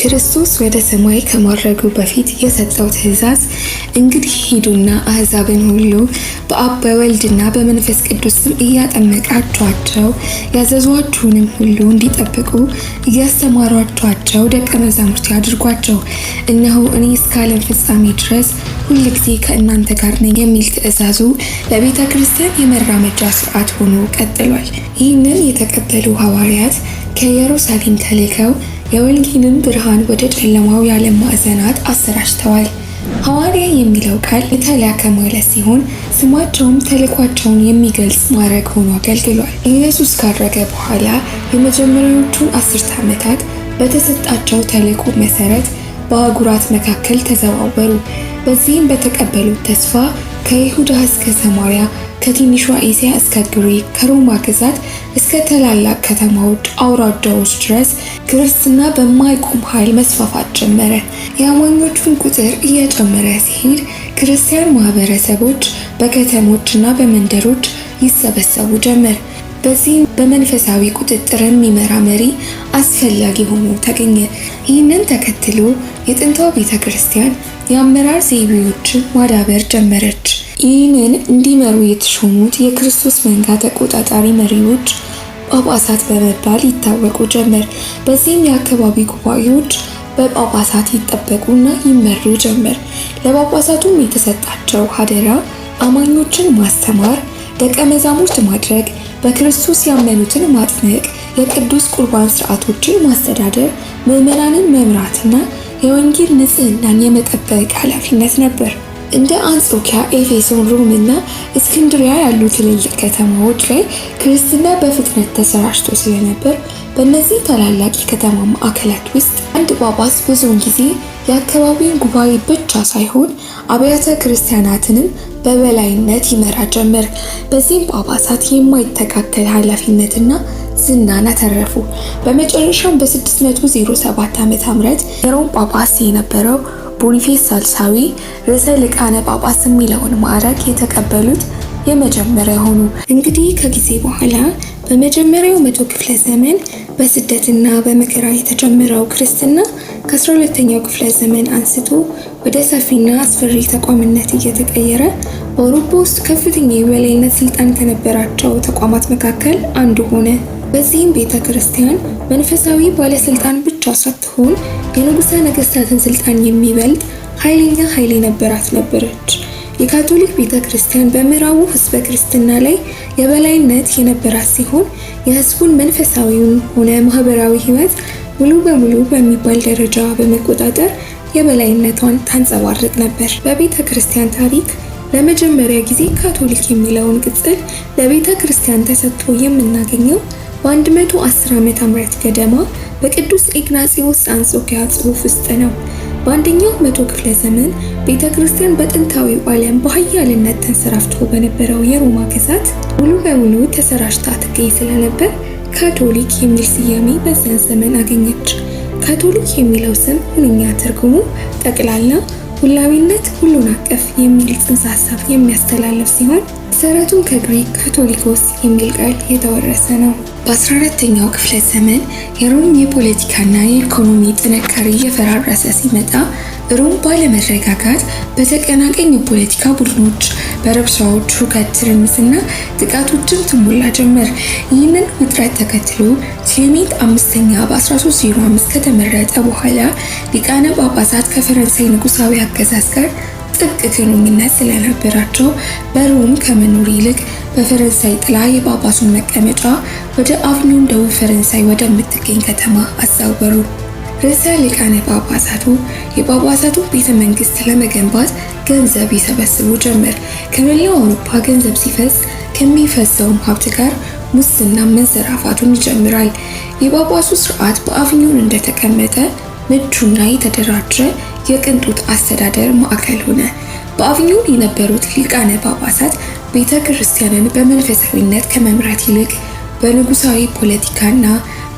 ክርስቶስ ወደ ሰማይ ከማረጉ በፊት የሰጠው ትእዛዝ እንግዲህ ሂዱና አሕዛብን ሁሉ በአብ በወልድና በመንፈስ ቅዱስ ስም እያጠመቃችኋቸው ያዘዟችሁንም ሁሉ እንዲጠብቁ እያስተማሯችኋቸው ደቀ መዛሙርት ያድርጓቸው። እነሆ እኔ እስከ ዓለም ፍጻሜ ድረስ ሁልጊዜ ከእናንተ ጋር ነኝ የሚል ትእዛዙ ለቤተ ክርስቲያን የመራመጃ ስርዓት ሆኖ ቀጥሏል። ይህንን የተቀበሉ ሐዋርያት ከኢየሩሳሌም ተልከው የወንጌልን ብርሃን ወደ ጨለማው የዓለም ማዕዘናት አሰራጭተዋል። ሐዋርያ የሚለው ቃል የተላከ ማለት ሲሆን ስማቸውም ተልኳቸውን የሚገልጽ ማዕረግ ሆኖ አገልግሏል። ኢየሱስ ካረገ በኋላ የመጀመሪያዎቹን 10 ዓመታት በተሰጣቸው ተልእኮ መሰረት በአህጉራት መካከል ተዘዋወሩ። በዚህም በተቀበሉት ተስፋ ከይሁዳ እስከ ሰማርያ፣ ከትንሿ እስያ እስከ ግሪክ፣ ከሮማ ግዛት እስከ ታላላቅ ከተማዎች አውራጃዎች ድረስ ክርስትና በማይቆም ኃይል መስፋፋት ጀመረ። የአማኞቹን ቁጥር እየጨመረ ሲሄድ ክርስቲያን ማህበረሰቦች በከተሞችና በመንደሮች ይሰበሰቡ ጀመር። በዚህም በመንፈሳዊ ቁጥጥር የሚመራ መሪ አስፈላጊ ሆኖ ተገኘ። ይህንን ተከትሎ የጥንቷ ቤተ ክርስቲያን የአመራር ዘይቤዎችን ማዳበር ጀመረች። ይህንን እንዲመሩ የተሾሙት የክርስቶስ መንጋ ተቆጣጣሪ መሪዎች ጳጳሳት በመባል ይታወቁ ጀመር። በዚህም የአካባቢ ጉባኤዎች በጳጳሳት ይጠበቁና ይመሩ ጀመር። ለጳጳሳቱም የተሰጣቸው አደራ አማኞችን ማስተማር፣ ደቀ መዛሙርት ማድረግ፣ በክርስቶስ ያመኑትን ማጥመቅ፣ የቅዱስ ቁርባን ስርዓቶችን ማስተዳደር፣ ምዕመናንን መምራትና የወንጌል ንጽህናን የመጠበቅ ኃላፊነት ነበር። እንደ አንጾኪያ፣ ኤፌሶን፣ ሮም እና እስክንድሪያ ያሉ ትልልቅ ከተማዎች ላይ ክርስትና በፍጥነት ተሰራጭቶ ስለነበር በእነዚህ ታላላቅ የከተማ ማዕከላት ውስጥ አንድ ጳጳስ ብዙውን ጊዜ የአካባቢውን ጉባኤ ብቻ ሳይሆን አብያተ ክርስቲያናትንም በበላይነት ይመራ ጀመር። በዚህም ጳጳሳት የማይተካከል ኃላፊነትና ዝናን አተረፉ። በመጨረሻም በ607 ዓ.ም የሮም ጳጳስ የነበረው ቦኒፌስ ሳልሳዊ ርዕሰ ሊቃነ ጳጳስ የሚለውን ማዕረግ የተቀበሉት የመጀመሪያ ሆኑ። እንግዲህ ከጊዜ በኋላ በመጀመሪያው 100 ክፍለ ዘመን በስደትና በመከራ የተጀመረው ክርስትና ከ12ኛው ክፍለ ዘመን አንስቶ ወደ ሰፊና አስፈሪ ተቋምነት እየተቀየረ በአውሮፓ ውስጥ ከፍተኛ የበላይነት ስልጣን ከነበራቸው ተቋማት መካከል አንዱ ሆነ። በዚህም ቤተ ክርስቲያን መንፈሳዊ ባለስልጣን ብቻ ሳትሆን የንጉሠ ነገሥታትን ስልጣን የሚበልጥ ኃይለኛ ኃይል የነበራት ነበረች። የካቶሊክ ቤተ ክርስቲያን በምዕራቡ ሕዝበ ክርስትና ላይ የበላይነት የነበራት ሲሆን የሕዝቡን መንፈሳዊውን ሆነ ማህበራዊ ሕይወት ሙሉ በሙሉ በሚባል ደረጃ በመቆጣጠር የበላይነቷን ታንጸባርቅ ነበር። በቤተ ክርስቲያን ታሪክ ለመጀመሪያ ጊዜ ካቶሊክ የሚለውን ቅጽል ለቤተ ክርስቲያን ተሰጥቶ የምናገኘው በ110 ዓመተ ምህረት ገደማ በቅዱስ ኢግናጢዮስ አንጾኪያ ጽሑፍ ውስጥ ነው። በአንደኛው 100 ክፍለ ዘመን ቤተ ክርስቲያን በጥንታዊው ዓለም በኃያልነት ተንሰራፍቶ በነበረው የሮማ ግዛት ሙሉ በሙሉ ተሰራጭታ ትገኝ ስለነበር ካቶሊክ የሚል ስያሜ በዚያን ዘመን አገኘች። ካቶሊክ የሚለው ስም ሁነኛ ትርጉሙ ጠቅላላ፣ ሁላዊነት፣ ሁሉን አቀፍ የሚል ጽንሰ ሐሳብ የሚያስተላልፍ ሲሆን መሰረቱን ከግሪክ ካቶሊኮስ የሚል ቃል የተወረሰ ነው። በ14ኛው ክፍለ ዘመን የሮም የፖለቲካና የኢኮኖሚ ጥንካሬ እየፈራረሰ ሲመጣ ሮም ባለመረጋጋት በተቀናቃኝ የፖለቲካ ቡድኖች፣ በረብሻዎች፣ ሁከት፣ ትርምስና ጥቃቶችን ትሞላ ጀመር። ይህንን ውጥረት ተከትሎ ክሌሜንት አምስተኛ በ1305 ከተመረጠ በኋላ ሊቃነ ጳጳሳት ከፈረንሳይ ንጉሳዊ አገዛዝ ጋር ጥብቅ ግንኙነት ስለነበራቸው በሮም ከመኖር ይልቅ በፈረንሳይ ጥላ የጳጳሱን መቀመጫ ወደ አቭኒዮን ደቡብ ፈረንሳይ ወደምትገኝ ከተማ አዛወሩ። ርዕሰ ሊቃነ ጳጳሳቱ የጳጳሳቱ ቤተ መንግስት ለመገንባት ገንዘብ ይሰበስቡ ጀመር። ከመላው አውሮፓ ገንዘብ ሲፈስ ከሚፈሰውም ሀብት ጋር ሙስና መንሰራፋቱን ይጀምራል። የጳጳሱ ስርዓት በአቭኒዮን እንደተቀመጠ ምቹና የተደራጀ የቅንጦት አስተዳደር ማዕከል ሆነ። በአቭኒዮን የነበሩት ሊቃነ ጳጳሳት ቤተ ክርስቲያንን በመንፈሳዊነት ከመምራት ይልቅ በንጉሳዊ ፖለቲካና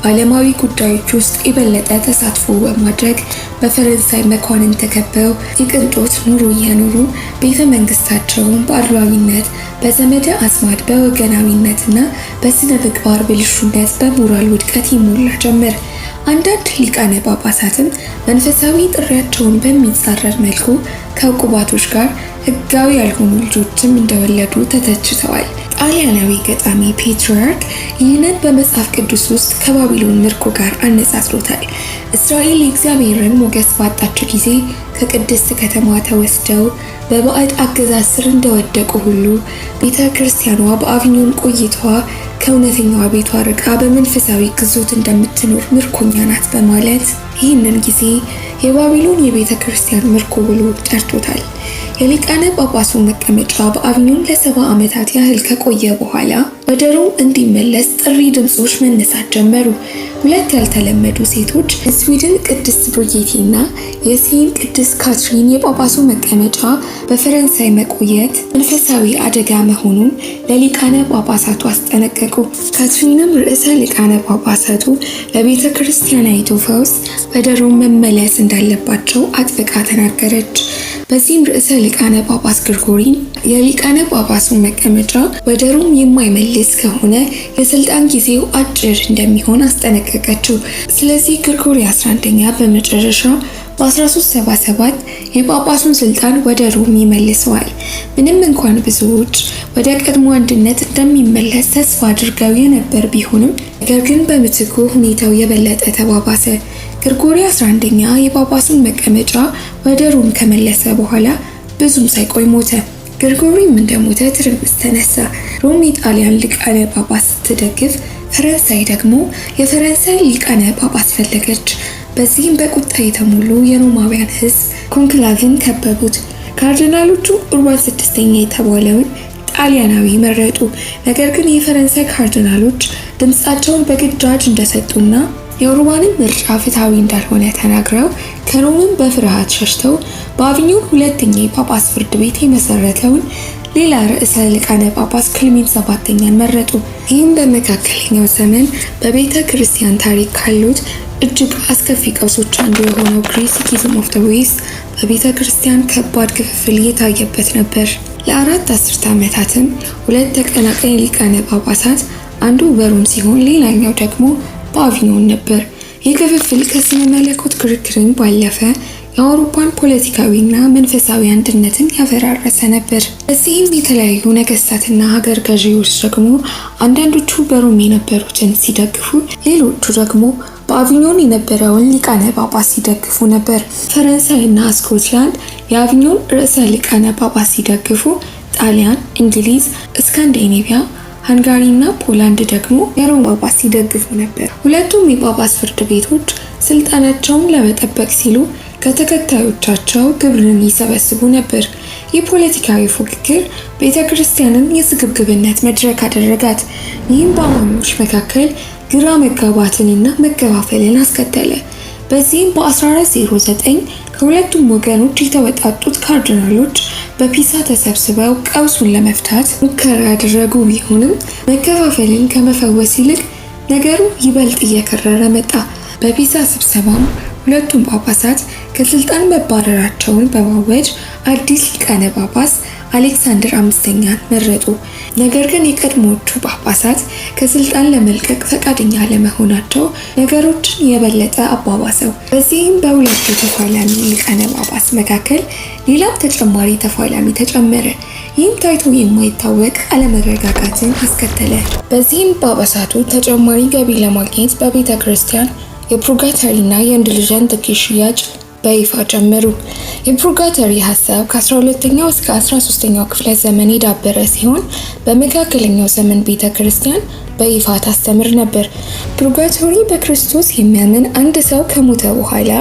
በዓለማዊ ጉዳዮች ውስጥ የበለጠ ተሳትፎ በማድረግ በፈረንሳይ መኳንን ተከበው የቅንጦት ኑሮ እየኖሩ ቤተ መንግስታቸውን በአድሏዊነት፣ በዘመደ አዝማድ፣ በወገናዊነትና በስነ ምግባር ብልሹነት፣ በሞራል ውድቀት ይሞላ ጀመር። አንዳንድ ሊቃነ ጳጳሳትም መንፈሳዊ ጥሪያቸውን በሚጻረር መልኩ ከዕቁባቶች ጋር ሕጋዊ ያልሆኑ ልጆችም እንደወለዱ ተተችተዋል። ጣሊያናዊ ገጣሚ ፔትራርክ ይህንን በመጽሐፍ ቅዱስ ውስጥ ከባቢሎን ምርኮ ጋር አነጻጽሮታል። እስራኤል የእግዚአብሔርን ሞገስ ባጣቸው ጊዜ ከቅድስት ከተማ ተወስደው በባዕድ አገዛዝ ስር እንደወደቁ ሁሉ ቤተ ክርስቲያኗ በአቪኞን ቆይታዋ ከእውነተኛዋ ቤቷ ርቃ በመንፈሳዊ ግዞት እንደምትኖር ምርኮኛ ናት በማለት ይህንን ጊዜ የባቢሎን የቤተ ክርስቲያን ምርኮ ብሎ ጠርቶታል። የሊቃነ ጳጳሱ መቀመጫ በአቪኞን ለ70 ዓመታት ያህል ከቆየ በኋላ ወደ ሮም እንዲመለስ ጥሪ ድምጾች መነሳት ጀመሩ። ሁለት ያልተለመዱ ሴቶች የስዊድን ቅድስት ብሩጌቲ እና የስፔን ቅድስት ካትሪን የጳጳሱ መቀመጫ በፈረንሳይ መቆየት መንፈሳዊ አደጋ መሆኑን ለሊቃነ ጳጳሳቱ አስጠነቀቁ። ካትሪንም ርዕሰ ሊቃነ ጳጳሳቱ ለቤተ ክርስቲያናዊቱ ፈውስ ወደ ሮም መመለስ እንዳለባቸው አጥብቃ ተናገረች። በዚህም ርዕሰ ሊቃነ ጳጳስ ግርጎሪን የሊቃነ ጳጳሱን መቀመጫ ወደ ሮም የማይመልስ ከሆነ የስልጣን ጊዜው አጭር እንደሚሆን አስጠነቀቀችው። ስለዚህ ግርጎሪ 11ኛ በመጨረሻ በ1377 የጳጳሱን ስልጣን ወደ ሮም ይመልሰዋል። ምንም እንኳን ብዙዎች ወደ ቀድሞ አንድነት እንደሚመለስ ተስፋ አድርገው የነበር ቢሆንም ነገር ግን በምትኩ ሁኔታው የበለጠ ተባባሰ። ግርጎሪ 11ኛ የጳጳሱን መቀመጫ ወደ ሮም ከመለሰ በኋላ ብዙም ሳይቆይ ሞተ። ግርጎሪም እንደሞተ ትርምስ ተነሳ። ሮም የጣሊያን ሊቃነ ጳጳስ ስትደግፍ፣ ፈረንሳይ ደግሞ የፈረንሳይ ሊቃነ ጳጳስ ፈለገች። በዚህም በቁጣ የተሞሉ የሮማውያን ሕዝብ ኮንክላቭን ከበቡት። ካርዲናሎቹ ኡርባን 6ኛ የተባለውን ጣሊያናዊ መረጡ። ነገር ግን የፈረንሳይ ካርዲናሎች ድምፃቸውን በግዳጅ እንደሰጡና የኡርባንን ምርጫ ፍትሐዊ እንዳልሆነ ተናግረው ከሮምም በፍርሃት ሸሽተው በአቪኞን ሁለተኛ የጳጳስ ፍርድ ቤት የመሰረተውን ሌላ ርዕሰ ሊቃነ ጳጳስ ክሊሜንት 7ኛን መረጡ። ይህም በመካከለኛው ዘመን በቤተ ክርስቲያን ታሪክ ካሉት እጅግ አስከፊ ቀውሶች አንዱ የሆነው ግሬት ስኪዝም ኦፍ ዘ ዌስት በቤተ ክርስቲያን ከባድ ክፍፍል የታየበት ነበር። ለአራት አስርተ ዓመታትም ሁለት ተቀናቃኝ ሊቃነ ጳጳሳት አንዱ በሮም ሲሆን ሌላኛው ደግሞ በአቪኞን ነበር። ይህ ክፍፍል ከስነ መለኮት ክርክርን ባለፈ የአውሮፓን ፖለቲካዊና መንፈሳዊ አንድነትን ያፈራረሰ ነበር። በዚህም የተለያዩ ነገስታትና ሀገር ገዢዎች ደግሞ አንዳንዶቹ በሮም የነበሩትን ሲደግፉ፣ ሌሎቹ ደግሞ በአቪኞን የነበረውን ሊቃነ ጳጳስ ሲደግፉ ነበር። ፈረንሳይና ስኮትላንድ የአቪኞን ርዕሰ ሊቃነ ጳጳስ ሲደግፉ፣ ጣሊያን፣ እንግሊዝ፣ ስካንዲኔቪያ፣ ሃንጋሪና ፖላንድ ደግሞ የሮም ጳጳስ ሲደግፉ ነበር። ሁለቱም የጳጳስ ፍርድ ቤቶች ስልጣናቸውን ለመጠበቅ ሲሉ ከተከታዮቻቸው ግብርን ይሰበስቡ ነበር። የፖለቲካዊ ፉክክር ቤተ ክርስቲያንን የስግብግብነት መድረክ አደረጋት። ይህም በአማኞች መካከል ግራ መጋባትንና መከፋፈልን አስከተለ። በዚህም በ1409 ከሁለቱም ወገኖች የተወጣጡት ካርዲናሎች በፒሳ ተሰብስበው ቀውሱን ለመፍታት ሙከራ ያደረጉ ቢሆንም መከፋፈልን ከመፈወስ ይልቅ ነገሩ ይበልጥ እየከረረ መጣ። በፒሳ ስብሰባም ሁለቱም ጳጳሳት ከስልጣን መባረራቸውን በማወጅ አዲስ ሊቃነ ጳጳስ አሌክሳንደር 5ኛን መረጡ። ነገር ግን የቀድሞዎቹ ጳጳሳት ከስልጣን ለመልቀቅ ፈቃደኛ ለመሆናቸው ነገሮችን የበለጠ አባባሰው። በዚህም በሁለቱ ተፋላሚ ሊቃነ ጳጳስ መካከል ሌላም ተጨማሪ ተፋላሚ ተጨመረ። ይህም ታይቶ የማይታወቅ አለመረጋጋትን አስከተለ። በዚህም ጳጳሳቱ ተጨማሪ ገቢ ለማግኘት በቤተ ክርስቲያን የፕሩጋተሪና የኢንዲልጀንት ትኬት ሽያጭ በይፋ ጀመሩ። የፕሩጋተሪ ሀሳብ ከ12ኛው እስከ 13ኛው ክፍለ ዘመን የዳበረ ሲሆን በመካከለኛው ዘመን ቤተ ክርስቲያን በይፋ ታስተምር ነበር። ፕሩጋቶሪ በክርስቶስ የሚያምን አንድ ሰው ከሞተ በኋላ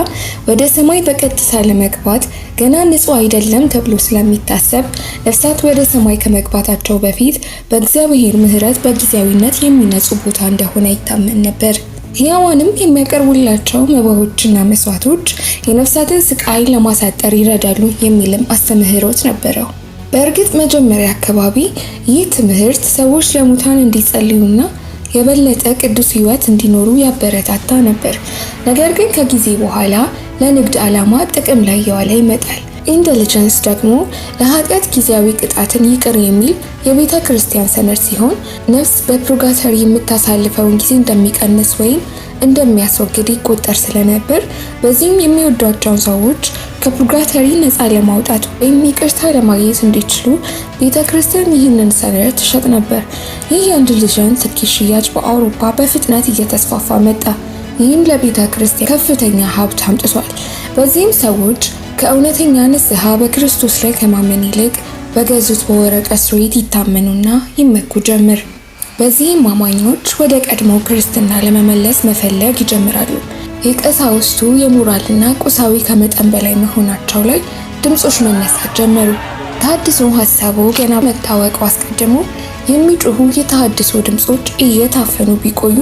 ወደ ሰማይ በቀጥታ ለመግባት ገና ንጹሕ አይደለም ተብሎ ስለሚታሰብ ነፍሳት ወደ ሰማይ ከመግባታቸው በፊት በእግዚአብሔር ምሕረት በጊዜያዊነት የሚነጹ ቦታ እንደሆነ ይታመን ነበር። ሕያዋንም የሚያቀርቡላቸው መባዎችና መስዋዕቶች የነፍሳትን ስቃይ ለማሳጠር ይረዳሉ የሚልም አስተምህሮት ነበረው። በእርግጥ መጀመሪያ አካባቢ ይህ ትምህርት ሰዎች ለሙታን እንዲጸልዩና የበለጠ ቅዱስ ሕይወት እንዲኖሩ ያበረታታ ነበር። ነገር ግን ከጊዜ በኋላ ለንግድ ዓላማ ጥቅም ላይ የዋለ ይመጣል። ኢንዲልጀንስ ደግሞ ለኃጢአት ጊዜያዊ ቅጣትን ይቅር የሚል የቤተ ክርስቲያን ሰነድ ሲሆን ነፍስ በፕሩጋተሪ የምታሳልፈውን ጊዜ እንደሚቀንስ ወይም እንደሚያስወግድ ይቆጠር ስለነበር በዚህም የሚወዷቸውን ሰዎች ከፑርጋቶሪ ነፃ ለማውጣት ወይም ይቅርታ ለማግኘት እንዲችሉ ቤተክርስቲያን ይህንን ሰንበት ትሸጥ ነበር። ይህ የአንድ ልጅን ትኬት ሽያጭ በአውሮፓ በፍጥነት እየተስፋፋ መጣ። ይህም ለቤተክርስቲያን ከፍተኛ ሀብት አምጥቷል። በዚህም ሰዎች ከእውነተኛ ንስሐ በክርስቶስ ላይ ከማመን ይልቅ በገዙት በወረቀት ሱሪት ይታመኑና ይመኩ ጀመር። በዚህም አማኞች ወደ ቀድሞው ክርስትና ለመመለስ መፈለግ ይጀምራሉ። የቀሳውስቱ የሞራልና ቁሳዊ ከመጠን በላይ መሆናቸው ላይ ድምጾች መነሳት ጀመሩ። ተሐድሶ ሀሳቡ ገና መታወቁ አስቀድሞ የሚጮሁ የተሐድሶ ድምጾች እየታፈኑ ቢቆዩ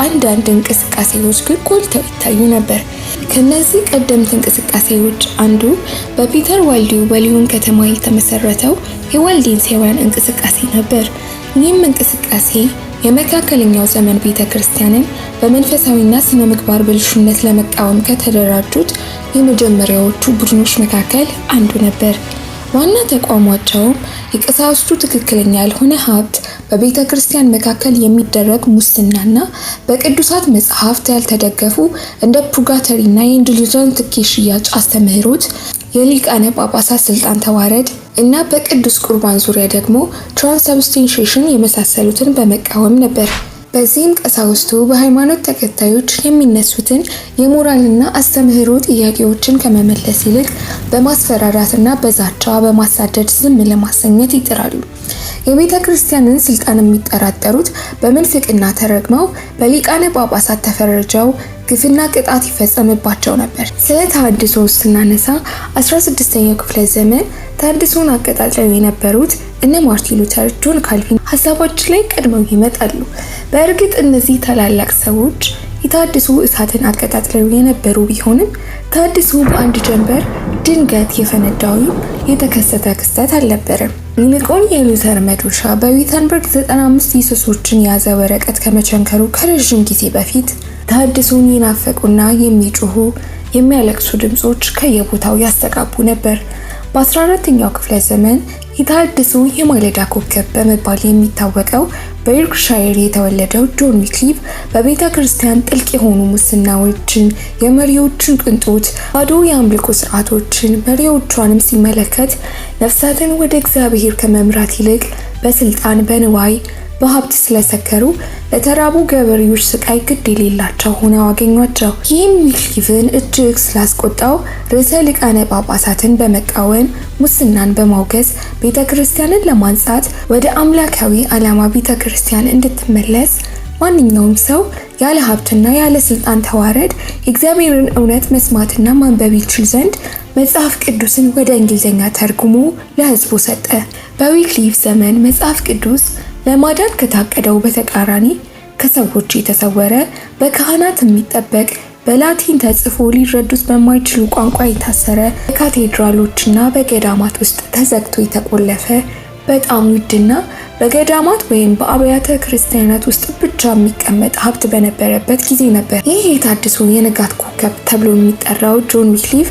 አንዳንድ እንቅስቃሴዎች ግን ጎልተው ይታዩ ነበር። ከነዚህ ቀደምት እንቅስቃሴዎች አንዱ በፒተር ዋልዲው በሊዮን ከተማ የተመሰረተው የዋልዴንሲያን እንቅስቃሴ ነበር። ይህም እንቅስቃሴ የመካከለኛው ዘመን ቤተክርስቲያንን በመንፈሳዊና ስነ ምግባር ብልሹነት ለመቃወም ከተደራጁት የመጀመሪያዎቹ ቡድኖች መካከል አንዱ ነበር። ዋና ተቋማቸውም የቀሳውስቱ ትክክለኛ ያልሆነ ሀብት፣ በቤተ ክርስቲያን መካከል የሚደረግ ሙስናና በቅዱሳት መጽሐፍት ያልተደገፉ እንደ ፑርጋቶሪና የኢንዲሊጀንት ትኬት ሽያጭ አስተምህሮት፣ የሊቃነ ጳጳሳት ስልጣን ተዋረድ እና በቅዱስ ቁርባን ዙሪያ ደግሞ ትራንስብስታንሺዬሽን የመሳሰሉትን በመቃወም ነበር። በዚህም ቀሳውስቱ በሃይማኖት ተከታዮች የሚነሱትን የሞራልና አስተምህሮ ጥያቄዎችን ከመመለስ ይልቅ በማስፈራራትና በዛቻ በማሳደድ ዝም ለማሰኘት ይጥራሉ። የቤተ ክርስቲያንን ስልጣን የሚጠራጠሩት በምንፍቅና ተረግመው በሊቃነ ጳጳሳት ተፈርጀው ግፍና ቅጣት ይፈጸምባቸው ነበር። ስለ ተሐድሶ ስናነሳ 16ኛው ክፍለ ዘመን ተሐድሶን አቀጣጥለው የነበሩት እነ ማርቲን ሉተር፣ ጆን ካልቪን ሀሳባችን ላይ ቀድመው ይመጣሉ። በእርግጥ እነዚህ ታላላቅ ሰዎች የተሐድሶ እሳትን አቀጣጥለው የነበሩ ቢሆንም ተሐድሶ በአንድ ጀንበር ድንገት የፈነዳው የተከሰተ ክስተት አልነበረም። ይልቁን የሉተር መዶሻ በዊተንበርግ 95 ኢየሱሶችን የያዘ ወረቀት ከመቸንከሩ ከረዥም ጊዜ በፊት ተሐድሶን ይናፈቁና የሚጮሁ የሚያለቅሱ ድምጾች ከየቦታው ያስተጋቡ ነበር። በ14ኛው ክፍለ ዘመን የተሐድሶ የማለዳ ኮከብ በመባል የሚታወቀው በዮርክሻየር የተወለደው ጆን ዊክሊፍ በቤተ ክርስቲያን ጥልቅ የሆኑ ሙስናዎችን፣ የመሪዎችን ቅንጦት፣ ባዶ የአምልኮ ስርዓቶችን፣ መሪዎቿንም ሲመለከት ነፍሳትን ወደ እግዚአብሔር ከመምራት ይልቅ በስልጣን፣ በንዋይ፣ በሀብት ስለሰከሩ ለተራቡ ገበሬዎች ስቃይ ግድ የሌላቸው ሆነው አገኟቸው። ይህም ዊክሊፍን እጅግ ስላስቆጣው ርዕሰ ሊቃነ ጳጳሳትን በመቃወም ሙስናን በማውገዝ ቤተ ክርስቲያንን ለማንጻት ወደ አምላካዊ ዓላማ ቤተ ክርስቲያን እንድትመለስ ማንኛውም ሰው ያለ ሀብትና ያለ ስልጣን ተዋረድ የእግዚአብሔርን እውነት መስማትና ማንበብ ይችል ዘንድ መጽሐፍ ቅዱስን ወደ እንግሊዝኛ ተርጉሞ ለሕዝቡ ሰጠ። በዊክሊፍ ዘመን መጽሐፍ ቅዱስ ለማዳን ከታቀደው በተቃራኒ ከሰዎች የተሰወረ፣ በካህናት የሚጠበቅ፣ በላቲን ተጽፎ ሊረዱት በማይችሉ ቋንቋ የታሰረ፣ በካቴድራሎችና በገዳማት ውስጥ ተዘግቶ የተቆለፈ፣ በጣም ውድና በገዳማት ወይም በአብያተ ክርስቲያናት ውስጥ ብቻ የሚቀመጥ ሀብት በነበረበት ጊዜ ነበር። ይህ የተሐድሶ የንጋት ኮከብ ተብሎ የሚጠራው ጆን ዊክሊፍ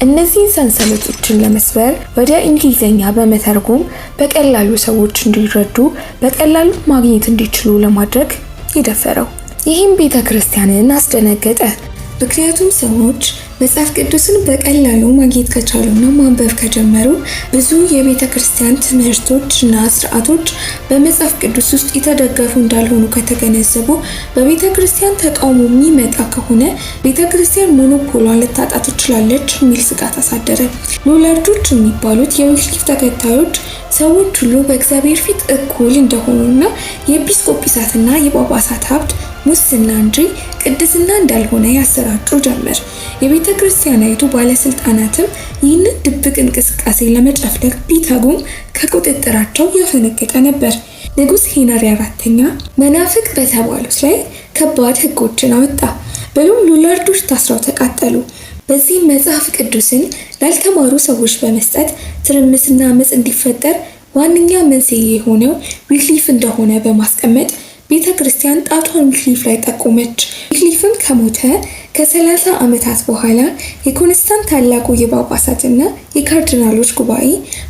እነዚህን ሰንሰለቶችን ለመስበር ወደ እንግሊዝኛ በመተርጎም በቀላሉ ሰዎች እንዲረዱ በቀላሉ ማግኘት እንዲችሉ ለማድረግ የደፈረው። ይህም ቤተ ክርስቲያንን አስደነገጠ። ምክንያቱም ሰዎች መጽሐፍ ቅዱስን በቀላሉ ማግኘት ከቻሉና ማንበብ ከጀመሩ ብዙ የቤተ ክርስቲያን ትምህርቶችና ስርዓቶች በመጽሐፍ ቅዱስ ውስጥ የተደገፉ እንዳልሆኑ ከተገነዘቡ በቤተ ክርስቲያን ተቃውሞ የሚመጣ ከሆነ ቤተ ክርስቲያን ሞኖፖሏን ልታጣ ትችላለች የሚል ስጋት አሳደረ። ሎላርዶች የሚባሉት የዊክሊፍ ተከታዮች ሰዎች ሁሉ በእግዚአብሔር ፊት እኩል እንደሆኑና የኤጲስቆጶሳትና የጳጳሳት ሀብት ሙስና እንጂ ቅድስና እንዳልሆነ ያሰራጩ ጀመር። የቤተ ክርስቲያናዊቱ ባለስልጣናትም ይህንን ድብቅ እንቅስቃሴ ለመጨፍለቅ ቢተጉም ከቁጥጥራቸው ያፈነገጠ ነበር። ንጉሥ ሄንሪ አራተኛ መናፍቅ በተባሉት ላይ ከባድ ሕጎችን አወጣ። ብሎም ሎላርዶች ታስረው ተቃጠሉ። በዚህም መጽሐፍ ቅዱስን ላልተማሩ ሰዎች በመስጠት ትርምስና አመፅ እንዲፈጠር ዋነኛ መንስኤ የሆነው ዊክሊፍ እንደሆነ በማስቀመጥ ቤተ ክርስቲያን ጣቷን ዊክሊፍ ላይ ጠቆመች። ዊክሊፍም ከሞተ ከ30 ዓመታት በኋላ የኮንስታንት ታላቁ የጳጳሳትና የካርዲናሎች ጉባኤ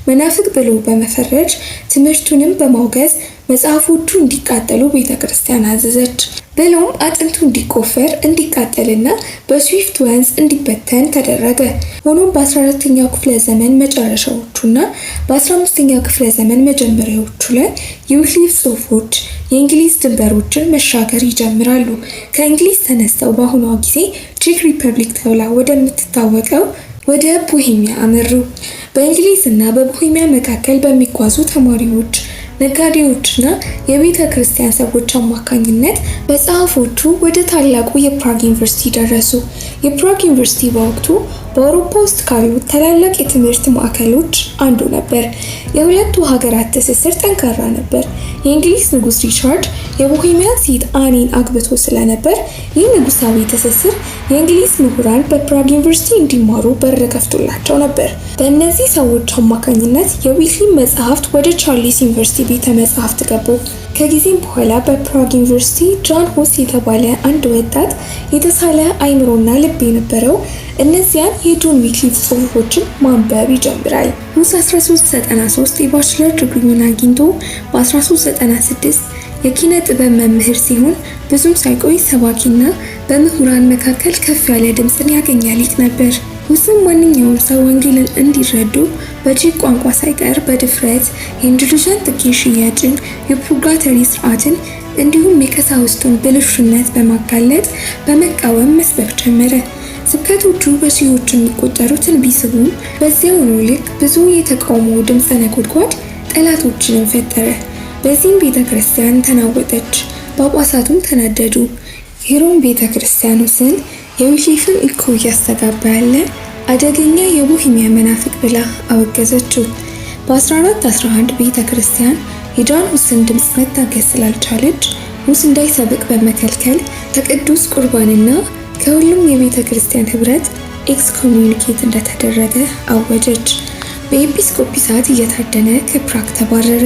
መናፍቅ ብሎ በመፈረጅ ትምህርቱንም በማውገዝ መጽሐፎቹ እንዲቃጠሉ ቤተክርስቲያን አዘዘች። ብሎም አጥንቱ እንዲቆፈር እንዲቃጠልና በስዊፍት ወንዝ እንዲበተን ተደረገ። ሆኖም በ14ኛው ክፍለ ዘመን መጨረሻዎቹና በ15ኛው ክፍለ ዘመን መጀመሪያዎቹ ላይ የዊክሊፍ ጽሑፎች የእንግሊዝ ድንበሮችን መሻገር ይጀምራሉ። ከእንግሊዝ ተነስተው በአሁኗ ጊዜ ቼክ ሪፐብሊክ ተብላ ወደምትታወቀው ወደ ቦሄሚያ አመሩ። በእንግሊዝና በቦሄሚያ መካከል በሚጓዙ ተማሪዎች፣ ነጋዴዎችና የቤተ ክርስቲያን ሰዎች አማካኝነት መጽሐፎቹ ወደ ታላቁ የፕራግ ዩኒቨርሲቲ ደረሱ። የፕራግ ዩኒቨርሲቲ በወቅቱ በአውሮፓ ውስጥ ካሉት ታላላቅ የትምህርት ማዕከሎች አንዱ ነበር። የሁለቱ ሀገራት ትስስር ጠንካራ ነበር። የእንግሊዝ ንጉሥ ሪቻርድ የቦሄሚያን ሴት አኒን አግብቶ ስለነበር ይህ ንጉሳዊ ትስስር የእንግሊዝ ምሁራን በፕራግ ዩኒቨርሲቲ እንዲማሩ በር ከፍቶላቸው ነበር። በእነዚህ ሰዎች አማካኝነት የዊክሊ መጽሐፍት ወደ ቻርልስ ዩኒቨርሲቲ ቤተ መጽሐፍት ገቡ። ከጊዜም በኋላ በፕራግ ዩኒቨርሲቲ ጃን ሁስ የተባለ አንድ ወጣት የተሳለ አይምሮና ልብ የነበረው እነዚያን የጆን ዊክሊፍ ጽሑፎችን ማንበብ ይጀምራል። ሁስ 1393 የባችለር ዲግሪውን አግኝቶ በ1396 የኪነ ጥበብ መምህር ሲሆን ብዙም ሳይቆይ ሰባኪና በምሁራን መካከል ከፍ ያለ ድምፅን ያገኘ ሊቅ ነበር። ሁስም ማንኛውም ሰው ወንጌልን እንዲረዱ በቼክ ቋንቋ ሳይቀር በድፍረት የኢንዲሉዥን ጥቂት ሽያጭን፣ የፑርጋተሪ ስርዓትን እንዲሁም የቀሳውስቱን ብልሹነት በማጋለጥ በመቃወም መስበክ ጀመረ። ስብከቶቹ በሺዎች የሚቆጠሩትን ቢስቡም በዚያውኑ ልክ ብዙ የተቃውሞ ድምፀ ነጎድጓድ ጠላቶችንም ፈጠረ። በዚህም ቤተ ክርስቲያን ተናወጠች፣ ጳጳሳቱም ተናደዱ። ሄሮም ቤተ ክርስቲያን ሁስን የዊክሊፍን እኮ እያስተጋባ ያለ አደገኛ የቦሄሚያ መናፍቅ ብላ አወገዘችው። በ1411 ቤተ ክርስቲያን የጃን ሁስን ድምፅ መታገስ ስላልቻለች ሁስ እንዳይሰብክ በመከልከል ከቅዱስ ቁርባንና ከሁሉም የቤተ ክርስቲያን ህብረት ኤክስኮሚዩኒኬት እንደተደረገ አወጀች። በኤጲስቆጶሳት እየታደነ ከፕራግ ተባረረ።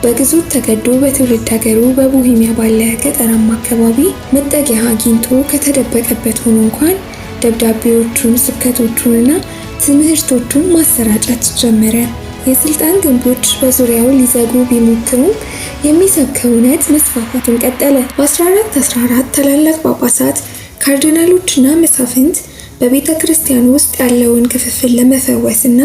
በግዞት ተገዶ በትውልድ ሀገሩ በቦሄሚያ ባለ ገጠራማ አካባቢ መጠጊያ አግኝቶ ከተደበቀበት ሆኖ እንኳን ደብዳቤዎቹን፣ ስብከቶቹንና ትምህርቶቹን ማሰራጨት ጀመረ። የስልጣን ግንቦች በዙሪያው ሊዘጉ ቢሞክሩም የሚሰብከው እውነት መስፋፋቱን ቀጠለ። በ1414 ታላላቅ ጳጳሳት፣ ካርዲናሎችና መሳፍንት በቤተ ክርስቲያን ውስጥ ያለውን ክፍፍል ለመፈወስና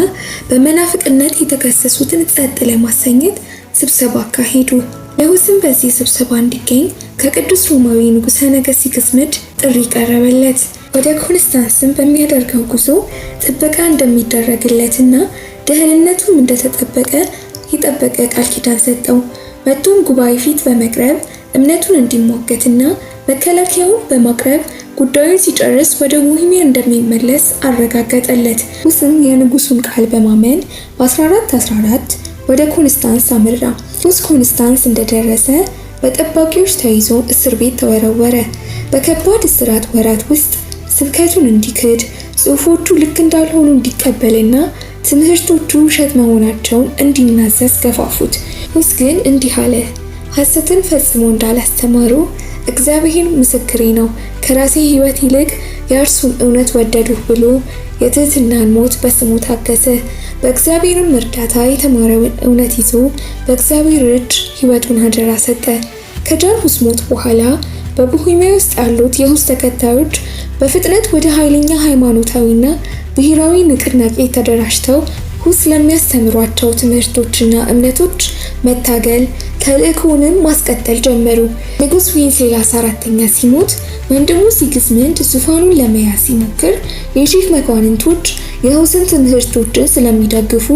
በመናፍቅነት የተከሰሱትን ጸጥ ለማሰኘት ስብሰባ አካሄዱ። ለሁስም በዚህ ስብሰባ እንዲገኝ ከቅዱስ ሮማዊ ንጉሠ ነገሥት ሲግዝመንድ ጥሪ ቀረበለት። ወደ ኮንስታንስም በሚያደርገው ጉዞ ጥበቃ እንደሚደረግለትና ደህንነቱም እንደተጠበቀ የጠበቀ ቃል ኪዳን ሰጠው። መጥቶም ጉባኤ ፊት በመቅረብ እምነቱን እንዲሟገትና መከላከያውን በማቅረብ ጉዳዩን ሲጨርስ ወደ ቦሄሚያ እንደሚመለስ አረጋገጠለት። ሁስም የንጉሱን ቃል በማመን በ1414 ወደ ኮንስታንስ አመራ። ሁስ ኮንስታንስ እንደደረሰ በጠባቂዎች ተይዞ እስር ቤት ተወረወረ። በከባድ እስራት ወራት ውስጥ ስብከቱን እንዲክድ፣ ጽሑፎቹ ልክ እንዳልሆኑ እንዲቀበልና ትምህርቶቹ ውሸት መሆናቸውን እንዲናዘዝ ገፋፉት። ሁስ ግን እንዲህ አለ፣ ሐሰትን ፈጽሞ እንዳላስተማሩ እግዚአብሔር ምስክሬ ነው፣ ከራሴ ሕይወት ይልቅ የእርሱን እውነት ወደድሁ ብሎ የትህትናን ሞት በስሙ ታገሰ። በእግዚአብሔርም እርዳታ የተማረውን እውነት ይዞ በእግዚአብሔር እጅ ሕይወቱን አደራ ሰጠ። ከጃን ሁስ ሞት በኋላ በቦሄሚያ ውስጥ ያሉት የሁስ ተከታዮች በፍጥነት ወደ ኃይለኛ ሃይማኖታዊና ብሔራዊ ንቅናቄ ተደራጅተው ሁስ ለሚያስተምሯቸው ትምህርቶችና እምነቶች መታገል ተልእኮውንም ማስቀጠል ጀመሩ። ንጉሥ ዌንሴላስ አራተኛ ሲሞት ወንድሙ ሲግዝመንድ ዙፋኑን ለመያዝ ሲሞክር የቼክ መኳንንቶች የሁስን ትምህርቶችን ስለሚደግፉ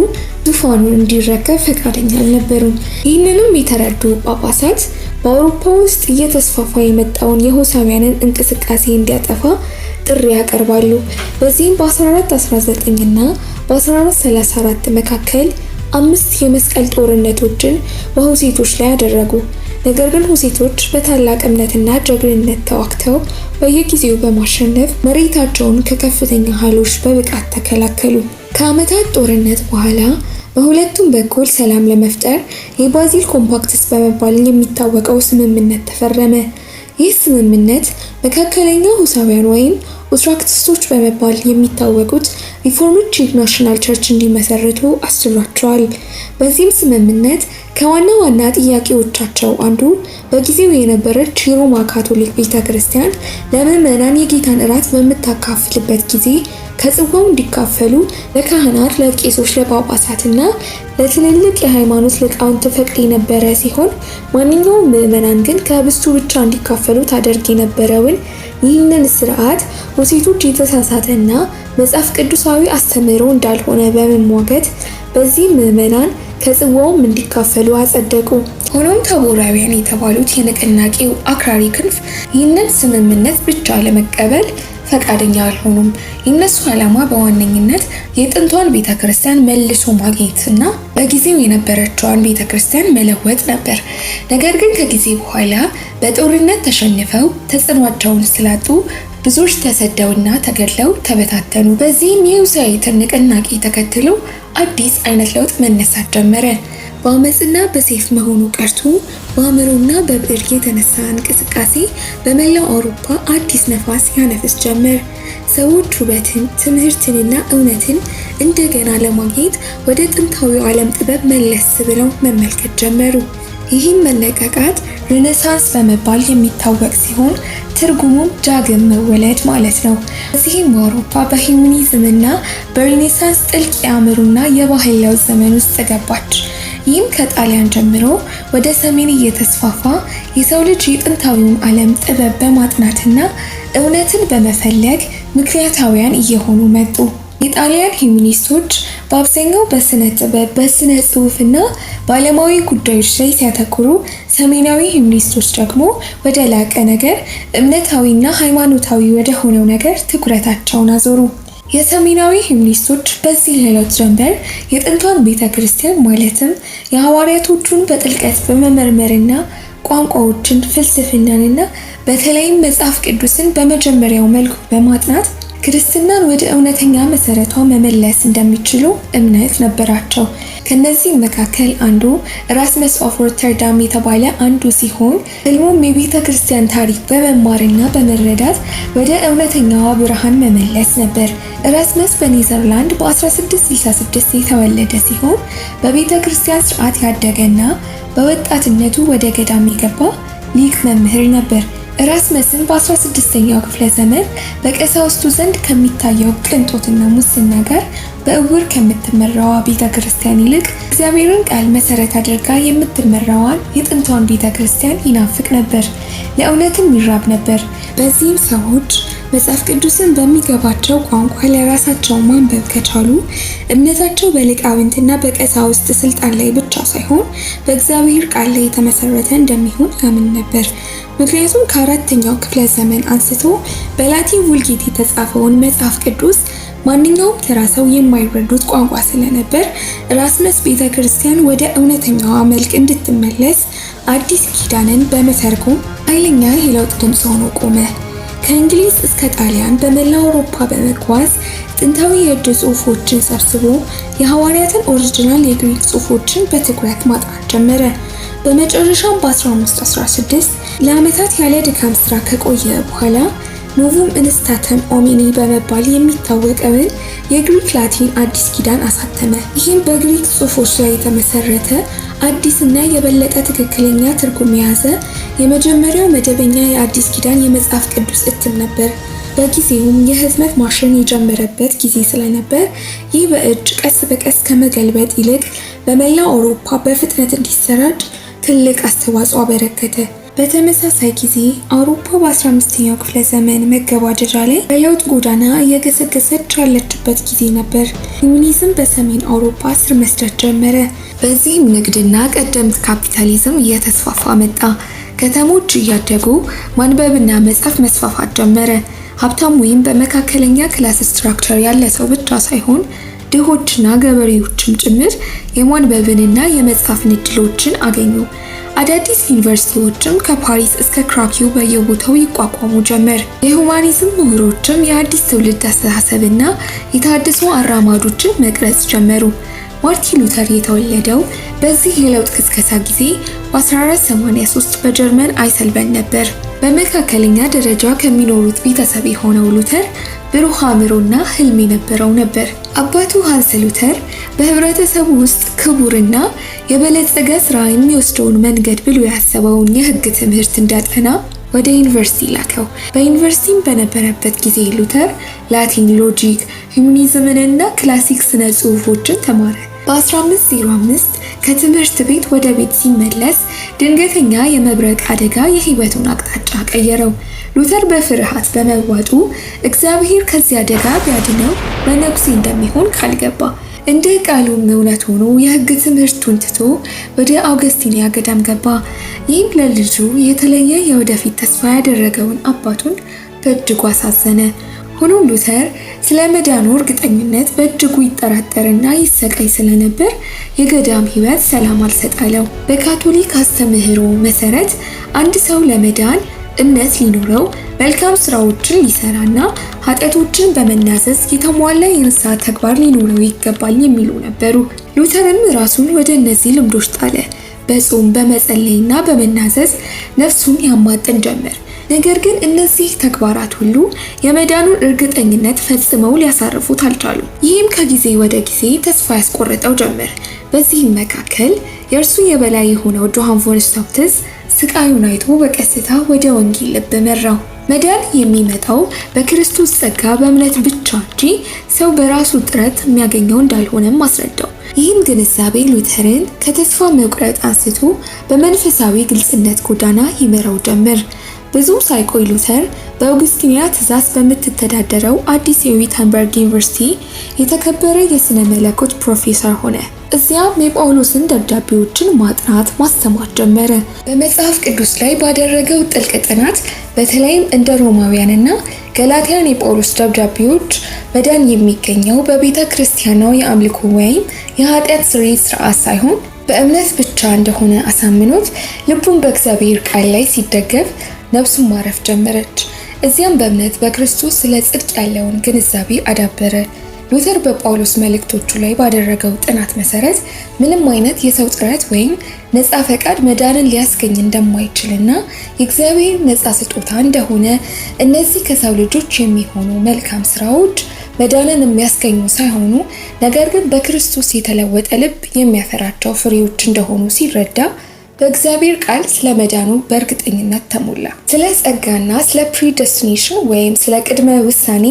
ዙፋኑን እንዲረከብ ፈቃደኛ አልነበሩም። ይህንንም የተረዱ ጳጳሳት በአውሮፓ ውስጥ እየተስፋፋ የመጣውን የሁሳውያንን እንቅስቃሴ እንዲያጠፋ ጥሪ ያቀርባሉ። በዚህም በ1419 እና በ1434 መካከል 5 የመስቀል ጦርነቶችን በሁሴቶች ላይ አደረጉ። ነገር ግን ሁሴቶች በታላቅ እምነትና ጀግንነት ተዋግተው በየጊዜው በማሸነፍ መሬታቸውን ከከፍተኛ ኃይሎች በብቃት ተከላከሉ። ከዓመታት ጦርነት በኋላ በሁለቱም በኩል ሰላም ለመፍጠር የባዚል ኮምፓክትስ በመባል የሚታወቀው ስምምነት ተፈረመ። ይህ ስምምነት መካከለኛው ሁሳውያን ወይም ኡትራክቲስቶች በመባል የሚታወቁት ሪፎርምድ ቼክ ናሽናል ቸርች እንዲመሰርቱ አስችሏቸዋል። በዚህም ስምምነት ከዋና ዋና ጥያቄዎቻቸው አንዱ በጊዜው የነበረች የሮማ ካቶሊክ ቤተክርስቲያን ለምዕመናን የጌታን እራት በምታካፍልበት ጊዜ ከጽዋው እንዲካፈሉ ለካህናት፣ ለቄሶች፣ ለጳጳሳትና ለትልልቅ የሃይማኖት ሊቃውንት ፈቅድ የነበረ ሲሆን ማንኛውም ምዕመናን ግን ከህብስቱ ብቻ እንዲካፈሉ ታደርግ የነበረውን ይህንን ስርዓት ሴቶች የተሳሳተና መጽሐፍ ቅዱሳዊ አስተምህሮ እንዳልሆነ በመሟገት በዚህ ምዕመናን ከጽዋውም እንዲካፈሉ አጸደቁ። ሆኖም ታቦራውያን የተባሉት የንቅናቄው አክራሪ ክንፍ ይህንን ስምምነት ብቻ ለመቀበል ፈቃደኛ አልሆኑም። የነሱ ዓላማ በዋነኝነት የጥንቷን ቤተክርስቲያን መልሶ ማግኘትና በጊዜው የነበረችዋን ቤተክርስቲያን መለወጥ ነበር። ነገር ግን ከጊዜ በኋላ በጦርነት ተሸንፈው ተጽዕኗቸውን ስላጡ ብዙዎች ተሰደውና ተገድለው ተበታተኑ። በዚህም የሁሳይትን ንቅናቄ ተከትሎ አዲስ አይነት ለውጥ መነሳት ጀመረ። በአመፅና በሰይፍ መሆኑ ቀርቶ በአእምሮና በብዕር የተነሳ እንቅስቃሴ በመላው አውሮፓ አዲስ ነፋስ ያነፍስ ጀመር። ሰዎች ውበትን፣ ትምህርትንና እውነትን እንደገና ለማግኘት ወደ ጥንታዊው ዓለም ጥበብ መለስ ብለው መመልከት ጀመሩ። ይህም መነቃቃት ሬኔሳንስ በመባል የሚታወቅ ሲሆን ትርጉሙም ዳግም መወለድ ማለት ነው። በዚህም አውሮፓ በሂዩማኒዝምና በሬኔሳንስ ጥልቅ የአእምሮና የባህል ለውጥ ዘመን ውስጥ ገባች። ይህም ከጣሊያን ጀምሮ ወደ ሰሜን እየተስፋፋ የሰው ልጅ የጥንታዊውን ዓለም ጥበብ በማጥናትና እውነትን በመፈለግ ምክንያታውያን እየሆኑ መጡ። የጣሊያን ሂዩማኒስቶች በአብዛኛው በስነ ጥበብ፣ በስነ ጽሑፍና በዓለማዊ ጉዳዮች ላይ ሲያተኩሩ፣ ሰሜናዊ ሂዩማኒስቶች ደግሞ ወደ ላቀ ነገር፣ እምነታዊና ሃይማኖታዊ ወደ ሆነው ነገር ትኩረታቸውን አዞሩ። የሰሜናዊ ሂዩማኒስቶች በዚህ ለውጥ ጀንበር የጥንቷን ቤተክርስቲያን ማለትም የሐዋርያቶቹን በጥልቀት በመመርመርና ቋንቋዎችን፣ ፍልስፍናንና በተለይም መጽሐፍ ቅዱስን በመጀመሪያው መልኩ በማጥናት ክርስትናን ወደ እውነተኛ መሰረቷ መመለስ እንደሚችሉ እምነት ነበራቸው። ከነዚህ መካከል አንዱ ኤራስመስ ኦፍ ሮተርዳም የተባለ አንዱ ሲሆን ህልሙም የቤተ ክርስቲያን ታሪክ በመማርና በመረዳት ወደ እውነተኛዋ ብርሃን መመለስ ነበር። ኤራስመስ በኔዘርላንድ በ1666 የተወለደ ሲሆን በቤተ ክርስቲያን ስርዓት ያደገና በወጣትነቱ ወደ ገዳም የገባ ሊቅ መምህር ነበር። ኤራስመስን በ16ኛው ክፍለ ዘመን በቀሳውስቱ ዘንድ ከሚታየው ቅንጦትና ሙስና ጋር በእውር ከምትመራዋ ቤተ ክርስቲያን ይልቅ እግዚአብሔርን ቃል መሰረት አድርጋ የምትመራዋን የጥንቷን ቤተ ክርስቲያን ይናፍቅ ነበር፣ ለእውነትም ይራብ ነበር። በዚህም ሰዎች መጽሐፍ ቅዱስን በሚገባቸው ቋንቋ ለራሳቸው ማንበብ ከቻሉ እምነታቸው በሊቃውንትና በቀሳውስት ስልጣን ላይ ብቻ ሳይሆን በእግዚአብሔር ቃል ላይ የተመሰረተ እንደሚሆን ያምን ነበር። ምክንያቱም ከ4ኛው ክፍለ ዘመን አንስቶ በላቲን ቮልጌት የተጻፈውን መጽሐፍ ቅዱስ ማንኛውም ተራ ሰው የማይረዱት ቋንቋ ስለነበር ኤራስመስ ቤተ ክርስቲያን ወደ እውነተኛዋ መልክ እንድትመለስ አዲስ ኪዳንን በመተርጎም ኃይለኛ የለውጥ ድምፅ ሆኖ ቆመ። ከእንግሊዝ እስከ ጣሊያን በመላው አውሮፓ በመጓዝ ጥንታዊ የእጅ ጽሑፎችን ሰብስቦ የሐዋርያትን ኦሪጂናል የግሪክ ጽሑፎችን በትኩረት ማጥናት ጀመረ። በመጨረሻም በ1516 ለዓመታት ያለ ድካም ስራ ከቆየ በኋላ ኖቭም ኢንስታተም ኦሚኒ በመባል የሚታወቀውን የግሪክ ላቲን አዲስ ኪዳን አሳተመ። ይህም በግሪክ ጽሑፎች ላይ የተመሰረተ አዲስና የበለጠ ትክክለኛ ትርጉም የያዘ የመጀመሪያው መደበኛ የአዲስ ኪዳን የመጽሐፍ ቅዱስ እትም ነበር። በጊዜውም የህትመት ማሽን የጀመረበት ጊዜ ስለነበር ይህ በእጅ ቀስ በቀስ ከመገልበጥ ይልቅ በመላው አውሮፓ በፍጥነት እንዲሰራጭ ትልቅ አስተዋጽኦ አበረከተ። በተመሳሳይ ጊዜ አውሮፓ በ15ኛው ክፍለ ዘመን መገባደጃ ላይ በለውጥ ጎዳና እየገሰገሰች ያለችበት ጊዜ ነበር። ሂዩማኒዝም በሰሜን አውሮፓ ስር መስደድ ጀመረ። በዚህም ንግድና ቀደምት ካፒታሊዝም እየተስፋፋ መጣ። ከተሞች እያደጉ ማንበብና መጻፍ መስፋፋት ጀመረ። ሀብታም ወይም በመካከለኛ ክላስ ስትራክቸር ያለ ሰው ብቻ ሳይሆን ድሆችና ገበሬዎችም ጭምር የማንበብንና የመጻፍን እድሎችን አገኙ። አዳዲስ ዩኒቨርሲቲዎችም ከፓሪስ እስከ ክራኪው በየቦታው ይቋቋሙ ጀመር። የሁማኒዝም ምሁሮችም የአዲስ ትውልድ አስተሳሰብና የታድሶ አራማጆችን መቅረጽ ጀመሩ። ማርቲን ሉተር የተወለደው በዚህ የለውጥ ቅስቀሳ ጊዜ በ1483 በጀርመን አይሰልበን ነበር። በመካከለኛ ደረጃ ከሚኖሩት ቤተሰብ የሆነው ሉተር ብሩህ አእምሮና ህልም የነበረው ነበር። አባቱ ሃንስ ሉተር በህብረተሰቡ ውስጥ ክቡርና የበለጸገ ስራ የሚወስደውን መንገድ ብሎ ያሰበውን የህግ ትምህርት እንዲያጠና ወደ ዩኒቨርሲቲ ላከው። በዩኒቨርሲቲም በነበረበት ጊዜ ሉተር ላቲን፣ ሎጂክ፣ ሂዩማኒዝምንና ክላሲክ ስነ ጽሑፎችን ተማረ። በ1505 ከትምህርት ቤት ወደ ቤት ሲመለስ ድንገተኛ የመብረቅ አደጋ የህይወቱን አቅጣጫ ቀየረው። ሉተር በፍርሃት በመዋጡ እግዚአብሔር ከዚህ አደጋ ቢያድነው በነፍሱ እንደሚሆን ቃል ገባ። እንደ ቃሉም እውነት ሆኖ የህግ ትምህርቱን ትቶ ወደ አውገስቲኒያ ገዳም ገባ። ይህም ለልጁ የተለየ የወደፊት ተስፋ ያደረገውን አባቱን በእጅጉ አሳዘነ። ሆኖም ሉተር ስለ መዳኑ እርግጠኝነት በእጅጉ ይጠራጠርና ይሰቃይ ስለነበር የገዳም ህይወት ሰላም አልሰጣለው። በካቶሊክ አስተምህሮ መሰረት አንድ ሰው ለመዳን እምነት ሊኖረው መልካም ስራዎችን ሊሰራና ኃጢአቶችን በመናዘዝ የተሟላ የንስሐ ተግባር ሊኖረው ይገባል የሚሉ ነበሩ። ሉተርም ራሱን ወደ እነዚህ ልምዶች ጣለ። በጾም በመጸለይና በመናዘዝ ነፍሱን ያማጥን ጀመር። ነገር ግን እነዚህ ተግባራት ሁሉ የመዳኑን እርግጠኝነት ፈጽመው ሊያሳርፉት አልቻሉም። ይህም ከጊዜ ወደ ጊዜ ተስፋ ያስቆርጠው ጀመር። በዚህም መካከል የእርሱ የበላይ የሆነው ጆሃን ቮን ስታውትስ ስቃዩን አይቶ በቀስታ ወደ ወንጌል ልብ መራው። መዳን የሚመጣው በክርስቶስ ጸጋ በእምነት ብቻ እንጂ ሰው በራሱ ጥረት የሚያገኘው እንዳልሆነም አስረዳው። ይህም ግንዛቤ ሉተርን ከተስፋ መቁረጥ አንስቶ በመንፈሳዊ ግልጽነት ጎዳና ይመራው ጀመር። ብዙ ሳይቆይ ሉተር በአውግስቲኒያ ትእዛዝ በምትተዳደረው አዲስ የዊተንበርግ ዩኒቨርሲቲ የተከበረ የሥነ መለኮት ፕሮፌሰር ሆነ። እዚያም የጳውሎስን ደብዳቤዎችን ማጥናት ማስተማር ጀመረ። በመጽሐፍ ቅዱስ ላይ ባደረገው ጥልቅ ጥናት በተለይም እንደ ሮማውያንና ገላትያን የጳውሎስ ደብዳቤዎች መዳን የሚገኘው በቤተ ክርስቲያናዊ የአምልኮ ወይም የኃጢአት ስርየት ስርዓት ሳይሆን በእምነት ብቻ እንደሆነ አሳምኖት ልቡን በእግዚአብሔር ቃል ላይ ሲደገፍ ነፍሱን ማረፍ ጀመረች። እዚያም በእምነት በክርስቶስ ስለ ጽድቅ ያለውን ግንዛቤ አዳበረ። ሉተር በጳውሎስ መልእክቶቹ ላይ ባደረገው ጥናት መሰረት ምንም አይነት የሰው ጥረት ወይም ነፃ ፈቃድ መዳንን ሊያስገኝ እንደማይችልና የእግዚአብሔር ነፃ ስጦታ እንደሆነ፣ እነዚህ ከሰው ልጆች የሚሆኑ መልካም ስራዎች መዳንን የሚያስገኙ ሳይሆኑ ነገር ግን በክርስቶስ የተለወጠ ልብ የሚያፈራቸው ፍሬዎች እንደሆኑ ሲረዳ በእግዚአብሔር ቃል ስለ መዳኑ በእርግጠኝነት ተሞላ። ስለ ጸጋና ስለ ፕሪደስቲኔሽን ወይም ስለ ቅድመ ውሳኔ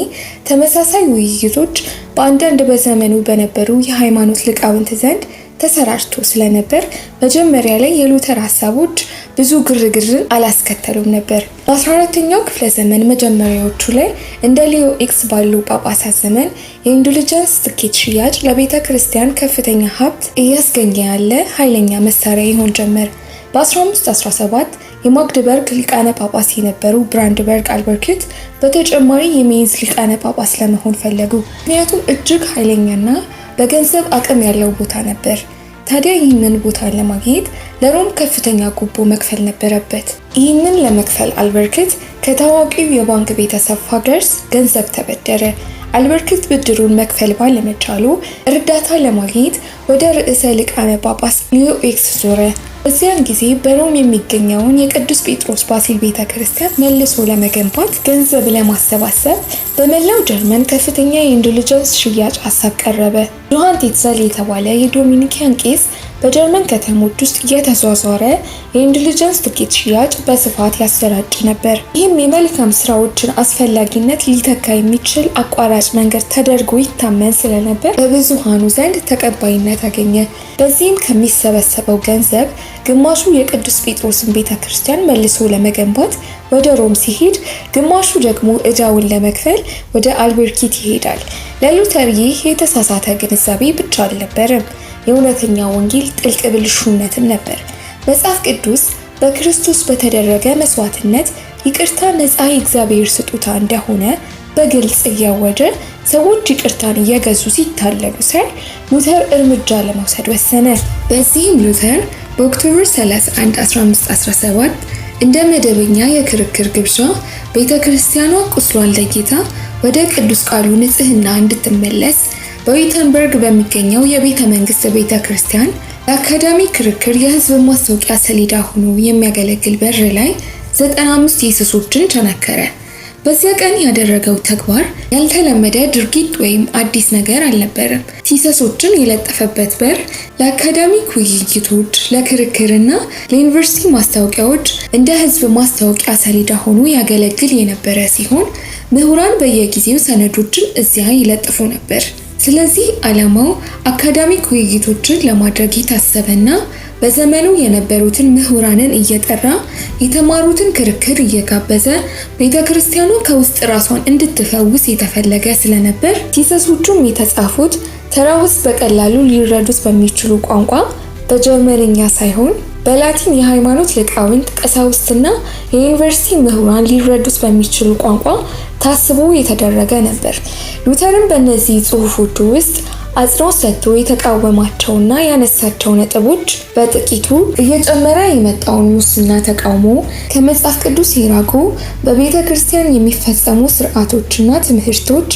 ተመሳሳይ ውይይቶች በአንዳንድ በዘመኑ በነበሩ የሃይማኖት ሊቃውንት ዘንድ ተሰራጭቶ ስለነበር መጀመሪያ ላይ የሉተር ሀሳቦች ብዙ ግርግርን አላስከተሉም ነበር። በ14ኛው ክፍለ ዘመን መጀመሪያዎቹ ላይ እንደ ሊዮ ኤክስ ባሉ ጳጳሳት ዘመን የኢንዱሊጀንስ ትኬት ሽያጭ ለቤተ ክርስቲያን ከፍተኛ ሀብት እያስገኘ ያለ ኃይለኛ መሳሪያ ይሆን ጀመር። በ1517 የማግደበርግ ሊቃነ ጳጳስ የነበሩ ብራንድበርግ አልበርክት በተጨማሪ የሜንዝ ሊቃነ ጳጳስ ለመሆን ፈለጉ። ምክንያቱም እጅግ ኃይለኛና በገንዘብ አቅም ያለው ቦታ ነበር። ታዲያ ይህንን ቦታ ለማግኘት ለሮም ከፍተኛ ጉቦ መክፈል ነበረበት። ይህንን ለመክፈል አልበርክት ከታዋቂው የባንክ ቤተሰብ ፋገርስ ገንዘብ ተበደረ። አልበርክት ብድሩን መክፈል ባለመቻሉ እርዳታ ለማግኘት ወደ ርዕሰ ሊቃነ ጳጳስ ሊዮ ኤክስ ዞረ። በዚያን ጊዜ በሮም የሚገኘውን የቅዱስ ጴጥሮስ ባሲል ቤተ ክርስቲያን መልሶ ለመገንባት ገንዘብ ለማሰባሰብ በመላው ጀርመን ከፍተኛ የኢንዱሊጀንስ ሽያጭ ሀሳብ ቀረበ። ዮሐን ቴትዘል የተባለ የዶሚኒካን ቄስ በጀርመን ከተሞች ውስጥ እየተዟዟረ የኢንዱሊጀንስ ትኬት ሽያጭ በስፋት ያሰራጭ ነበር። ይህም የመልካም ስራዎችን አስፈላጊነት ሊተካ የሚችል አቋራጭ መንገድ ተደርጎ ይታመን ስለነበር በብዙሃኑ ዘንድ ተቀባይነት አገኘ። በዚህም ከሚሰበሰበው ገንዘብ ግማሹ የቅዱስ ጴጥሮስን ቤተ ክርስቲያን መልሶ ለመገንባት ወደ ሮም ሲሄድ፣ ግማሹ ደግሞ ዕዳውን ለመክፈል ወደ አልበርኪት ይሄዳል። ለሉተር ይህ የተሳሳተ ግንዛቤ ብቻ አልነበረም፣ የእውነተኛ ወንጌል ጥልቅ ብልሹነትም ነበር። መጽሐፍ ቅዱስ በክርስቶስ በተደረገ መስዋዕትነት ይቅርታ ነፃ የእግዚአብሔር ስጦታ እንደሆነ በግልጽ እያወጀ ሰዎች ይቅርታን እየገዙ ሲታለሉ ሳይ ሉተር እርምጃ ለመውሰድ ወሰነ። በዚህም ሉተር በኦክቶበር 31 1517 እንደ መደበኛ የክርክር ግብዣ ቤተ ክርስቲያኗ ቁስሏን ለይታ ወደ ቅዱስ ቃሉ ንጽሕና እንድትመለስ በዊተንበርግ በሚገኘው የቤተ መንግስት ቤተ ክርስቲያን የአካዳሚ ክርክር የህዝብ ማስታወቂያ ሰሌዳ ሆኖ የሚያገለግል በር ላይ 95 ኢየሱሶችን ቸነከረ። በዚያ ቀን ያደረገው ተግባር ያልተለመደ ድርጊት ወይም አዲስ ነገር አልነበረም። ቲሰሶችን የለጠፈበት በር ለአካዳሚክ ውይይቶች፣ ለክርክርና ለዩኒቨርሲቲ ማስታወቂያዎች እንደ ሕዝብ ማስታወቂያ ሰሌዳ ሆኖ ያገለግል የነበረ ሲሆን ምሁራን በየጊዜው ሰነዶችን እዚያ ይለጥፉ ነበር። ስለዚህ ዓላማው አካዳሚክ ውይይቶችን ለማድረግ የታሰበና በዘመኑ የነበሩትን ምሁራንን እየጠራ የተማሩትን ክርክር እየጋበዘ ቤተክርስቲያኗ ከውስጥ ራሷን እንድትፈውስ የተፈለገ ስለነበር ቲሰሶቹም የተጻፉት ተራው ሕዝብ በቀላሉ ሊረዱት በሚችሉ ቋንቋ በጀርመንኛ ሳይሆን በላቲን የሃይማኖት ሊቃውንት፣ ቀሳውስትና የዩኒቨርሲቲ ምሁራን ሊረዱት በሚችሉ ቋንቋ ታስቦ የተደረገ ነበር። ሉተርም በእነዚህ ጽሑፎቹ ውስጥ አጽንዖት ሰጥቶ የተቃወማቸውና ያነሳቸው ነጥቦች በጥቂቱ እየጨመረ የመጣውን ሙስና ተቃውሞ፣ ከመጽሐፍ ቅዱስ የራቁ በቤተ ክርስቲያን የሚፈጸሙ ስርዓቶችና ትምህርቶች፣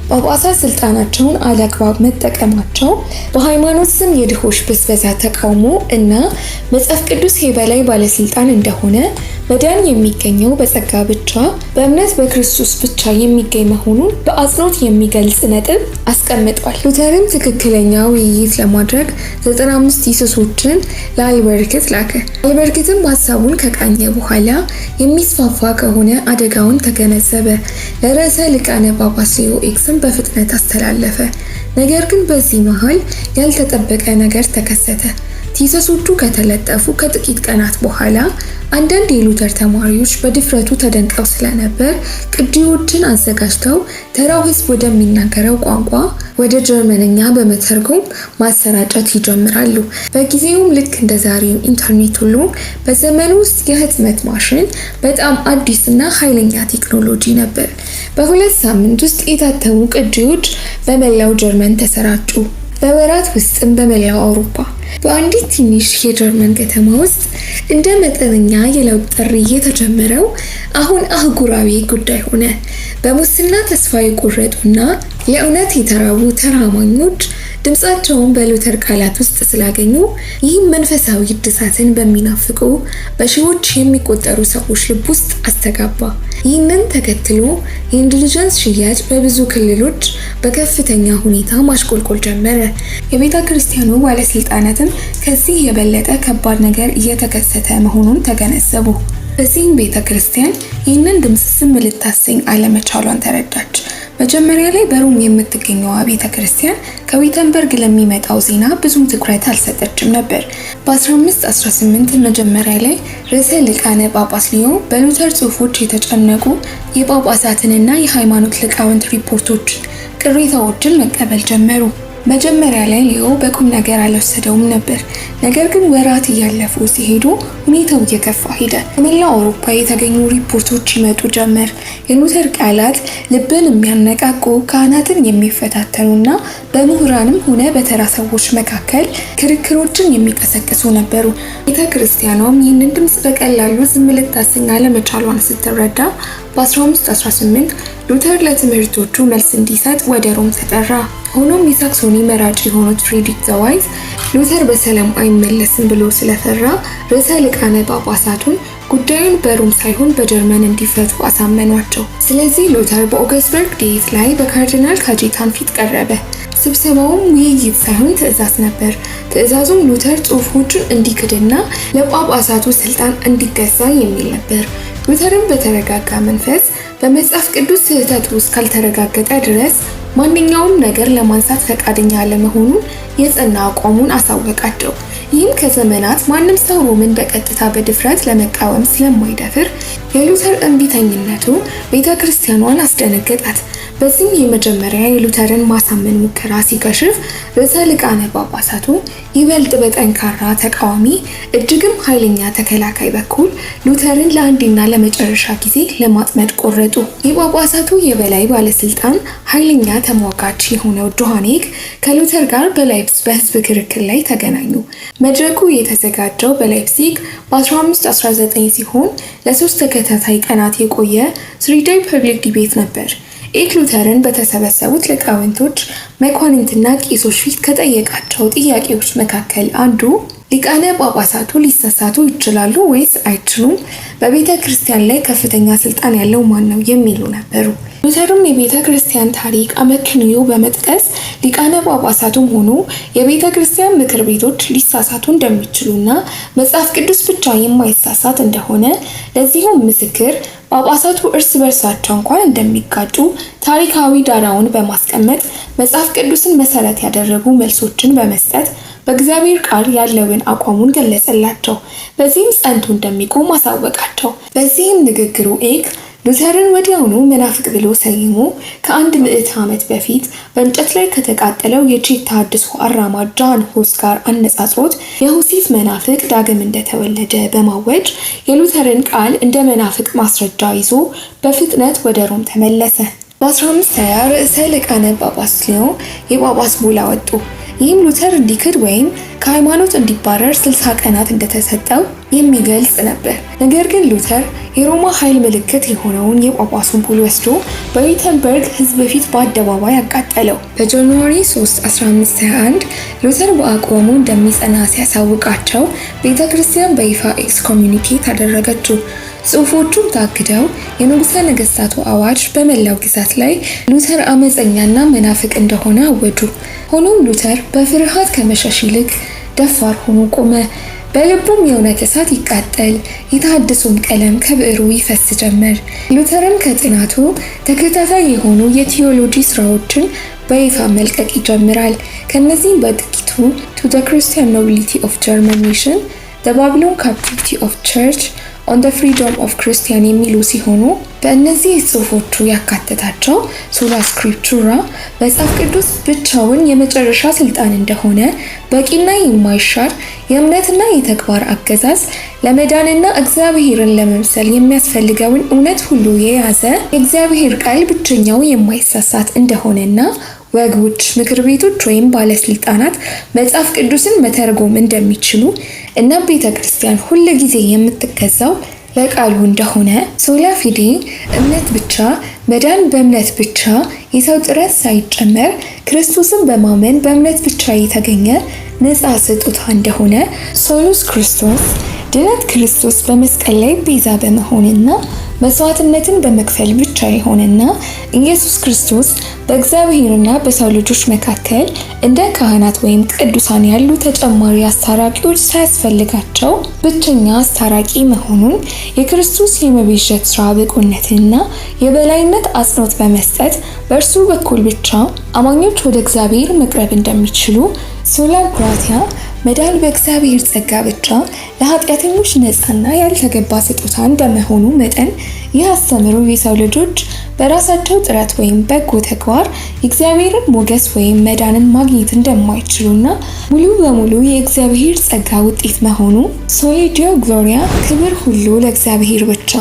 ጳጳሳት ስልጣናቸውን አላግባብ መጠቀማቸው፣ በሃይማኖት ስም የድሆች ብዝበዛ ተቃውሞ እና መጽሐፍ ቅዱስ የበላይ ባለስልጣን እንደሆነ መዳን የሚገኘው በጸጋ ብቻ በእምነት በክርስቶስ ብቻ የሚገኝ መሆኑን በአጽንዖት የሚገልጽ ነጥብ አስቀምጧል። ሉተርም ትክክለኛ ውይይት ለማድረግ 95 ቲሰሶችን ለአልበርክት ላከ። አልበርክትም ሀሳቡን ከቃኘ በኋላ የሚስፋፋ ከሆነ አደጋውን ተገነዘበ። ለርዕሰ ሊቃነ ጳጳስ ሌዮ ኤክስም በፍጥነት አስተላለፈ። ነገር ግን በዚህ መሃል ያልተጠበቀ ነገር ተከሰተ። ቲሰሶቹ ከተለጠፉ ከጥቂት ቀናት በኋላ አንዳንድ የሉተር ተማሪዎች በድፍረቱ ተደንቀው ስለነበር ቅጂዎችን አዘጋጅተው ተራው ሕዝብ ወደሚናገረው ቋንቋ ወደ ጀርመንኛ በመተርጎም ማሰራጨት ይጀምራሉ። በጊዜውም ልክ እንደ ዛሬው ኢንተርኔት ሁሉ በዘመኑ ውስጥ የህትመት ማሽን በጣም አዲስና ኃይለኛ ቴክኖሎጂ ነበር። በሁለት ሳምንት ውስጥ የታተሙ ቅጂዎች በመላው ጀርመን ተሰራጩ። በወራት ውስጥም በመላው አውሮፓ በአንዲት ትንሽ የጀርመን ከተማ ውስጥ እንደ መጠነኛ የለውጥ ጥሪ የተጀመረው አሁን አህጉራዊ ጉዳይ ሆነ። በሙስና ተስፋ የቆረጡና ለእውነት የተራቡ ተራማኞች ድምጻቸውን በሉተር ቃላት ውስጥ ስላገኙ ይህም መንፈሳዊ እድሳትን በሚናፍቁ በሺዎች የሚቆጠሩ ሰዎች ልብ ውስጥ አስተጋባ። ይህንን ተከትሎ የኢንዲሊጀንስ ሽያጭ በብዙ ክልሎች በከፍተኛ ሁኔታ ማሽቆልቆል ጀመረ። የቤተ ክርስቲያኑ ባለስልጣናትም ከዚህ የበለጠ ከባድ ነገር እየተከሰተ መሆኑን ተገነዘቡ። በዚህም ቤተ ክርስቲያን ይህንን ድምፅ ዝም ልታሰኝ አለመቻሏን ተረዳች። መጀመሪያ ላይ በሮም የምትገኘው ቤተ ክርስቲያን ከዊተንበርግ ለሚመጣው ዜና ብዙም ትኩረት አልሰጠችም ነበር። በ1518 መጀመሪያ ላይ ርዕሰ ሊቃነ ጳጳስ ሊዮ በሉተር ጽሑፎች የተጨነቁ የጳጳሳትንና የሃይማኖት ሊቃውንት ሪፖርቶችን፣ ቅሬታዎችን መቀበል ጀመሩ። መጀመሪያ ላይ ሊዮ በቁም ነገር አልወሰደውም ነበር። ነገር ግን ወራት እያለፉ ሲሄዱ ሁኔታው እየከፋ ሄደ። ከመላው አውሮፓ የተገኙ ሪፖርቶች ይመጡ ጀመር። የሉተር ቃላት ልብን የሚያነቃቁ፣ ካህናትን የሚፈታተኑና በምሁራንም ሆነ በተራ ሰዎች መካከል ክርክሮችን የሚቀሰቅሱ ነበሩ። ቤተ ክርስቲያኗም ይህንን ድምፅ በቀላሉ ዝም ልታሰኝ አለመቻሏን ስትረዳ በ1518 ሉተር ለትምህርቶቹ መልስ እንዲሰጥ ወደ ሮም ተጠራ። ሆኖም የሳክሶኒ መራጭ የሆኑት ፍሬድሪክ ዘዋይት ሉተር በሰላም አይመለስም ብሎ ስለፈራ ርዕሰ ሊቃነ ጳጳሳቱን ጉዳዩን በሮም ሳይሆን በጀርመን እንዲፈቱ አሳመኗቸው። ስለዚህ ሉተር በኦገስበርግ ዴት ላይ በካርዲናል ካጄታን ፊት ቀረበ። ስብሰባውም ውይይት ሳይሆን ትዕዛዝ ነበር። ትዕዛዙም ሉተር ጽሑፎቹን እንዲክድና ለጳጳሳቱ ስልጣን እንዲገዛ የሚል ነበር። ሉተርም በተረጋጋ መንፈስ በመጽሐፍ ቅዱስ ስህተት ውስጥ ካልተረጋገጠ ድረስ ማንኛውም ነገር ለማንሳት ፈቃደኛ አለመሆኑን የጸና አቋሙን አሳወቃቸው። ይህም ከዘመናት ማንም ሰው ሮምን በቀጥታ በድፍረት ለመቃወም ስለማይደፍር የሉተር እምቢተኝነቱ ቤተ ክርስቲያኗን አስደነገጣት። በዚህም የመጀመሪያ የሉተርን ማሳመን ሙከራ ሲከሽፍ ርዕሰ ሊቃነ ጳጳሳቱ ይበልጥ በጠንካራ ተቃዋሚ እጅግም ኃይለኛ ተከላካይ በኩል ሉተርን ለአንዴና ለመጨረሻ ጊዜ ለማጥመድ ቆረጡ። የጳጳሳቱ የበላይ ባለስልጣን ኃይለኛ ተሟጋች የሆነው ጆሃኔክ ከሉተር ጋር በላይፕስ በህዝብ ክርክር ላይ ተገናኙ። መድረኩ የተዘጋጀው በላይፕሲግ በ1519 ሲሆን ለ3 ተከታታይ ቀናት የቆየ ስሪዳይ ፐብሊክ ዲቤት ነበር። ኤክ ሉተርን በተሰበሰቡት ሊቃውንቶች፣ መኳንንትና ቄሶች ፊት ከጠየቃቸው ጥያቄዎች መካከል አንዱ ሊቃነ ጳጳሳቱ ሊሳሳቱ ይችላሉ ወይስ አይችሉም? በቤተ ክርስቲያን ላይ ከፍተኛ ስልጣን ያለው ማን ነው? የሚሉ ነበሩ። ሉተርም የቤተ ክርስቲያን ታሪክ አመክንዮ በመጥቀስ ሊቃነ ጳጳሳቱም ሆኑ የቤተ ክርስቲያን ምክር ቤቶች ሊሳሳቱ እንደሚችሉና መጽሐፍ ቅዱስ ብቻ የማይሳሳት እንደሆነ፣ ለዚሁም ምስክር ጳጳሳቱ እርስ በርሳቸው እንኳን እንደሚጋጩ ታሪካዊ ዳራውን በማስቀመጥ መጽሐፍ ቅዱስን መሰረት ያደረጉ መልሶችን በመስጠት በእግዚአብሔር ቃል ያለውን አቋሙን ገለጸላቸው። በዚህም ጸንቶ እንደሚቆም አሳወቃቸው። በዚህም ንግግሩ ሉተርን ወዲያውኑ መናፍቅ ብሎ ሰይሞ ከ100 ዓመት በፊት በእንጨት ላይ ከተቃጠለው የቼክ ተሐድሶ አራማጅ ጃን ሁስ ጋር አነጻጽሮት የሁሲት መናፍቅ ዳግም እንደተወለደ በማወጅ የሉተርን ቃል እንደ መናፍቅ ማስረጃ ይዞ በፍጥነት ወደ ሮም ተመለሰ። በ1520 ርዕሰ ሊቃነ ጳጳሳት ሊዮ የጳጳስ ቡላ ወጡ። ይህም ሉተር እንዲክድ ወይም ከሃይማኖት እንዲባረር 60 ቀናት እንደተሰጠው የሚገልጽ ነበር። ነገር ግን ሉተር የሮማ ኃይል ምልክት የሆነውን የጳጳሱን ቡል ወስዶ በዊተንበርግ ሕዝብ ፊት በአደባባይ አቃጠለው። በጃንዋሪ 3 1521 ሉተር በአቋሙ እንደሚጸና ሲያሳውቃቸው ቤተ ክርስቲያን በይፋ ኤክስኮሚኒኬት አደረገችው። ጽሑፎቹም ታግደው የንጉሠ ነገሥታቱ አዋጅ በመላው ግዛት ላይ ሉተር አመፀኛና መናፍቅ እንደሆነ አወጁ። ሆኖም ሉተር በፍርሃት ከመሸሽ ይልቅ ደፋር ሆኖ ቆመ። በልቡም የእውነት እሳት ይቃጠል፣ የተሐድሶም ቀለም ከብዕሩ ይፈስ ጀመር። ሉተርም ከጥናቱ ተከታታይ የሆኑ የቲዮሎጂ ስራዎችን በይፋ መልቀቅ ይጀምራል። ከነዚህም በጥቂቱ To the Christian Nobility of German Nation, The Babylon Captivity of Church, On the Freedom of Christian የሚሉ ሲሆኑ በእነዚህ ጽሑፎቹ ያካተታቸው ሶላ ስክሪፕቹራ መጽሐፍ ቅዱስ ብቻውን የመጨረሻ ስልጣን እንደሆነ፣ በቂና የማይሻር የእምነትና የተግባር አገዛዝ ለመዳንና እግዚአብሔርን ለመምሰል የሚያስፈልገውን እውነት ሁሉ የያዘ የእግዚአብሔር ቃል ብቸኛው የማይሳሳት እንደሆነና ወጎች፣ ምክር ቤቶች ወይም ባለስልጣናት መጽሐፍ ቅዱስን መተርጎም እንደሚችሉ እና ቤተ ክርስቲያን ሁል ጊዜ የምትገዛው ለቃሉ እንደሆነ፣ ሶላ ፊዴ እምነት ብቻ፣ መዳን በእምነት ብቻ፣ የሰው ጥረት ሳይጨመር ክርስቶስን በማመን በእምነት ብቻ የተገኘ ነፃ ስጦታ እንደሆነ፣ ሶሉስ ክርስቶስ ድነት ክርስቶስ በመስቀል ላይ ቤዛ በመሆንና መስዋዕትነትን በመክፈል ብቻ የሆነና ኢየሱስ ክርስቶስ በእግዚአብሔርና በሰው ልጆች መካከል እንደ ካህናት ወይም ቅዱሳን ያሉ ተጨማሪ አስታራቂዎች ሳያስፈልጋቸው ብቸኛ አስታራቂ መሆኑን፣ የክርስቶስ የመቤዠት ሥራ ብቁነትንና የበላይነት አጽንዖት በመስጠት በእርሱ በኩል ብቻ አማኞች ወደ እግዚአብሔር መቅረብ እንደሚችሉ፣ ሶላ ግራቲያ መዳን በእግዚአብሔር ጸጋ ብቻ ለኃጢአተኞች ነፃና ያልተገባ ስጦታ እንደመሆኑ መጠን ይህ አስተምህሮ የሰው ልጆች በራሳቸው ጥረት ወይም በጎ ተግባር የእግዚአብሔርን ሞገስ ወይም መዳንን ማግኘት እንደማይችሉና ሙሉ በሙሉ የእግዚአብሔር ጸጋ ውጤት መሆኑ፣ ሶሊ ዲዮ ግሎሪያ ክብር ሁሉ ለእግዚአብሔር ብቻ፣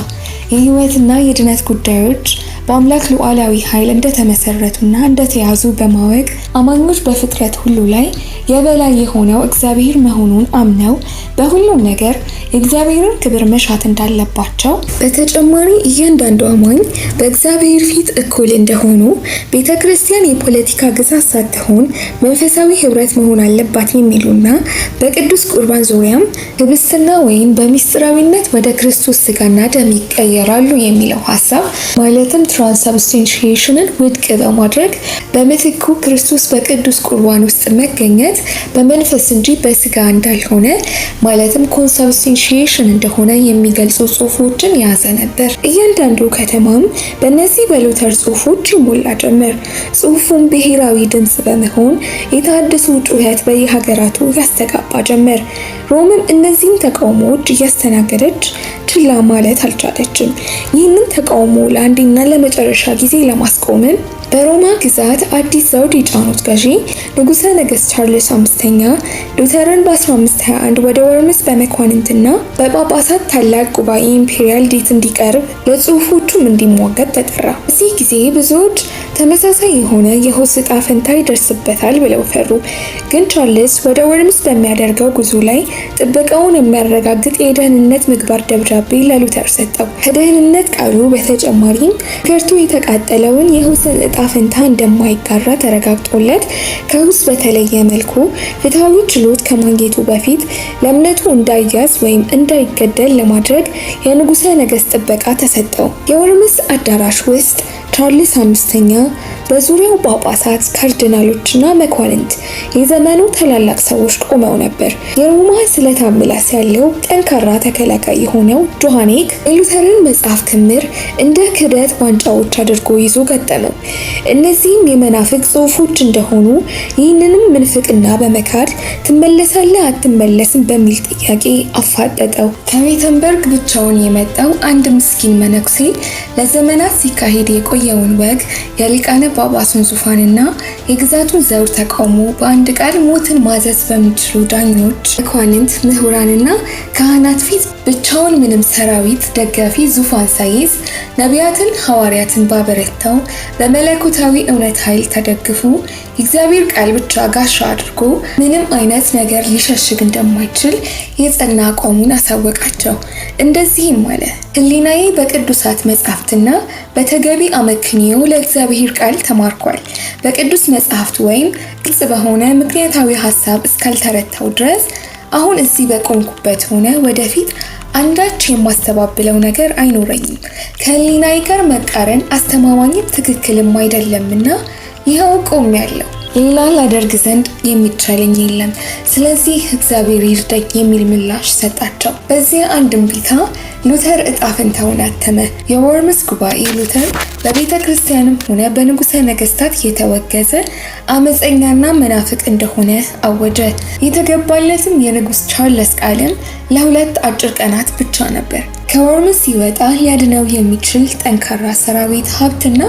የሕይወትና የድነት ጉዳዮች በአምላክ ሉዓላዊ ኃይል እንደተመሰረቱና እንደተያዙ በማወቅ አማኞች በፍጥረት ሁሉ ላይ የበላይ የሆነው እግዚአብሔር መሆኑን አምነው በሁሉም ነገር የእግዚአብሔርን ክብር መሻት እንዳለባቸው፣ በተጨማሪ እያንዳንዱ አማኝ በእግዚአብሔር ፊት እኩል እንደሆኑ፣ ቤተ ክርስቲያን የፖለቲካ ግዛት ሳትሆን መንፈሳዊ ህብረት መሆን አለባት የሚሉና በቅዱስ ቁርባን ዙሪያም ህብስትና ወይን በሚስጥራዊነት ወደ ክርስቶስ ስጋና ደም ይቀየራሉ የሚለው ሐሳብ ማለትም ትራንስብስታንሺዬሽንን ውድቅ በማድረግ በምትኩ ክርስቶስ በቅዱስ ቁርባን ውስጥ መገኘት በመንፈስ እንጂ በስጋ እንዳልሆነ ማለትም ኮንሰብስታንሺዬሽን እንደሆነ የሚገልጹ ጽሑፎችን የያዘ ነበር። እያንዳንዱ ከተማም በእነዚህ በሉተር ጽሑፎች ይሞላ ጀመር። ጽሑፉም ብሔራዊ ድምፅ በመሆን የተሐድሶ ጩኸት በየሀገራቱ ያስተጋባ ጀመር። ሮምም እነዚህን ተቃውሞዎች እያስተናገደች ችላ ማለት አልቻለችም። ይህንን ተቃውሞ ለአንዴና ለመጨረሻ ጊዜ ለማስቆምም በሮማ ግዛት አዲስ ዘውድ የጫኑት ገዢ ንጉሠ ነገሥት ቻርልስ አምስተኛ ሉተርን በ1521 ወደ ወርምስ በመኳንንትና በጳጳሳት ታላቅ ጉባኤ ኢምፔሪያል ዴት እንዲቀርብ ለጽሑፎቹም እንዲሟገት ተጠራ። በዚህ ጊዜ ብዙዎች ተመሳሳይ የሆነ የሆስ ዕጣ ፈንታ ይደርስበታል ብለው ፈሩ። ግን ቻርልስ ወደ ወርምስ በሚያደርገው ጉዞ ላይ ጥበቃውን የሚያረጋግጥ የደህንነት ምግባር ደብዳቤ ለሉተር ሰጠው። ከደህንነት ቃሉ በተጨማሪም ተሰርቶ የተቃጠለውን የሁሰን እጣ ፈንታ እንደማይጋራ ተረጋግጦለት ከሁስ በተለየ መልኩ ፍትሐዊ ችሎት ከማግኘቱ በፊት ለእምነቱ እንዳይያዝ ወይም እንዳይገደል ለማድረግ የንጉሠ ነገሥት ጥበቃ ተሰጠው። የሆርምስ አዳራሽ ውስጥ ቻርልስ አምስተኛ በዙሪያው ጳጳሳት፣ ካርዲናሎችና መኳንንት የዘመኑ ታላላቅ ሰዎች ቆመው ነበር። የሮማ ስለታም ምላስ ያለው ጠንካራ ተከላካይ የሆነው ጆሃኔክ የሉተርን መጽሐፍ ክምር እንደ ክህደት ዋንጫዎች አድርጎ ይዞ ገጠመው። እነዚህም የመናፍቅ ጽሑፎች እንደሆኑ ይህንንም ምንፍቅና በመካድ ትመለሳለህ አትመለስም በሚል ጥያቄ አፋጠጠው። ከዊተንበርግ ብቻውን የመጣው አንድ ምስኪን መነኩሴ ለዘመናት ሲካሄድ የቆየውን ወግ የሊቃነ ጳጳሱን ዙፋንና የግዛቱን ዘውድ ተቃውሞ በአንድ ቃል ሞትን ማዘዝ በሚችሉ ዳኞች፣ መኳንንት፣ ምሁራንና ካህናት ፊት ብቻውን ምንም ሰራዊት ደጋፊ ዙፋን ሳይዝ ነቢያትን ሐዋርያትን ባበረታው በመለኮታዊ እውነት ኃይል ተደግፎ የእግዚአብሔር ቃል ብቻ ጋሻ አድርጎ ምንም አይነት ነገር ሊሸሽግ እንደማይችል የጸና አቋሙን አሳወቃቸው። እንደዚህም አለ፣ ሕሊናዬ በቅዱሳት መጻሕፍትና በተገቢ አመክንዮ ለእግዚአብሔር ቃል ተማርኳል። በቅዱስ መጻሕፍት ወይም ግልጽ በሆነ ምክንያታዊ ሐሳብ እስካልተረታው ድረስ አሁን እዚህ በቆምኩበት ሆነ ወደፊት አንዳች የማስተባብለው ነገር አይኖረኝም። ከሕሊናዬ ጋር መቃረን አስተማማኝም ትክክልም አይደለምና ይኸው ቆሜያለሁ። ሌላ ላደርግ ዘንድ የሚቻለኝ የለም። ስለዚህ እግዚአብሔር ይርዳኝ የሚል ምላሽ ሰጣቸው። በዚያ አንድም ቢታ ሉተር እጣ ፈንታውን አተመ። የወርምስ ጉባኤ ሉተር በቤተ ክርስቲያንም ሆነ በንጉሠ ነገሥታት የተወገዘ አመፀኛና መናፍቅ እንደሆነ አወጀ። የተገባለትም የንጉሥ ቻርልስ ቃልም ለሁለት አጭር ቀናት ብቻ ነበር። ከወርምስ ሲወጣ ሊያድነው የሚችል ጠንካራ ሰራዊት፣ ሀብትና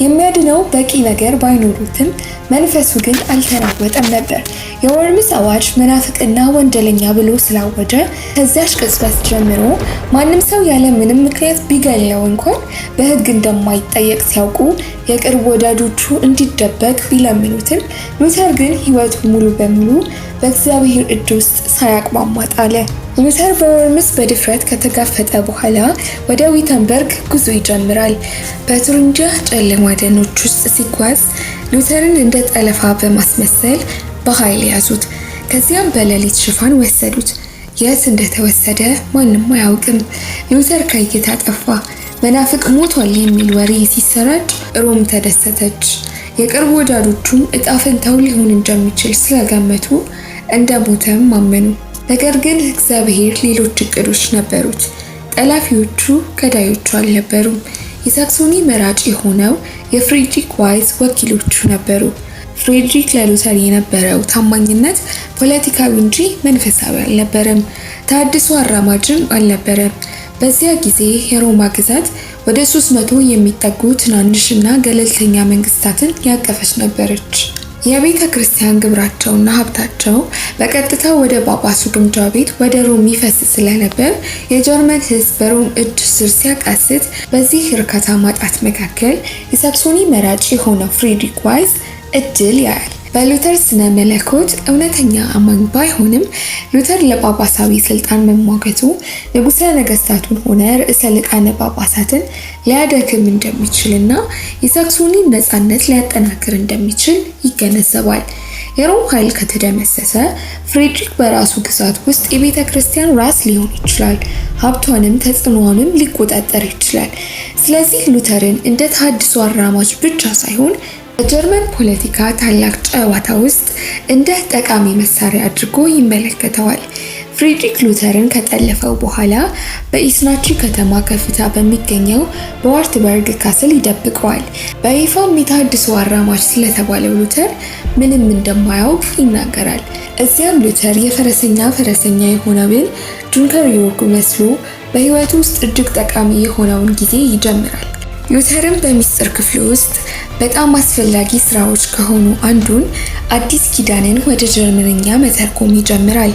የሚያድነው በቂ ነገር ባይኖሩትም መንፈሱ ግን አልተናወጠም ነበር። የወርምስ አዋጅ መናፍቅና ወንጀለኛ ብሎ ስላወጀ ከዚያች ቅጽበት ጀምሮ ማንም ሰው ያለ ምንም ምክንያት ቢገለው እንኳን በሕግ እንደማይጠየቅ ሲያውቁ የቅርብ ወዳጆቹ እንዲደበቅ ቢለምኑትም ሉተር ግን ሕይወቱን ሙሉ በሙሉ በእግዚአብሔር እጅ ውስጥ ሳያቅማማ ጣለ። ሉተር በወርምስ በድፍረት ከተጋፈጠ በኋላ ወደ ዊተንበርግ ጉዞ ይጀምራል። በቱሪንጂያ ጨለማ ደኖች ውስጥ ሲጓዝ ሉተርን እንደ ጠለፋ በማስመሰል በኃይል ያዙት። ከዚያም በሌሊት ሽፋን ወሰዱት። የት እንደተወሰደ ማንም አያውቅም። ሉተር ከእይታ ጠፋ። መናፍቅ ሞቷል የሚል ወሬ ሲሰራጭ ሮም ተደሰተች። የቅርብ ወዳጆቹም እጣ ፈንታው ሊሆን እንደሚችል ስለገመቱ እንደ ሞተም አመኑ። ነገር ግን እግዚአብሔር ሌሎች እቅዶች ነበሩት። ጠላፊዎቹ ገዳዮቹ አልነበሩም። የሳክሶኒ መራጭ የሆነው የፍሬድሪክ ዋይዝ ወኪሎቹ ነበሩ። ፍሬድሪክ ለሉተር የነበረው ታማኝነት ፖለቲካዊ እንጂ መንፈሳዊ አልነበረም። ተሐድሶ አራማጅም አልነበረም። በዚያ ጊዜ የሮማ ግዛት ወደ 300 የሚጠጉ ትናንሽና ገለልተኛ መንግስታትን ያቀፈች ነበረች። የቤተ ክርስቲያን ግብራቸውና ሀብታቸው በቀጥታ ወደ ጳጳሱ ግምጃ ቤት ወደ ሮም ይፈስ ስለነበር የጀርመን ሕዝብ በሮም እጅ ስር ሲያቃስት፣ በዚህ እርካታ ማጣት መካከል የሳክሶኒ መራጭ የሆነው ፍሬድሪክ ዋይዝ እድል ያያል። በሉተር ስነ መለኮት እውነተኛ አማኝ ባይሆንም ሉተር ለጳጳሳዊ ስልጣን መሟገቱ ንጉሠ ነገሥታቱን ሆነ ርዕሰ ሊቃነ ጳጳሳትን ሊያደክም እንደሚችልና የሳክሶኒን ነፃነት ሊያጠናክር እንደሚችል ይገነዘባል። የሮም ኃይል ከተደመሰሰ ፍሬድሪክ በራሱ ግዛት ውስጥ የቤተ ክርስቲያን ራስ ሊሆን ይችላል። ሀብቷንም ተጽዕኖዋንም ሊቆጣጠር ይችላል። ስለዚህ ሉተርን እንደ ተሐድሶ አራማጅ ብቻ ሳይሆን በጀርመን ፖለቲካ ታላቅ ጨዋታ ውስጥ እንደ ጠቃሚ መሳሪያ አድርጎ ይመለከተዋል። ፍሬድሪክ ሉተርን ከጠለፈው በኋላ በኢስናቺ ከተማ ከፍታ በሚገኘው በዋርትበርግ ካስል ይደብቀዋል። በይፋም የተሐድሶ አራማጅ ስለተባለው ሉተር ምንም እንደማያውቅ ይናገራል። እዚያም ሉተር ፈረሰኛ የሆነውን ጁንከር ዮርግ መስሎ በሕይወቱ ውስጥ እጅግ ጠቃሚ የሆነውን ጊዜ ይጀምራል። ሉተርም በሚስጥር ክፍሉ ውስጥ በጣም አስፈላጊ ስራዎች ከሆኑ አንዱን አዲስ ኪዳንን ወደ ጀርመንኛ መተርጎም ይጀምራል።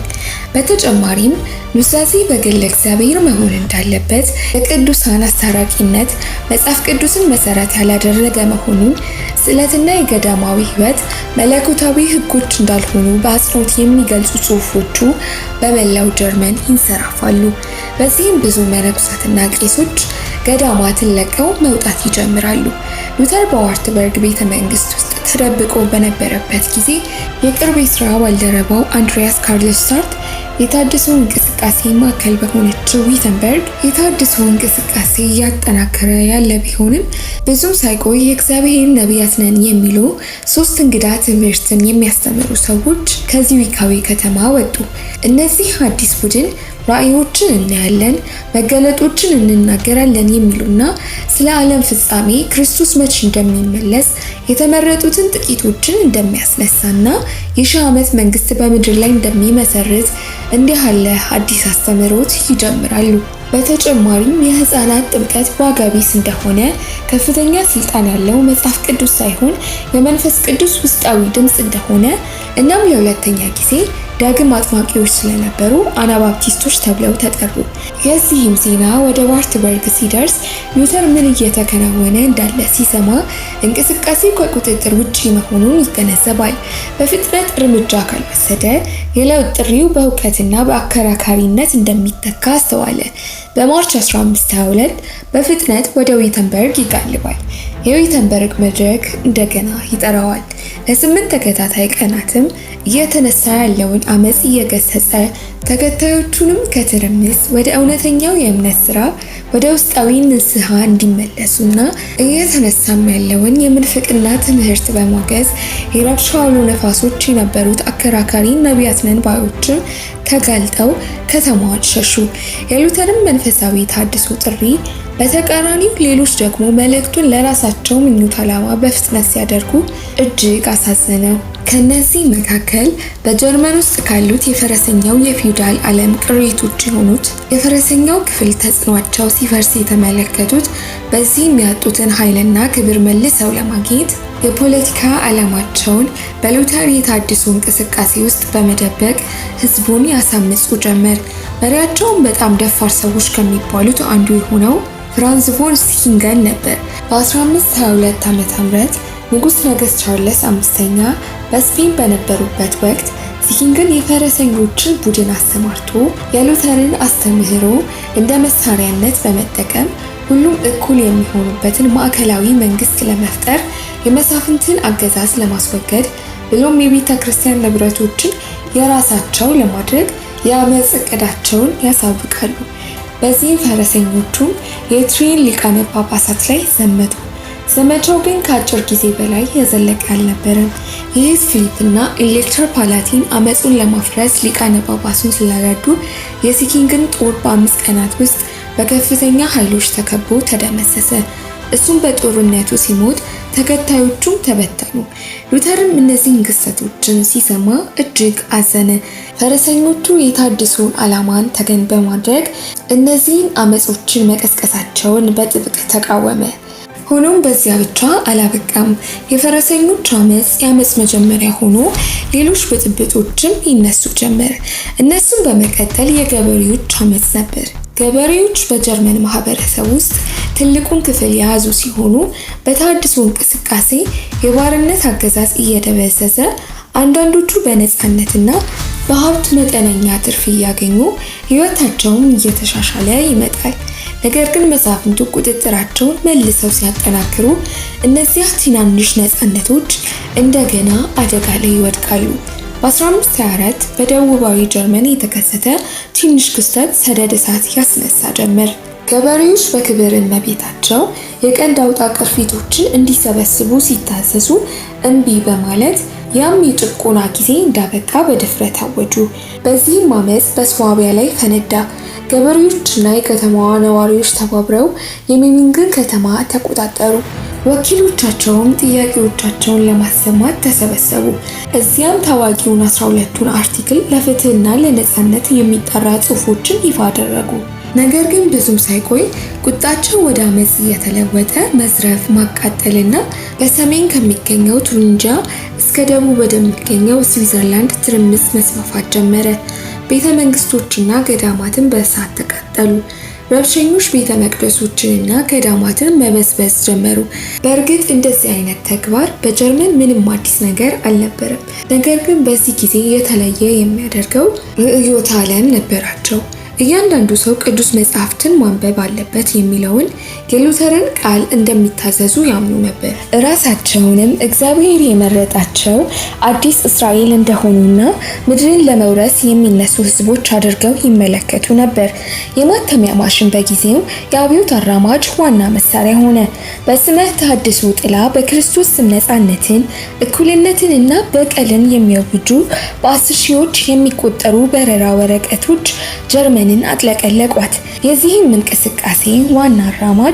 በተጨማሪም ኑዛዜ በግል እግዚአብሔር መሆን እንዳለበት፣ የቅዱሳን አስታራቂነት መጽሐፍ ቅዱስን መሰረት ያላደረገ መሆኑን፣ ስዕለትና የገዳማዊ ሕይወት መለኮታዊ ሕጎች እንዳልሆኑ በአጽንኦት የሚገልጹ ጽሑፎቹ በመላው ጀርመን ይንሰራፋሉ። በዚህም ብዙ መነኮሳትና ቄሶች ገዳማትን ለቀው መውጣት ይጀምራሉ። ሉተር በዋርትበርግ ቤተ መንግስት ውስጥ ተደብቆ በነበረበት ጊዜ የቅርብ የሥራ ባልደረባው አንድሪያስ ካርልስታርት የታድሶ እንቅስቃሴ ማዕከል በሆነችው ዊተንበርግ የታድሶ እንቅስቃሴ እያጠናከረ ያለ ቢሆንም ብዙም ሳይቆይ የእግዚአብሔር ነቢያት ነን የሚሉ 3 እንግዳ ትምህርትን የሚያስተምሩ ሰዎች ከዚዊካዊ ከተማ ወጡ። እነዚህ አዲስ ቡድን ራእዮችን እናያለን፣ መገለጦችን እንናገራለን የሚሉና ስለ ዓለም ፍጻሜ ክርስቶስ መቼ እንደሚመለስ የተመረጡትን ጥቂቶችን እንደሚያስነሳና የሺህ ዓመት መንግስት በምድር ላይ እንደሚመሰርት እንዲህ ያለ አዲስ አስተምህሮት ይጀምራሉ። በተጨማሪም የህፃናት ጥምቀት ዋጋ ቢስ እንደሆነ፣ ከፍተኛ ስልጣን ያለው መጽሐፍ ቅዱስ ሳይሆን የመንፈስ ቅዱስ ውስጣዊ ድምፅ እንደሆነ እናም ለሁለተኛ ጊዜ ዳግም አጥማቂዎች ስለነበሩ አናባፕቲስቶች ተብለው ተጠሩ። የዚህም ዜና ወደ ዋርትበርግ ሲደርስ ሉተር ምን እየተከናወነ እንዳለ ሲሰማ እንቅስቃሴው ከቁጥጥር ውጪ መሆኑን ይገነዘባል። በፍጥነት እርምጃ ካልወሰደ የለውጥ ጥሪው በእውቀትና በአከራካሪነት እንደሚተካ አስተዋለ። በማርች 1522 በፍጥነት ወደ ዊተንበርግ ይጋልባል። የዊተንበርግ መድረክ እንደገና ይጠራዋል። ለ8 ተከታታይ ቀናትም እየተነሳ ያለውን አመጽ እየገሰጸ ተከታዮቹንም ከትርምስ ወደ እውነተኛው የእምነት ስራ ወደ ውስጣዊ ንስሐ እንዲመለሱና እየተነሳም ያለውን የምንፍቅና ትምህርት በማገዝ የረብሻ አውሎ ነፋሶች የነበሩት አከራካሪ ነቢያት ነን ባዮችም ተጋልጠው ከተማዋን ሸሹ። የሉተርም መንፈሳዊ ታድሶ ጥሪ በተቃራኒው ሌሎች ደግሞ መልእክቱን ለራሳቸው ምኞት ዓላማ በፍጥነት ሲያደርጉ እጅግ አሳዘነው። ከነዚህ መካከል በጀርመን ውስጥ ካሉት የፈረሰኛው የፊውዳል ዓለም ቅሪቶች የሆኑት የፈረሰኛው ክፍል ተጽዕኗቸው ሲፈርስ የተመለከቱት፣ በዚህም ያጡትን ኃይልና ክብር መልሰው ለማግኘት የፖለቲካ ዓላማቸውን በሉተር የታድሶ እንቅስቃሴ ውስጥ በመደበቅ ህዝቡን ያሳምጹ ጀመር። መሪያቸውም በጣም ደፋር ሰዎች ከሚባሉት አንዱ የሆነው ፍራንዝ ቮን ሲኪንገን ነበር። በ1522 ዓ.ም ንጉሥ ነገሥት ቻርልስ አምስተኛ በስፔን በነበሩበት ወቅት ሲኪንገን የፈረሰኞችን ቡድን አሰማርቶ የሉተርን አስተምህሮ እንደ መሳሪያነት በመጠቀም ሁሉም እኩል የሚሆኑበትን ማዕከላዊ መንግስት ለመፍጠር፣ የመሳፍንትን አገዛዝ ለማስወገድ ብሎም የቤተ ክርስቲያን ንብረቶችን የራሳቸው ለማድረግ የአመጽ ዕቅዳቸውን ያሳውቃሉ። በዚህም ፈረሰኞቹም የትሪን ሊቃነ ጳጳሳት ላይ ዘመቱ። ዘመቻው ግን ከአጭር ጊዜ በላይ የዘለቀ አልነበረም። ይህ ፊሊፕና ኤሌክተር ፓላቲን አመጹን ለማፍረስ ሊቃነ ጳጳሱን ስለረዱ የሲኪንገን ጦር በ5 ቀናት ውስጥ በከፍተኛ ኃይሎች ተከቦ ተደመሰሰ። እሱም በጦርነቱ ሲሞት ተከታዮቹም ተበተኑ። ሉተርም እነዚህን ክስተቶችን ሲሰማ እጅግ አዘነ። ፈረሰኞቹ የታድሶን ዓላማን ተገን በማድረግ እነዚህን አመጾችን መቀስቀሳቸውን በጥብቅ ተቃወመ። ሆኖም በዚያ ብቻ አላበቃም። የፈረሰኞች አመጽ የአመጽ መጀመሪያ ሆኖ ሌሎች ብጥብጦችም ይነሱ ጀመር። እነሱም በመቀጠል የገበሬዎች አመጽ ነበር። ገበሬዎች በጀርመን ማህበረሰብ ውስጥ ትልቁን ክፍል የያዙ ሲሆኑ በታድሶ እንቅስቃሴ የባርነት አገዛዝ እየደበዘዘ አንዳንዶቹ በነፃነትና በሀብት መጠነኛ ትርፍ እያገኙ ህይወታቸውም እየተሻሻለ ይመጣል። ነገር ግን መሳፍንቱ ቁጥጥራቸውን መልሰው ሲያጠናክሩ እነዚያ ትናንሽ ነፃነቶች እንደገና አደጋ ላይ ይወድቃሉ። በ1524 በደቡባዊ ጀርመን የተከሰተ ትንሽ ክስተት ሰደድ እሳት ያስነሳ ጀመር። ገበሬዎች በክብር እመቤታቸው የቀንድ አውጣ ቅርፊቶችን እንዲሰበስቡ ሲታዘዙ እምቢ በማለት ያም የጭቆና ጊዜ እንዳበቃ በድፍረት አወጁ። በዚህም አመጽ በስዋቢያ ላይ ፈነዳ። ገበሬዎችና የከተማዋ ነዋሪዎች ተባብረው የሜሚንግን ከተማ ተቆጣጠሩ። ወኪሎቻቸውም ጥያቄዎቻቸውን ለማሰማት ተሰበሰቡ። እዚያም ታዋቂውን 12ቱን አርቲክል ለፍትህና ለነፃነት የሚጠራ ጽሑፎችን ይፋ አደረጉ። ነገር ግን ብዙም ሳይቆይ ቁጣቸው ወደ አመጽ እየተለወጠ መዝረፍ፣ ማቃጠልና በሰሜን ከሚገኘው ቱሪንጂያ እስከ ደቡብ ወደሚገኘው ስዊዘርላንድ ትርምስ መስፋፋት ጀመረ። ቤተ መንግስቶችና ገዳማትን በእሳት ተቃጠሉ። ረብሸኞች ቤተ መቅደሶችንና ገዳማትን መበዝበዝ ጀመሩ። በእርግጥ እንደዚህ አይነት ተግባር በጀርመን ምንም አዲስ ነገር አልነበረም። ነገር ግን በዚህ ጊዜ የተለየ የሚያደርገው ርዕዮተ ዓለም ነበራቸው። እያንዳንዱ ሰው ቅዱስ መጽሐፍትን ማንበብ አለበት የሚለውን የሉተርን ቃል እንደሚታዘዙ ያምኑ ነበር። ራሳቸውንም እግዚአብሔር የመረጣቸው አዲስ እስራኤል እንደሆኑና ምድርን ለመውረስ የሚነሱ ሕዝቦች አድርገው ይመለከቱ ነበር። የማተሚያ ማሽን በጊዜው የአብዮት አራማጅ ዋና መሳሪያ ሆነ። በስመ ተሐድሶ ጥላ በክርስቶስ ስም ነፃነትን፣ እኩልነትን እና በቀልን የሚያውጁ በ10 ሺዎች የሚቆጠሩ በረራ ወረቀቶች ጀርመንን አጥለቀለቋት። የዚህም እንቅስቃሴ ዋና አራማጅ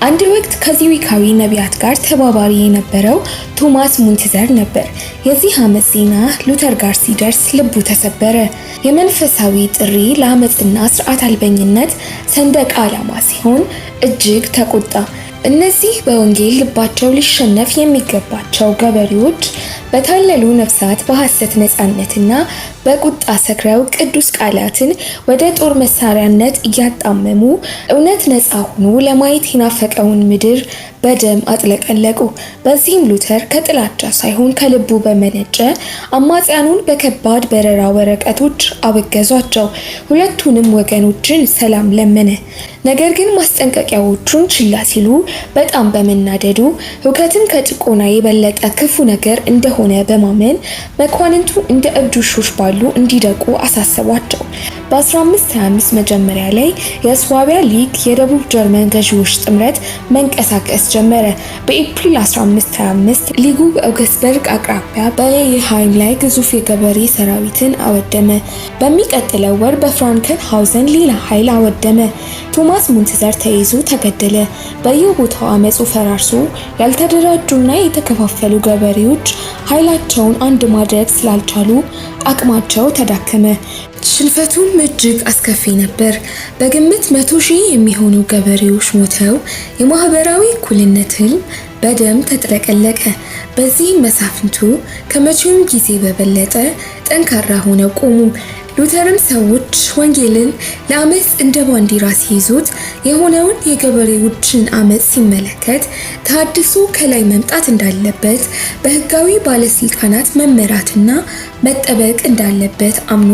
አንድ ወቅት ከዚዊካዊ ነቢያት ጋር ተባባሪ የነበረው ቶማስ ሙንትዘር ነበር። የዚህ አመፅ ዜና ሉተር ጋር ሲደርስ ልቡ ተሰበረ። የመንፈሳዊ ጥሪ ለአመፅና ስርዓት አልበኝነት ሰንደቅ ዓላማ ሲሆን እጅግ ተቆጣ። እነዚህ በወንጌል ልባቸው ሊሸነፍ የሚገባቸው ገበሬዎች በታለሉ ነፍሳት በሐሰት ነፃነትና በቁጣ ሰክረው ቅዱስ ቃላትን ወደ ጦር መሳሪያነት እያጣመሙ እውነት ነፃ ሆኖ ለማየት የናፈቀውን ምድር በደም አጥለቀለቁ። በዚህም ሉተር ከጥላቻ ሳይሆን ከልቡ በመነጨ አማጽያኑን በከባድ በረራ ወረቀቶች አወገዟቸው። ሁለቱንም ወገኖችን ሰላም ለመነ። ነገር ግን ማስጠንቀቂያዎቹን ችላ ሲሉ በጣም በመናደዱ ሁከትን ከጭቆና የበለጠ ክፉ ነገር እንደሆነ በማመን መኳንንቱ እንደ እብድ ውሾች ባሉ እንዲደቁ አሳሰቧቸው። በ1525 መጀመሪያ ላይ የስዋቢያ ሊግ የደቡብ ጀርመን ገዢዎች ጥምረት መንቀሳቀስ ጀመረ። በኤፕሪል 1525 ሊጉ በአውግስበርግ አቅራቢያ በሌይሃይም ላይ ግዙፍ የገበሬ ሰራዊትን አወደመ። በሚቀጥለው ወር በፍራንከን ሃውዘን ሌላ ኃይል አወደመ። ቶማስ ሙንትዘር ተይዞ ተገደለ። በየቦታው አመፁ ፈራርሶ ያልተደራጁና የተከፋፈሉ ገበሬዎች ኃይላቸውን አንድ ማድረግ ስላልቻሉ አቅማቸው ተዳከመ። ሽንፈቱም እጅግ አስከፊ ነበር። በግምት 100,000 የሚሆኑ ገበሬዎች ሞተው የማህበራዊ እኩልነት ህልም በደም ተጥለቀለቀ። በዚህም መሳፍንቱ ከመቼውም ጊዜ በበለጠ ጠንካራ ሆነው ቆሙ። ሉተርም ሰዎች ወንጌልን ለአመፅ እንደ ባንዲራ ሲይዙት የሆነውን የገበሬዎችን አመፅ ሲመለከት ተሐድሶ ከላይ መምጣት እንዳለበት በህጋዊ ባለስልጣናት መመራትና መጠበቅ እንዳለበት አምኖ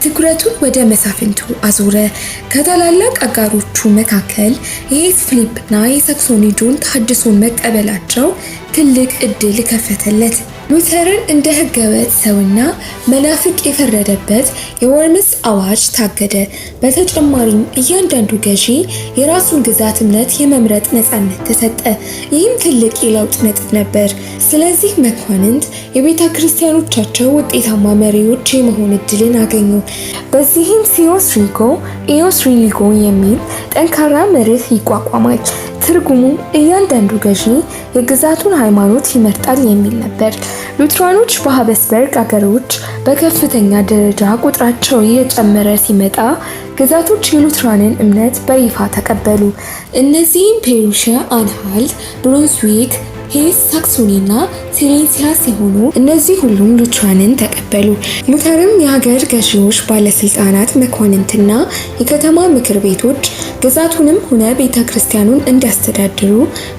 ትኩረቱን ወደ መሳፍንቱ አዞረ። ከታላላቅ አጋሮቹ መካከል የሄስ ፊሊፕና የሳክሶኒ ጆን ተሐድሶን መቀበላቸው ትልቅ እድል ከፈተለት። ሉተርን እንደ ህገወጥ ሰውና መናፍቅ የፈረደበት የወርምስ አዋጅ ታገደ። በተጨማሪም እያንዳንዱ ገዢ የራሱን ግዛት እምነት የመምረጥ ነፃነት ተሰጠ። ይህም ትልቅ የለውጥ ነጥብ ነበር። ስለዚህ መኳንንት የቤተ ክርስቲያኖቻቸው ውጤታማ መሪዎች የመሆን እድልን አገኙ። በዚህም ሲዮስ ሪጎ ኢዮስ ሪሊጎ የሚል ጠንካራ መርህ ይቋቋማል። ትርጉሙም እያንዳንዱ ገዢ የግዛቱን ሃይማኖት ይመርጣል የሚል ነበር። ሉትራኖች በሀበስበርግ አገሮች በከፍተኛ ደረጃ ቁጥራቸው እየጨመረ ሲመጣ ግዛቶች የሉትራንን እምነት በይፋ ተቀበሉ። እነዚህም ፔሩሺያ፣ አንሃልት፣ ብሩንስዊክ፣ ሄስ፣ ሳክሶኒና ሲሌንሲያ ሲሆኑ እነዚህ ሁሉም ሉትራንን ተቀበሉ። ሉተርም የሀገር ገዢዎች፣ ባለስልጣናት፣ መኳንንትና የከተማ ምክር ቤቶች ግዛቱንም ሆነ ቤተ ክርስቲያኑን እንዲያስተዳድሩ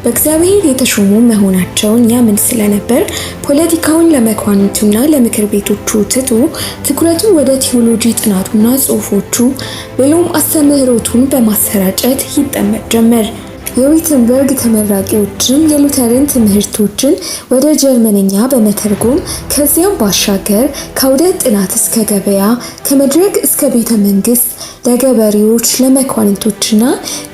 በእግዚአብሔር የተሾሙ መሆናቸውን ያምን ስለነበር ፖለቲካውን ለመኳንንቱና ለምክር ቤቶቹ ትቶ ትኩረቱን ወደ ቴዎሎጂ ጥናቱና ጽሑፎቹ ብሎም አስተምህሮቱን በማሰራጨት ይጠመድ ጀመር። የዊትንበርግ ተመራቂዎችም የሉተርን ትምህርቶችን ወደ ጀርመንኛ በመተርጎም ከዚያም ባሻገር ከአውደ ጥናት እስከ ገበያ፣ ከመድረክ እስከ ቤተ መንግስት ለገበሬዎች፣ ለመኳንንቶችና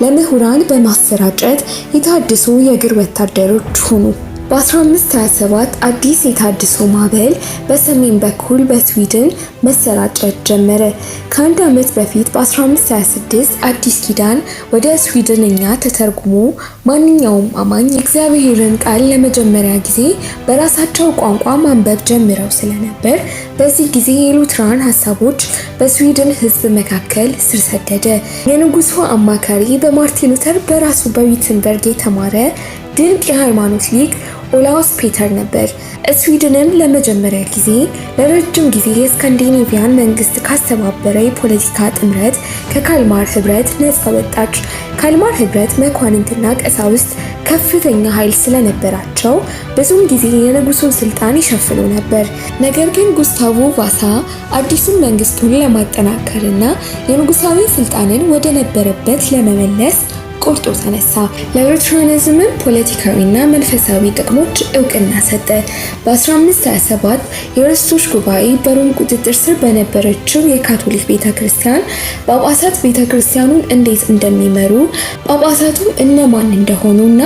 ለምሁራን በማሰራጨት የተሐድሶ የእግር ወታደሮች ሆኑ። በ1527 አዲስ የተሐድሶ ማዕበል በሰሜን በኩል በስዊድን መሰራጨት ጀመረ። ከአንድ ዓመት በፊት በ1526 አዲስ ኪዳን ወደ ስዊድንኛ ተተርጉሞ ማንኛውም አማኝ የእግዚአብሔርን ቃል ለመጀመሪያ ጊዜ በራሳቸው ቋንቋ ማንበብ ጀምረው ስለነበር በዚህ ጊዜ የሉትራን ሀሳቦች በስዊድን ሕዝብ መካከል ስር ሰደደ። የንጉሱ አማካሪ በማርቲን ሉተር በራሱ በዊትንበርግ የተማረ ድንቅ የሃይማኖት ሊቅ ኦላውስ ፔተር ነበር። ስዊድንም ለመጀመሪያ ጊዜ ለረጅም ጊዜ የስካንዲኔቪያን መንግስት ካስተባበረ የፖለቲካ ጥምረት ከካልማር ህብረት ነፃ ወጣች። ካልማር ህብረት መኳንንትና ቀሳውስት ከፍተኛ ኃይል ስለነበራቸው ብዙም ጊዜ የንጉሱን ስልጣን ይሸፍኑ ነበር። ነገር ግን ጉስታቮ ቫሳ አዲሱን መንግስቱን ለማጠናከርና የንጉሳዊ ስልጣንን ወደ ነበረበት ለመመለስ ቆርጦ ተነሳ። ለሉትራኒዝምም ፖለቲካዊና መንፈሳዊ ጥቅሞች እውቅና ሰጠ። በ1527 የርስቶች ጉባኤ በሮም ቁጥጥር ስር በነበረችው የካቶሊክ ቤተክርስቲያን ጳጳሳት ቤተክርስቲያኑን እንዴት እንደሚመሩ፣ ጳጳሳቱ እነማን እንደሆኑና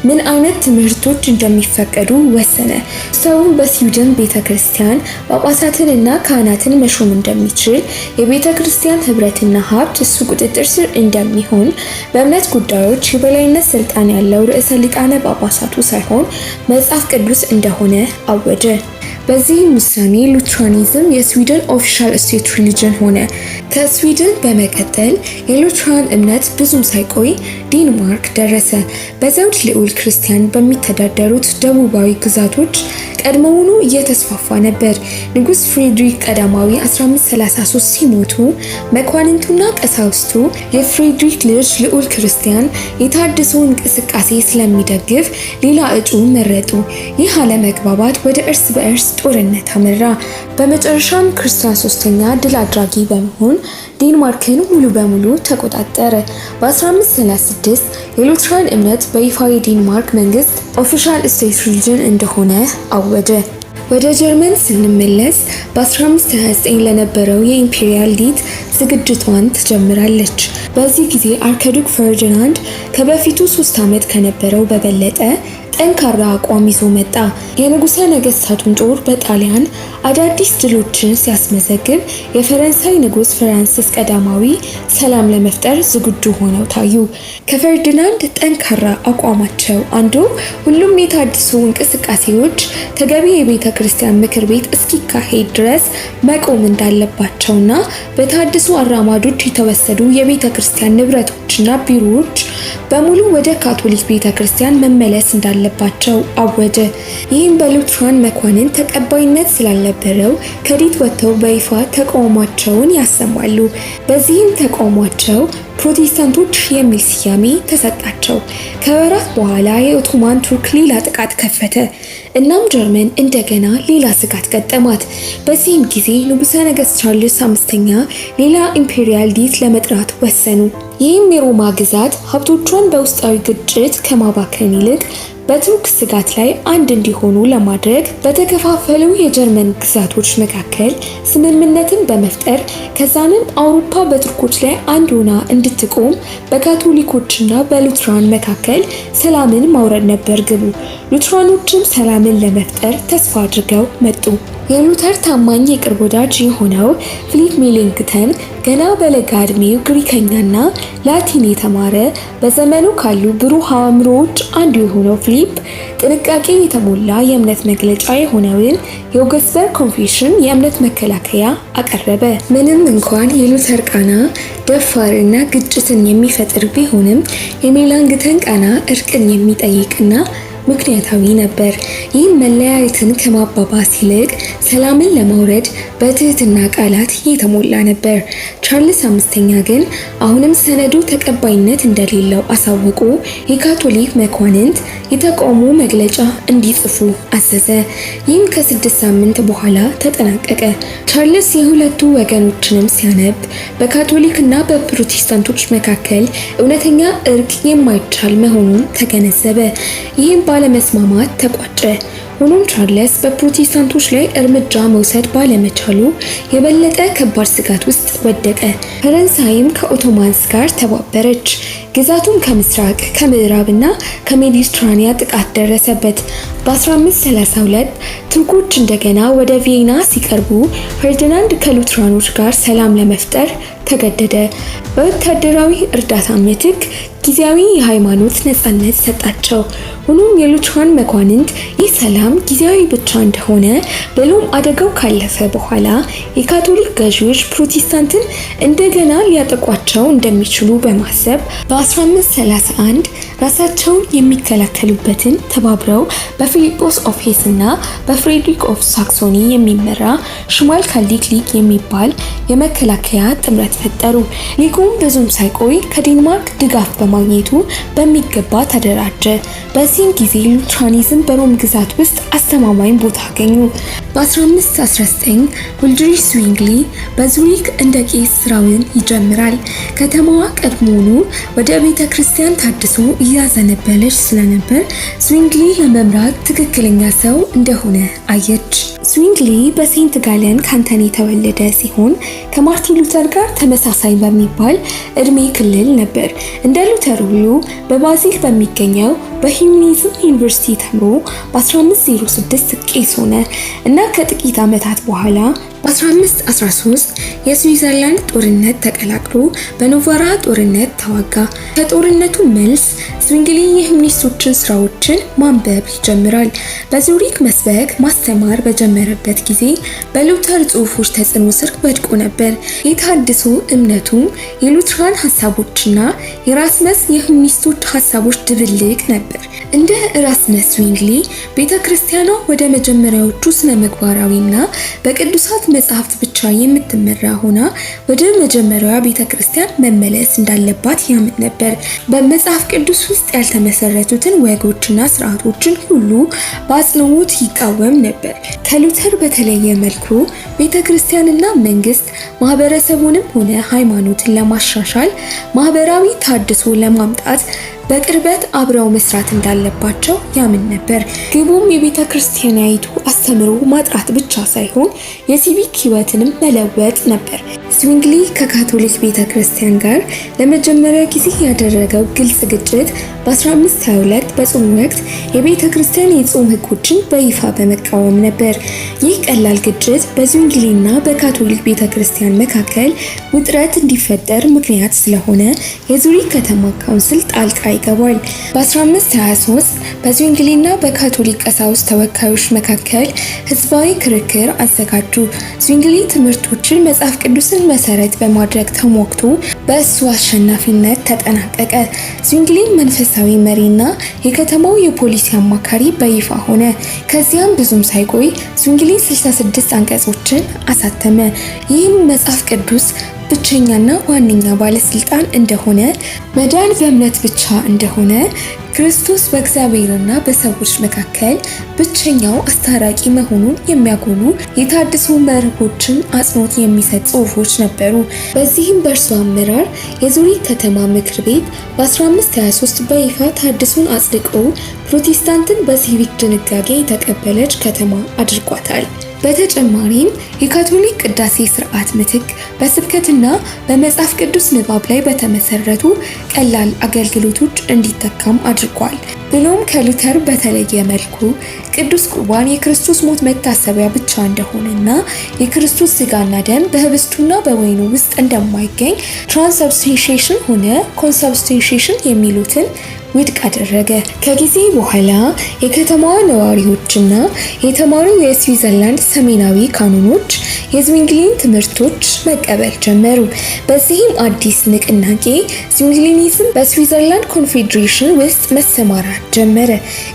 ምን አይነት ትምህርቶች እንደሚፈቀዱ ወሰነ። ሰውን በስዊድን ቤተክርስቲያን ጳጳሳትንና ካህናትን መሾም እንደሚችል፣ የቤተክርስቲያን ህብረትና ሀብት እሱ ቁጥጥር ስር እንደሚሆን፣ በእምነት ጉዳዮች የበላይነት ስልጣን ያለው ርዕሰ ሊቃነ ጳጳሳቱ ሳይሆን መጽሐፍ ቅዱስ እንደሆነ አወጀ። በዚህም ውሳኔ ሉትራኒዝም የስዊድን ኦፊሻል ስቴት ሪሊጅን ሆነ። ከስዊድን በመቀጠል የሉትራን እምነት ብዙም ሳይቆይ ዴንማርክ ደረሰ። በዘውድ ልዑል ክርስቲያን በሚተዳደሩት ደቡባዊ ግዛቶች ቀድሞውኑ እየተስፋፋ ነበር። ንጉስ ፍሬድሪክ ቀዳማዊ 1533 ሲሞቱ መኳንንቱና ቀሳውስቱ የፍሬድሪክ ልጅ ልዑል ክርስቲያን የታድሶ እንቅስቃሴ ስለሚደግፍ ሌላ እጩ መረጡ። ይህ አለመግባባት ወደ እርስ በእርስ ጦርነት አመራ። በመጨረሻም ክርስቲያን ሶስተኛ ድል አድራጊ በመሆን ዴንማርክን ሙሉ በሙሉ ተቆጣጠረ። በ1536 የሉትራን እምነት በይፋ የዴንማርክ መንግስት ኦፊሻል ስቴት ሪሊጅን እንደሆነ አወጀ። ወደ ጀርመን ስንመለስ በ1529 ለነበረው የኢምፔሪያል ዲት ዝግጅቷን ትጀምራለች። በዚህ ጊዜ አርክዱክ ፈርዲናንድ ከበፊቱ 3 ዓመት ከነበረው በበለጠ ጠንካራ አቋም ይዞ መጣ። የንጉሠ ነገሥታቱን ጦር በጣሊያን አዳዲስ ድሎችን ሲያስመዘግብ የፈረንሳይ ንጉስ ፍራንሲስ ቀዳማዊ ሰላም ለመፍጠር ዝግጁ ሆነው ታዩ። ከፈርዲናንድ ጠንካራ አቋማቸው አንዱ ሁሉም የታድሶ እንቅስቃሴዎች ተገቢ የቤተ ክርስቲያን ምክር ቤት እስኪካሄድ ድረስ መቆም እንዳለባቸውና በታድሶ አራማጆች የተወሰዱ የቤተ ክርስቲያን ንብረቶችና ቢሮዎች በሙሉ ወደ ካቶሊክ ቤተ ክርስቲያን መመለስ እንዳለባቸው አወጀ። ይህም በሉትራን መኳንንት ተቀባይነት ስላልነበረው ከዲት ወጥተው በይፋ ተቃውሟቸውን ያሰማሉ። በዚህም ተቃውሟቸው ፕሮቴስታንቶች የሚል ስያሜ ተሰጣቸው። ከወራት በኋላ የኦቶማን ቱርክ ሌላ ጥቃት ከፈተ። እናም ጀርመን እንደገና ሌላ ስጋት ገጠማት። በዚህም ጊዜ ንጉሠ ነገሥት ቻርልስ አምስተኛ ሌላ ኢምፔሪያል ዲት ለመጥራት ወሰኑ። ይህም የሮማ ግዛት ሀብቶቿን በውስጣዊ ግጭት ከማባከን ይልቅ በቱርክ ስጋት ላይ አንድ እንዲሆኑ ለማድረግ በተከፋፈሉ የጀርመን ግዛቶች መካከል ስምምነትን በመፍጠር ከዛንም አውሮፓ በቱርኮች ላይ አንድ ሆና እንድትቆም በካቶሊኮችና በሉትራን መካከል ሰላምን ማውረድ ነበር ግቡ። ሉትራኖችም ሰላምን ለመፍጠር ተስፋ አድርገው መጡ። የሉተር ታማኝ የቅርብ ወዳጅ የሆነው ፊሊፕ ሜላንክተን ገና በለጋ ዕድሜው ግሪከኛና ላቲን የተማረ በዘመኑ ካሉ ብሩህ አእምሮዎች አንዱ የሆነው ፊሊፕ ጥንቃቄ የተሞላ የእምነት መግለጫ የሆነውን የኦገስበርግ ኮንፌሽን የእምነት መከላከያ አቀረበ። ምንም እንኳን የሉተር ቃና ደፋርና ግጭትን የሚፈጥር ቢሆንም የሜላንክተን ቃና እርቅን የሚጠይቅና ምክንያታዊ ነበር። ይህም መለያየትን ከማባባስ ይልቅ ሰላምን ለማውረድ በትህትና ቃላት የተሞላ ነበር። ቻርልስ አምስተኛ ግን አሁንም ሰነዱ ተቀባይነት እንደሌለው አሳውቆ የካቶሊክ መኳንንት የተቃውሞ መግለጫ እንዲጽፉ አዘዘ። ይህም ከ6 ሳምንት በኋላ ተጠናቀቀ። ቻርልስ የሁለቱ ወገኖችንም ሲያነብ በካቶሊክና በፕሮቴስታንቶች መካከል እውነተኛ እርቅ የማይቻል መሆኑን ተገነዘበ። ይህም ባለመስማማት ተቋጨ። ሆኖም ቻርልስ በፕሮቴስታንቶች ላይ እርምጃ መውሰድ ባለመቻሉ የበለጠ ከባድ ስጋት ውስጥ ወደቀ። ፈረንሳይም ከኦቶማንስ ጋር ተባበረች። ግዛቱም ከምስራቅ ከምዕራብና ከሜዲትራኒያ ጥቃት ደረሰበት። በ1532 ቱርኮች እንደገና ወደ ቪየና ሲቀርቡ ፈርዲናንድ ከሉትራኖች ጋር ሰላም ለመፍጠር ተገደደ። በወታደራዊ እርዳታ ምትክ ጊዜያዊ የሃይማኖት ነፃነት ሰጣቸው። ሆኖም የሉትራን መኳንንት ይህ ሰላም ጊዜያዊ ብቻ እንደሆነ ብሎም አደጋው ካለፈ በኋላ የካቶሊክ ገዢዎች ፕሮቴስታንትን እንደገና ሊያጠቋቸው እንደሚችሉ በማሰብ በ1531 ራሳቸውን የሚከላከሉበትን ተባብረው በፊሊጶስ ኦፍ ሄስ እና በፍሬድሪክ ኦፍ ሳክሶኒ የሚመራ ሽማል ካልዲክ ሊግ የሚባል የመከላከያ ጥምረት ፈጠሩ። ሊጉም ብዙም ሳይቆይ ከዴንማርክ ድጋፍ በማግኘቱ በሚገባ ተደራጀ። በዚህም ጊዜ ሉትራኒዝም በሮም ግዛት ውስጥ አስተማማኝ ቦታ አገኙ። በ1519 ውልድሪሽ ዝዊንግሊ በዙሪክ እንደ ቄስ ስራውን ይጀምራል። ከተማዋ ቀድሞውኑ ወደ ቤተ ክርስቲያን ታድሶ እያዘነበለች ስለነበር ዝዊንግሊ ለመምራት ትክክለኛ ሰው እንደሆነ አየች። ዝዊንግሊ በሴንት ጋለን ካንተን የተወለደ ሲሆን ከማርቲን ሉተር ጋር ተመሳሳይ በሚባል እድሜ ክልል ነበር። እንደ ሉተር ሁሉ በባዚል በሚገኘው በሂዩማኒዝም ዩኒቨርሲቲ ተምሮ በ1506 ቄስ ሆነ እና ከጥቂት ዓመታት በኋላ በ1513 የስዊዘርላንድ ጦርነት ተቀላቅሎ በኖቫራ ጦርነት ተዋጋ። ከጦርነቱ መልስ ዝዊንግሊ የሂዩማኒስቶችን ስራዎችን ማንበብ ይጀምራል። በዙሪክ መስበክ ማስተማር በጀመረበት ጊዜ በሉተር ጽሑፎች ተጽዕኖ ስር ወድቆ ነበር። የተሐድሶ እምነቱ የሉትራን ሐሳቦችና የራስመስ የሂዩማኒስቶች ሐሳቦች ድብልቅ ነበር። እንደ ራስመስ ዝዊንግሊ ቤተክርስቲያኗ ወደ መጀመሪያዎቹ ስነ ምግባራዊና በቅዱሳት መጽሐፍት ብቻ የምትመራ ሆና ወደ መጀመሪያዋ ቤተክርስቲያን መመለስ እንዳለባት ያምን ነበር። በመጽሐፍ ቅዱስ ውስጥ ያልተመሰረቱትን ወጎችና ስርዓቶችን ሁሉ በአጽንዖት ይቃወም ነበር። ከሉተር በተለየ መልኩ ቤተክርስቲያንና መንግስት ማህበረሰቡንም ሆነ ሃይማኖትን ለማሻሻል ማህበራዊ ተሐድሶ ለማምጣት በቅርበት አብረው መስራት እንዳለባቸው ያምን ነበር። ግቡም የቤተ ክርስቲያናዊቱ አስተምሮ ማጥራት ብቻ ሳይሆን የሲቪክ ህይወትንም መለወጥ ነበር። ዝዊንግሊ ከካቶሊክ ቤተ ክርስቲያን ጋር ለመጀመሪያ ጊዜ ያደረገው ግልጽ ግጭት በ1522 በጾም ወቅት የቤተ ክርስቲያን የጾም ህጎችን በይፋ በመቃወም ነበር። ይህ ቀላል ግጭት በዝዊንግሊና በካቶሊክ ቤተ ክርስቲያን መካከል ውጥረት እንዲፈጠር ምክንያት ስለሆነ የዙሪክ ከተማ ካውንስል ጣልቃ ይገባል። በ1523 በዝዊንግሊና በካቶሊክ ቀሳውስት ተወካዮች መካከል ህዝባዊ ክርክር አዘጋጁ። ዝዊንግሊ ትምህርቶችን መጽሐፍ ቅዱስን መሰረት በማድረግ ተሞክቶ በእሱ አሸናፊነት ተጠናቀቀ። ዝዊንግሊ መንፈሳዊ መሪና የከተማው የፖሊሲ አማካሪ በይፋ ሆነ። ከዚያም ብዙም ሳይቆይ ዝዊንግሊ 66 አንቀጾችን አሳተመ። ይህም መጽሐፍ ቅዱስ ብቸኛና ዋነኛ ባለስልጣን እንደሆነ፣ መዳን በእምነት ብቻ እንደሆነ፣ ክርስቶስ በእግዚአብሔርና በሰዎች መካከል ብቸኛው አስታራቂ መሆኑን የሚያጎሉ የተሐድሶ መርሆችን አጽንዖት የሚሰጥ ጽሑፎች ነበሩ። በዚህም በእርሱ አመራር የዙሪክ ከተማ ምክር ቤት በ1523 በይፋ ተሐድሶን አጽድቆ ፕሮቴስታንትን በሲቪክ ድንጋጌ የተቀበለች ከተማ አድርጓታል። በተጨማሪም የካቶሊክ ቅዳሴ ስርዓት ምትክ በስብከትና በመጽሐፍ ቅዱስ ንባብ ላይ በተመሰረቱ ቀላል አገልግሎቶች እንዲተካም አድርጓል። ብሎም ከሉተር በተለየ መልኩ ቅዱስ ቁርባን የክርስቶስ ሞት መታሰቢያ ብቻ እንደሆነና የክርስቶስ ስጋና ደም በህብስቱና በወይኑ ውስጥ እንደማይገኝ ትራንስብስቲሽን ሆነ ኮንስብስቲሽን የሚሉትን ውድቅ አደረገ። ከጊዜ በኋላ የከተማዋ ነዋሪዎችና የተማሩ የስዊዘርላንድ ሰሜናዊ ካኖኖች የዝዊንግሊን ትምህርቶች መቀበል ጀመሩ። በዚህም አዲስ ንቅናቄ ዝዊንግሊኒዝም በስዊዘርላንድ ኮንፌዴሬሽን ውስጥ መሰማራት ጀመረ።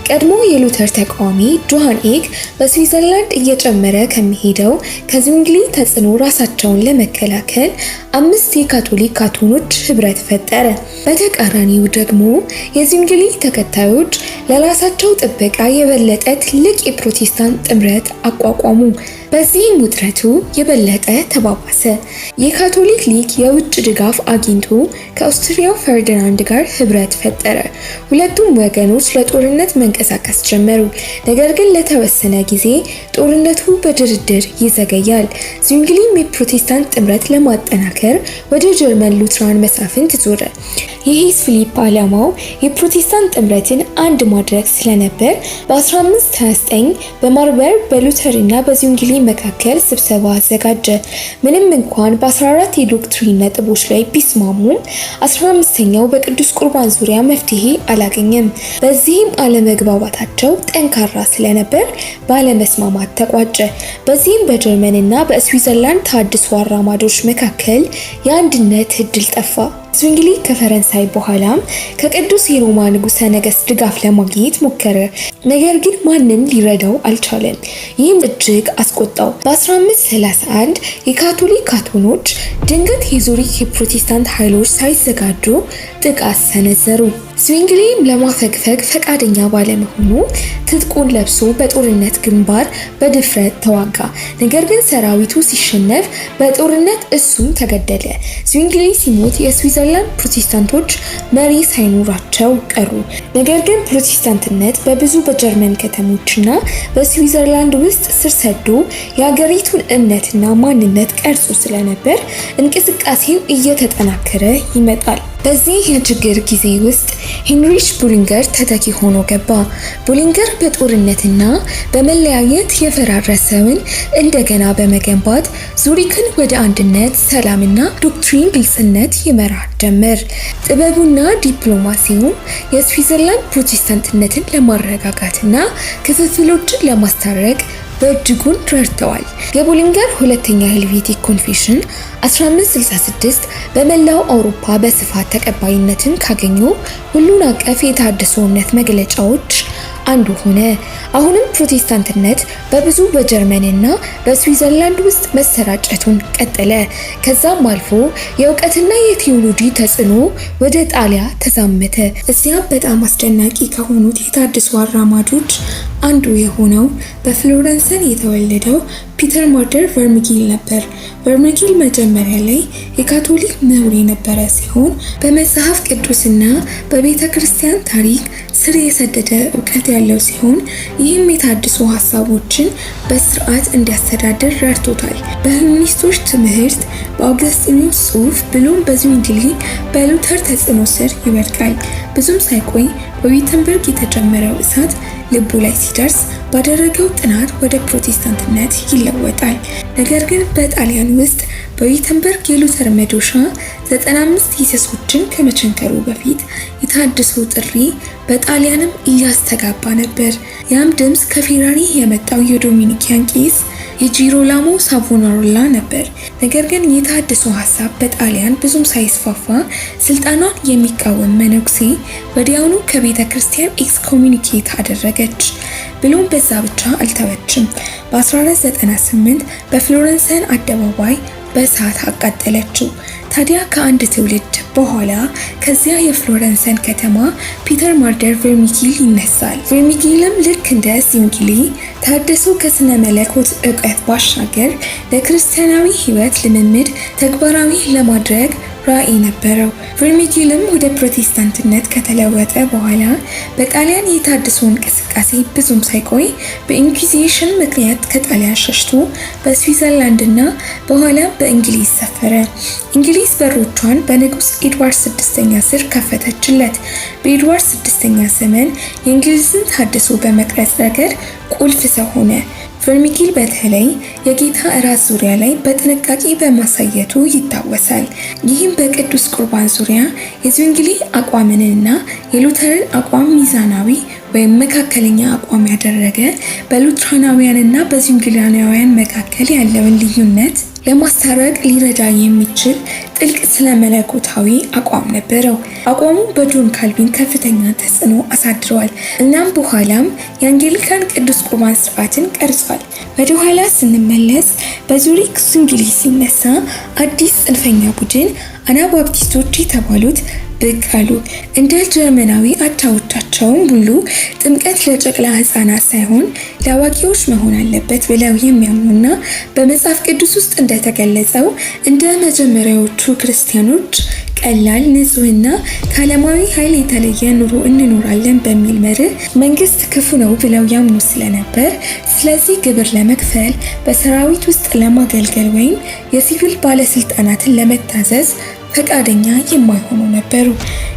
ቀድሞ የሉተር ተቃዋሚ ጆሃን ኤግ በስዊዘርላንድ እየጨመረ ከሚሄደው ከዝዊንግሊ ተጽዕኖ ራሳቸውን ለመከላከል 5 የካቶሊክ ካቶኖች ህብረት ፈጠረ። በተቃራኒው ደግሞ የዝዊንግሊ ተከታዮች ለራሳቸው ጥበቃ የበለጠ ትልቅ የፕሮቴስታንት ጥምረት አቋቋሙ። በዚህም ውጥረቱ የበለጠ ተባባሰ። የካቶሊክ ሊግ የውጭ ድጋፍ አግኝቶ ከኦስትሪያው ፈርዲናንድ ጋር ህብረት ፈጠረ። ሁለቱም ወገኖች ለጦርነት መንቀሳቀስ ጀመሩ። ነገር ግን ለተወሰነ ጊዜ ጦርነቱ በድርድር ይዘገያል። ዝዊንግሊም የፕሮቴስታንት ጥምረት ለማጠናከር ወደ ጀርመን ሉትራን መሳፍንት ዞረ። የሄስ ፊሊፕ ዓላማው የፕሮቴስታንት ጥምረትን አንድ ማድረግ ስለነበር በ1529 በማርበርግ በሉተርና በዝዊንግሊ መካከል ስብሰባ አዘጋጀ። ምንም እንኳን በ14 የዶክትሪን ነጥቦች ላይ ቢስማሙም 15ኛው በቅዱስ ቁርባን ዙሪያ መፍትሄ አላገኘም። በዚህም አለመግባባታቸው ጠንካራ ስለነበር ባለመስማማት ተቋጨ። በዚህም በጀርመንና በስዊዘርላንድ ተሐድሶ አራማጆች መካከል የአንድነት እድል ጠፋ። zwingli ከፈረንሳይ በኋላም ከቅዱስ የሮማ ንጉሠ ነገሥት ድጋፍ ለማግኘት ሞከረ። ነገር ግን ማንም ሊረዳው አልቻለም። ይህም እጅግ አስቆጣው። በ1531 የካቶሊክ ካቶኖች ድንገት የዙሪክ የፕሮቴስታንት ኃይሎች ሳይዘጋጁ ጥቃት ሰነዘሩ። zwingli ለማፈግፈግ ፈቃደኛ ባለመሆኑ ትጥቁን ለብሶ በጦርነት ግንባር በድፍረት ተዋጋ። ነገር ግን ሰራዊቱ ሲሸነፍ በጦርነት እሱም ተገደለ። zwingli ሲሞት የስዊዘርላንድ ፕሮቴስታንቶች መሪ ሳይኖራቸው ቀሩ። ነገር ግን ፕሮቴስታንትነት በብዙ በጀርመን ከተሞችና በስዊዘርላንድ ውስጥ ስር ሰዶ የሀገሪቱን እምነትና ማንነት ቀርጾ ስለነበር እንቅስቃሴው እየተጠናከረ ይመጣል። በዚህ የችግር ጊዜ ውስጥ ሄንሪች ቡሊንገር ተተኪ ሆኖ ገባ። ቡሊንገር በጦርነትና በመለያየት የፈራረሰውን እንደገና በመገንባት ዙሪክን ወደ አንድነት፣ ሰላምና ዶክትሪን ግልጽነት ይመራ ጀመር። ጥበቡና ዲፕሎማሲው የስዊዘርላንድ ፕሮቴስታንትነትን ለማረጋጋትና ክፍፍሎችን ለማስታረቅ በእጅጉን ረድተዋል። የቡሊንገር ሁለተኛ ሄልቬቲክ ኮንፌሽን 1566 በመላው አውሮፓ በስፋት ተቀባይነትን ካገኙ ሁሉን አቀፍ የተሃድሶ እምነት መግለጫዎች አንዱ ሆነ። አሁንም ፕሮቴስታንትነት በብዙ በጀርመንና በስዊዘርላንድ ውስጥ መሰራጨቱን ቀጠለ። ከዛም አልፎ የእውቀትና የቴዎሎጂ ተጽዕኖ ወደ ጣሊያ ተዛመተ። እዚያም በጣም አስደናቂ ከሆኑት የተሃድሶ አራማጆች አንዱ የሆነው በፍሎረንሰን የተወለደው ፒተር ማርደር ቨርሚጊል ነበር። ቨርሚጊል መጀመሪያ ላይ የካቶሊክ ምሁር የነበረ ሲሆን በመጽሐፍ ቅዱስና በቤተ ክርስቲያን ታሪክ ስር የሰደደ እውቀት ያለው ሲሆን ይህም የተሃድሶ ሀሳቦችን በስርዓት እንዲያስተዳድር ረድቶታል። በሁማኒስቶች ትምህርት፣ በአውግስጢኖስ ጽሑፍ ብሎም በዝዊንግሊ በሉተር ተጽዕኖ ስር ይወድቃል። ብዙም ሳይቆይ በዊተንበርግ የተጀመረው እሳት ልቡ ላይ ሲደርስ ባደረገው ጥናት ወደ ፕሮቴስታንትነት ይለወጣል። ነገር ግን በጣሊያን ውስጥ በዊተንበርግ የሉተር መዶሻ 95 ሂሰሶችን ከመቸንከሩ በፊት የተሃድሶ ጥሪ በጣሊያንም እያስተጋባ ነበር። ያም ድምፅ ከፌራሪ የመጣው የዶሚኒካን ቄስ የጂሮላሞ ሳቮናሮላ ነበር። ነገር ግን የተሃድሶ ሀሳብ በጣሊያን ብዙም ሳይስፋፋ ስልጣኗን የሚቃወም መነኩሴ ወዲያውኑ ከቤተ ክርስቲያን ኤክስኮሚኒኬት አደረገች። ብሎም በዛ ብቻ አልተወችም። በ1498 በፍሎረንሰን አደባባይ በእሳት አቃጠለችው። ታዲያ ከአንድ ትውልድ በኋላ ከዚያ የፍሎረንሰን ከተማ ፒተር ማርደር ቨርሚጊል ይነሳል። ቨርሚጊልም ልክ እንደ zwingli ተሃድሶ ከስነ መለኮት እውቀት ባሻገር ለክርስቲያናዊ ሕይወት ልምምድ ተግባራዊ ለማድረግ ራዕይ ነበረው። ቨርሚጊልም ወደ ፕሮቴስታንትነት ከተለወጠ በኋላ በጣሊያን የተሃድሶ እንቅስቃሴ ብዙም ሳይቆይ በኢንኩዊዚሽን ምክንያት ከጣሊያን ሸሽቶ በስዊዘርላንድና በኋላም በእንግሊዝ ሰፈረ። እንግሊዝ በሮቿን በንጉስ ኤድዋርድ 6ኛ ስር ከፈተችለት። በኤድዋርድ 6ኛ ዘመን የእንግሊዝን ተሃድሶ በመቅረጽ ረገድ ቁልፍ ሰው ሆነ። ቨርሚጊል በተለይ የጌታ እራት ዙሪያ ላይ በጥንቃቄ በማሳየቱ ይታወሳል። ይህም በቅዱስ ቁርባን ዙሪያ የዝዊንግሊ አቋምንና የሉተርን አቋም ሚዛናዊ ወይም መካከለኛ አቋም ያደረገ በሉትራናውያንና በዝዊንግሊያናውያን መካከል ያለውን ልዩነት ለማስታረቅ ሊረዳ የሚችል ጥልቅ ስለ መለኮታዊ አቋም ነበረው። አቋሙ በጆን ካልቪን ከፍተኛ ተጽዕኖ አሳድሯል። እናም በኋላም የአንጌሊካን ቅዱስ ቁርባን ስርዓትን ቀርጿል። ወደ ኋላ ስንመለስ በዙሪክ zwingli ሲነሳ አዲስ ጽንፈኛ ቡድን አናባፕቲስቶች የተባሉት ብቅ አሉ። እንደ ጀርመናዊ አቻዎቻቸውም ሁሉ ጥምቀት ለጨቅላ ህፃናት ሳይሆን ለአዋቂዎች መሆን አለበት ብለው የሚያምኑና በመጽሐፍ ቅዱስ ውስጥ እንደተገለጸው እንደ መጀመሪያዎቹ ክርስቲያኖች ቀላል፣ ንጹህና ከዓለማዊ ኃይል የተለየ ኑሮ እንኖራለን በሚል መርህ መንግስት ክፉ ነው ብለው ያምኑ ስለነበር ስለዚህ ግብር ለመክፈል በሰራዊት ውስጥ ለማገልገል ወይም የሲቪል ባለስልጣናትን ለመታዘዝ ፈቃደኛ የማይሆኑ ነበሩ።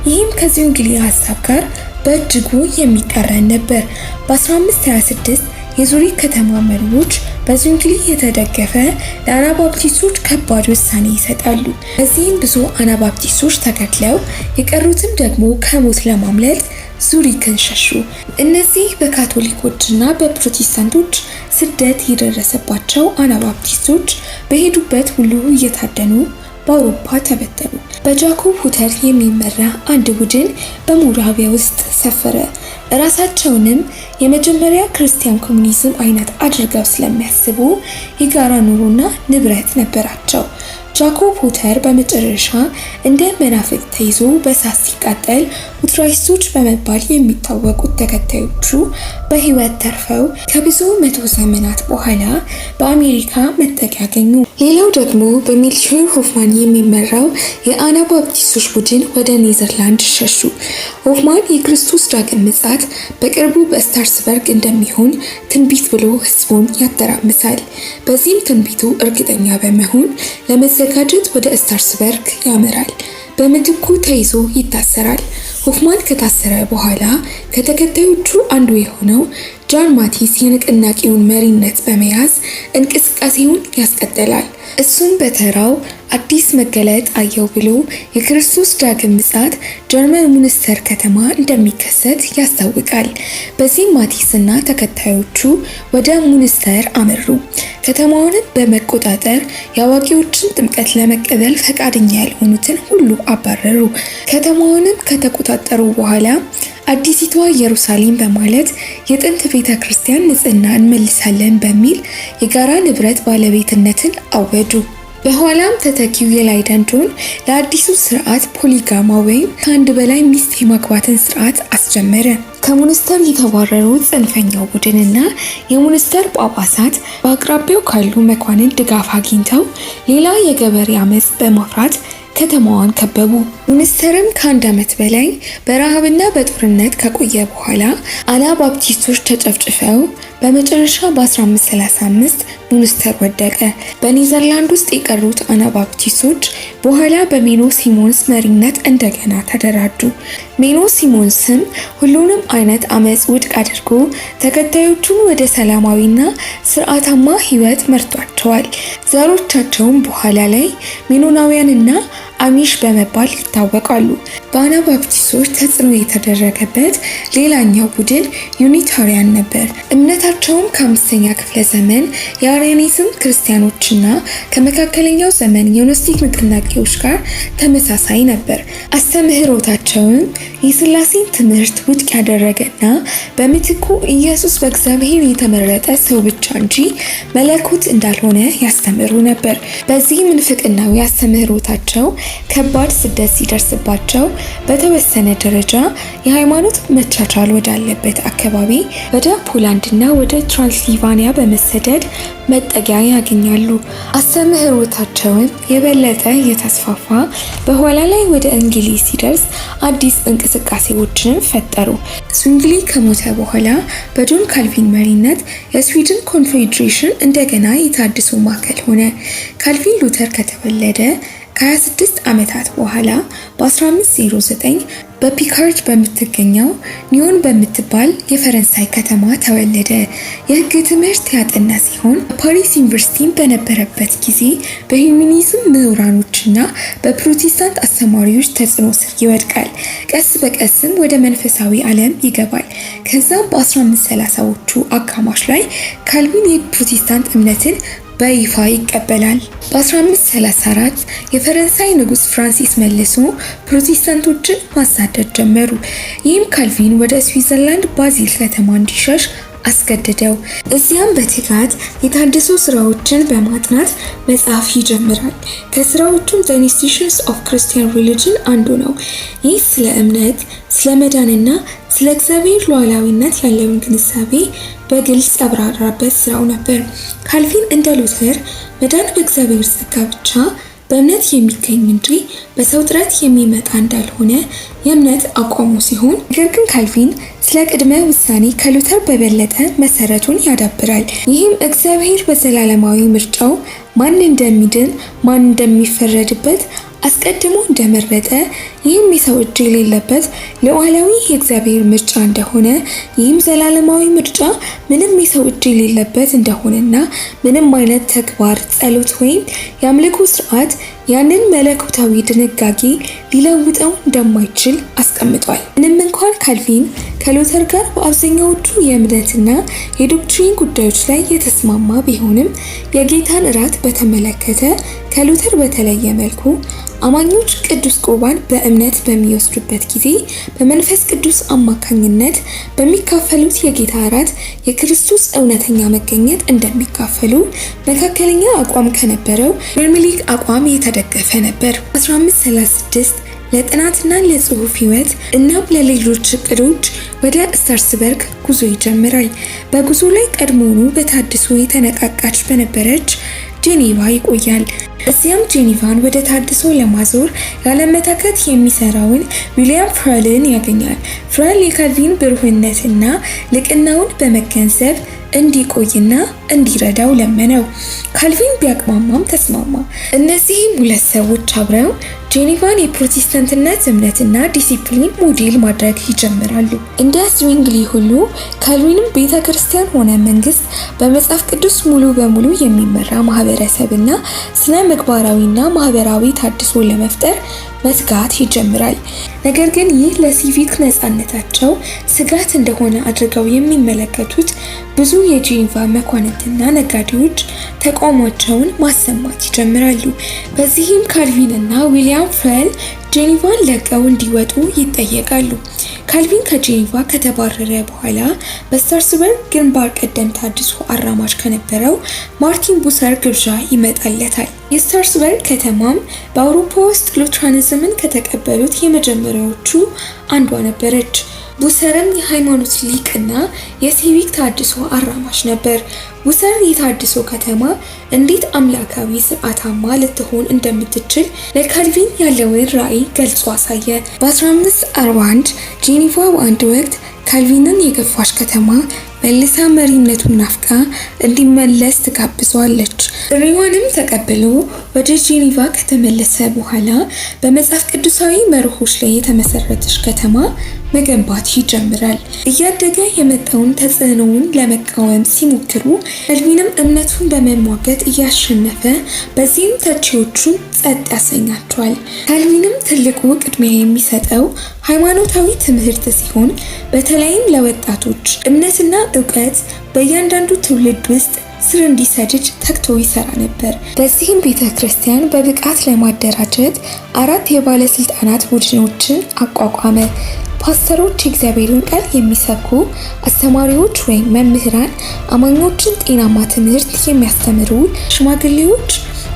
ይህም ከዝዊንግሊ ሀሳብ ጋር በእጅጉ የሚቃረን ነበር። በ1526 የዙሪክ ከተማ መሪዎች በዝዊንግሊ የተደገፈ ለአናባፕቲስቶች ከባድ ውሳኔ ይሰጣሉ። በዚህም ብዙ አናባፕቲስቶች ተገድለው የቀሩትም ደግሞ ከሞት ለማምለጥ ዙሪክን ሸሹ። እነዚህ በካቶሊኮችና በፕሮቴስታንቶች ስደት የደረሰባቸው አናባፕቲስቶች በሄዱበት ሁሉ እየታደኑ በአውሮፓ ተበተኑ። በጃኮብ ሁተር የሚመራ አንድ ቡድን በሞራቪያ ውስጥ ሰፈረ። ራሳቸውንም የመጀመሪያ ክርስቲያን ኮሙኒዝም አይነት አድርገው ስለሚያስቡ የጋራ ኑሮና ንብረት ነበራቸው። ጃኮብ ሁተር በመጨረሻ እንደ መናፍቅ ተይዞ በእሳት ሲቃጠል ሁትራይስቶች በመባል የሚታወቁት ተከታዮቹ በህይወት ተርፈው ከብዙ መቶ ዘመናት በኋላ በአሜሪካ መጠጊያ ያገኙ። ሌላው ደግሞ በሜልቺዮር ሆፍማን የሚመራው የአናባፕቲስቶች ቡድን ወደ ኔዘርላንድ ሸሹ። ሆፍማን የክርስቶስ ዳግም ምጽአት በቅርቡ በስታርስበርግ እንደሚሆን ትንቢት ብሎ ህዝቡን ያተራምሳል። በዚህም ትንቢቱ እርግጠኛ በመሆን ለመዘጋጀት ወደ ስታርስበርግ ያመራል። በምትኩ ተይዞ ይታሰራል። ሆፍማን ከታሰረ በኋላ ከተከታዮቹ አንዱ የሆነው ጃን ማቲስ የንቅናቄውን መሪነት በመያዝ እንቅስቃሴውን ያስቀጥላል። እሱም በተራው አዲስ መገለጥ አየው ብሎ የክርስቶስ ዳግም ምጽአት ጀርመን ሙንስተር ከተማ እንደሚከሰት ያስታውቃል። በዚህም ማቲስና ተከታዮቹ ወደ ሙንስተር አመሩ። ከተማውንም በመቆጣጠር የአዋቂዎችን ጥምቀት ለመቀበል ፈቃደኛ ያልሆኑትን ሁሉ አባረሩ። ከተማውንም ከተቆጣጠሩ በኋላ አዲሲቷ ኢየሩሳሌም በማለት የጥንት ቤተ ክርስቲያን ንጽሕና እንመልሳለን በሚል የጋራ ንብረት ባለቤትነትን አወጁ። በኋላም ተተኪው የላይደን ጆን ለአዲሱ ስርዓት ፖሊጋማ ወይም ከአንድ በላይ ሚስት የማግባትን ስርዓት አስጀመረ። ከሙንስተር የተባረሩ ጽንፈኛው ቡድንና የሙንስተር ጳጳሳት በአቅራቢያው ካሉ መኳንንት ድጋፍ አግኝተው ሌላ የገበሬ አመፅ በማፍራት ከተማዋን ከበቡ። ሙንስተርም ከአንድ ዓመት በላይ በረሃብና በጦርነት ከቆየ በኋላ አናባፕቲስቶች ተጨፍጭፈው በመጨረሻ በ1535 ሙንስተር ወደቀ። በኔዘርላንድ ውስጥ የቀሩት አናባፕቲስቶች በኋላ በሜኖ ሲሞንስ መሪነት እንደገና ተደራጁ። ሜኖ ሲሞንስም ሁሉንም አይነት አመፅ ውድቅ አድርጎ ተከታዮቹን ወደ ሰላማዊና ስርዓታማ ህይወት መርቷቸዋል። ዘሮቻቸውም በኋላ ላይ ሜኖናውያንና አሚሽ በመባል ይታወቃሉ። በአናባፕቲስቶች ተጽዕኖ የተደረገበት ሌላኛው ቡድን ዩኒታሪያን ነበር። እምነታቸውም ከ5ኛ ክፍለ ዘመን የአሪያኒዝም ክርስቲያኖችና ከመካከለኛው ዘመን የኖስቲክ ንቅናቄዎች ጋር ተመሳሳይ ነበር። አስተምህሮታቸውም የሥላሴን ትምህርት ውድቅ ያደረገና በምትኩ ኢየሱስ በእግዚአብሔር የተመረጠ ሰው ብቻ እንጂ መለኮት እንዳልሆነ ያስተምሩ ነበር። በዚህ ምንፍቅናዊ አስተምህሮታቸው ከባድ ስደት ሲደርስባቸው በተወሰነ ደረጃ የሃይማኖት መቻቻል ወዳለበት አካባቢ ወደ ፖላንድና ወደ ትራንስሊቫኒያ በመሰደድ መጠጊያ ያገኛሉ። አስተምህሮታቸውን የበለጠ የተስፋፋ በኋላ ላይ ወደ እንግሊዝ ሲደርስ አዲስ እንቅስቃሴዎችን ፈጠሩ። ዙንግሊ ከሞተ በኋላ በጆን ካልቪን መሪነት የስዊድን ኮንፌዴሬሽን እንደገና የታድሶ ማዕከል ሆነ። ካልቪን ሉተር ከተወለደ ከ26 ዓመታት በኋላ በ1509 በፒካርድ በምትገኘው ኒዮን በምትባል የፈረንሳይ ከተማ ተወለደ። የሕግ ትምህርት ያጠና ሲሆን በፓሪስ ዩኒቨርሲቲ በነበረበት ጊዜ በሂዩማኒዝም ምሁራኖችና በፕሮቴስታንት አስተማሪዎች ተጽዕኖ ስር ይወድቃል። ቀስ በቀስም ወደ መንፈሳዊ ዓለም ይገባል። ከዛም በ1530ዎቹ አጋማሽ ላይ ካልቪን የፕሮቴስታንት እምነትን በይፋ ይቀበላል። በ1534 የፈረንሳይ ንጉስ ፍራንሲስ መልሶ ፕሮቴስታንቶችን ማሳደድ ጀመሩ። ይህም ካልቪን ወደ ስዊዘርላንድ ባዚል ከተማ እንዲሸሽ አስገድደው። እዚያም በትጋት የታደሱ ስራዎችን በማጥናት መጽሐፍ ይጀምራል። ከስራዎቹም ዘ ኢንስቲትዩሽንስ ኦፍ ክርስቲያን ሪሊጅን አንዱ ነው። ይህ ስለ እምነት፣ ስለ መዳንና ስለ እግዚአብሔር ሉዓላዊነት ያለውን ግንዛቤ በግልጽ ያብራራበት ስራው ነበር። ካልቪን እንደ ሉተር መዳን በእግዚአብሔር ጸጋ ብቻ በእምነት የሚገኝ እንጂ በሰው ጥረት የሚመጣ እንዳልሆነ የእምነት አቋሙ ሲሆን፣ ነገር ግን ካልቪን ስለ ቅድመ ውሳኔ ከሉተር በበለጠ መሰረቱን ያዳብራል። ይህም እግዚአብሔር በዘላለማዊ ምርጫው ማን እንደሚድን ማን እንደሚፈረድበት አስቀድሞ እንደመረጠ፣ ይህም የሰው እጅ የሌለበት ሉዓላዊ የእግዚአብሔር ምርጫ እንደሆነ፣ ይህም ዘላለማዊ ምርጫ ምንም የሰው እጅ የሌለበት እንደሆነና ምንም አይነት ተግባር፣ ጸሎት ወይም የአምልኮ ስርዓት ያንን መለኮታዊ ድንጋጌ ሊለውጠው እንደማይችል አስቀምጧል። ምንም እንኳን ካልቪን ከሉተር ጋር በአብዛኛዎቹ የእምነትና የዶክትሪን ጉዳዮች ላይ የተስማማ ቢሆንም የጌታን እራት በተመለከተ ከሉተር በተለየ መልኩ አማኞች ቅዱስ ቁርባን በእምነት በሚወስዱበት ጊዜ በመንፈስ ቅዱስ አማካኝነት በሚካፈሉት የጌታ እራት የክርስቶስ እውነተኛ መገኘት እንደሚካፈሉ መካከለኛ አቋም ከነበረው የሄርሜኒክ አቋም የተደገፈ ነበር። 1536 ለጥናትና ለጽሑፍ ሕይወት እናም ለሌሎች እቅዶች ወደ ስትራስበርግ ጉዞ ይጀምራል። በጉዞ ላይ ቀድሞውኑ በታድሶ የተነቃቃች በነበረች ጄኔቫ ይቆያል። እዚያም ጄኔቫን ወደ ታድሶ ለማዞር ያለመታከት የሚሰራውን ዊሊያም ፍራልን ያገኛል። ፍራል የካልቪን ብሩህነትና ልቅናውን በመገንዘብ እንዲቆይና እንዲረዳው ለመነው። ካልቪን ቢያቅማማም ተስማማ። እነዚህም ሁለት ሰዎች አብረው ጄኔቫን የፕሮቴስታንትነት እምነትና ዲሲፕሊን ሞዴል ማድረግ ይጀምራሉ። እንደ ዝዊንግሊ ሁሉ ካልቪንም ቤተ ክርስቲያን ሆነ መንግስት በመጽሐፍ ቅዱስ ሙሉ በሙሉ የሚመራ ማህበረሰብና ስነ ምግባራዊና ማህበራዊ ታድሶ ለመፍጠር መትጋት ይጀምራል። ነገር ግን ይህ ለሲቪክ ነፃነታቸው ስጋት እንደሆነ አድርገው የሚመለከቱት ብዙ የጄኔቫ መኳንንትና ነጋዴዎች ተቃውሟቸውን ማሰማት ይጀምራሉ። በዚህም ካልቪን እና ዊሊያም ፍራል ጄኔቫን ለቀው እንዲወጡ ይጠየቃሉ። ካልቪን ከጄኔቫ ከተባረረ በኋላ በስትራስበርግ ግንባር ቀደም ታድሶ አራማጅ ከነበረው ማርቲን ቡሰር ግብዣ ይመጣለታል። የስትራስበርግ ከተማም በአውሮፓ ውስጥ ሉትራኒዝምን ከተቀበሉት የመጀመሪያዎቹ አንዷ ነበረች። ቡሰርም የሃይማኖት ሊቅና የሲቪክ ታድሶ አራማጅ ነበር። ቡሰር የታድሶ ከተማ እንዴት አምላካዊ ስርዓታማ ልትሆን እንደምትችል ለካልቪን ያለውን ራዕይ ገልጾ አሳየ። በ1541 ጄኔቫ በአንድ ወቅት ካልቪንን የገፋች ከተማ መልሳ መሪነቱን ናፍቃ እንዲመለስ ትጋብዘዋለች። ጥሪዋንም ተቀብሎ ወደ ጄኔቫ ከተመለሰ በኋላ በመጽሐፍ ቅዱሳዊ መርሆች ላይ የተመሰረተች ከተማ መገንባት ይጀምራል። እያደገ የመጣውን ተጽዕኖውን ለመቃወም ሲሞክሩ ካልቪንም እምነቱን በመሟገት እያሸነፈ በዚህም ተቺዎቹን ጸጥ ያሰኛቸዋል። ካልቪንም ትልቁ ቅድሚያ የሚሰጠው ሃይማኖታዊ ትምህርት ሲሆን በተለይም ለወጣቶች እምነትና እውቀት በእያንዳንዱ ትውልድ ውስጥ ስር እንዲሰድድ ተግቶ ይሰራ ነበር። በዚህም ቤተ ክርስቲያን በብቃት ለማደራጀት 4 የባለስልጣናት ቡድኖችን አቋቋመ። ፓስተሮች የእግዚአብሔርን ቃል የሚሰብኩ፣ አስተማሪዎች ወይም መምህራን አማኞችን ጤናማ ትምህርት የሚያስተምሩ፣ ሽማግሌዎች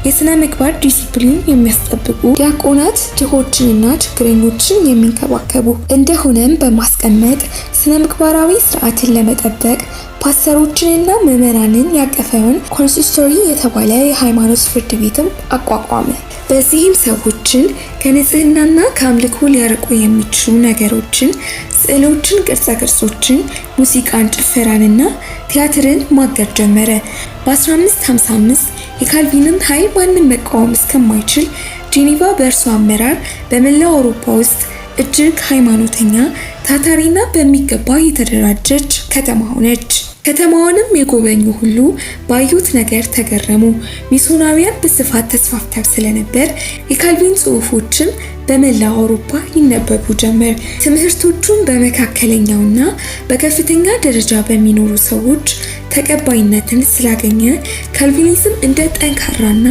የስነ ምግባር ዲሲፕሊን የሚያስጠብቁ፣ ዲያቆናት ድሆችንና ችግረኞችን የሚንከባከቡ እንደሆነም በማስቀመጥ ስነ ምግባራዊ ስርዓትን ለመጠበቅ ፓስተሮችንና ምዕመናንን ያቀፈውን ኮንሲስቶሪ የተባለ የሃይማኖት ፍርድ ቤትም አቋቋመ። በዚህም ሰዎችን ከንጽህናና ከአምልኮ ሊያርቁ የሚችሉ ነገሮችን፣ ስዕሎችን፣ ቅርጻ ቅርጾችን፣ ሙዚቃን፣ ጭፈራንና ቲያትርን ማገድ ጀመረ። በ1555 የካልቪንን ኃይል ማንም መቃወም እስከማይችል ጄኔቫ በእርሱ አመራር በመላው አውሮፓ ውስጥ እጅግ ሃይማኖተኛ፣ ታታሪና በሚገባ የተደራጀች ከተማ ሆነች። ከተማዋንም የጎበኙ ሁሉ ባዩት ነገር ተገረሙ። ሚስዮናውያን በስፋት ተስፋፍተው ስለነበር የካልቪን ጽሑፎችም በመላው አውሮፓ ይነበቡ ጀመር። ትምህርቶቹም በመካከለኛውና በከፍተኛ ደረጃ በሚኖሩ ሰዎች ተቀባይነትን ስላገኘ ካልቪኒዝም እንደ ጠንካራና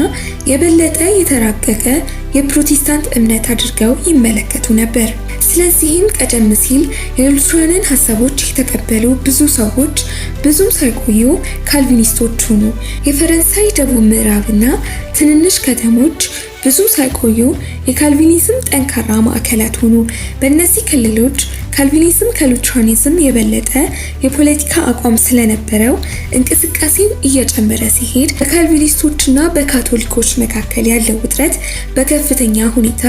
የበለጠ የተራቀቀ የፕሮቴስታንት እምነት አድርገው ይመለከቱ ነበር። ስለዚህም ቀደም ሲል የሉትራንን ሀሳቦች የተቀበሉ ብዙ ሰዎች ብዙም ሳይቆዩ ካልቪኒስቶች ሆኑ። የፈረንሳይ ደቡብ ምዕራብና ትንንሽ ከተሞች ብዙ ሳይቆዩ የካልቪኒዝም ጠንካራ ማዕከላት ሆኑ። በእነዚህ ክልሎች ካልቪኒዝም ከሉትራኒዝም የበለጠ የፖለቲካ አቋም ስለነበረው እንቅስቃሴው እየጨመረ ሲሄድ በካልቪኒስቶችና በካቶሊኮች መካከል ያለው ውጥረት በከፍተኛ ሁኔታ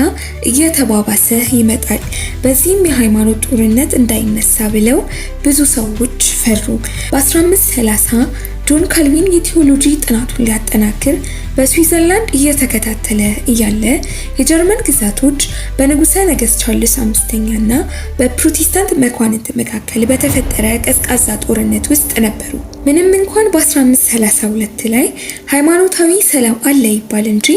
እየተባባሰ ይመጣል። በዚህም የሃይማኖት ጦርነት እንዳይነሳ ብለው ብዙ ሰዎች ፈሩ። በ1530 ጆን ካልቪን የቴዎሎጂ ጥናቱን ሊያጠናክር በስዊዘርላንድ እየተከታተለ እያለ የጀርመን ግዛቶች በንጉሠ ነገሥት ቻርልስ አምስተኛ እና በፕሮቴስታንት መኳንንት መካከል በተፈጠረ ቀዝቃዛ ጦርነት ውስጥ ነበሩ። ምንም እንኳን በ1532 ላይ ሃይማኖታዊ ሰላም አለ ይባል እንጂ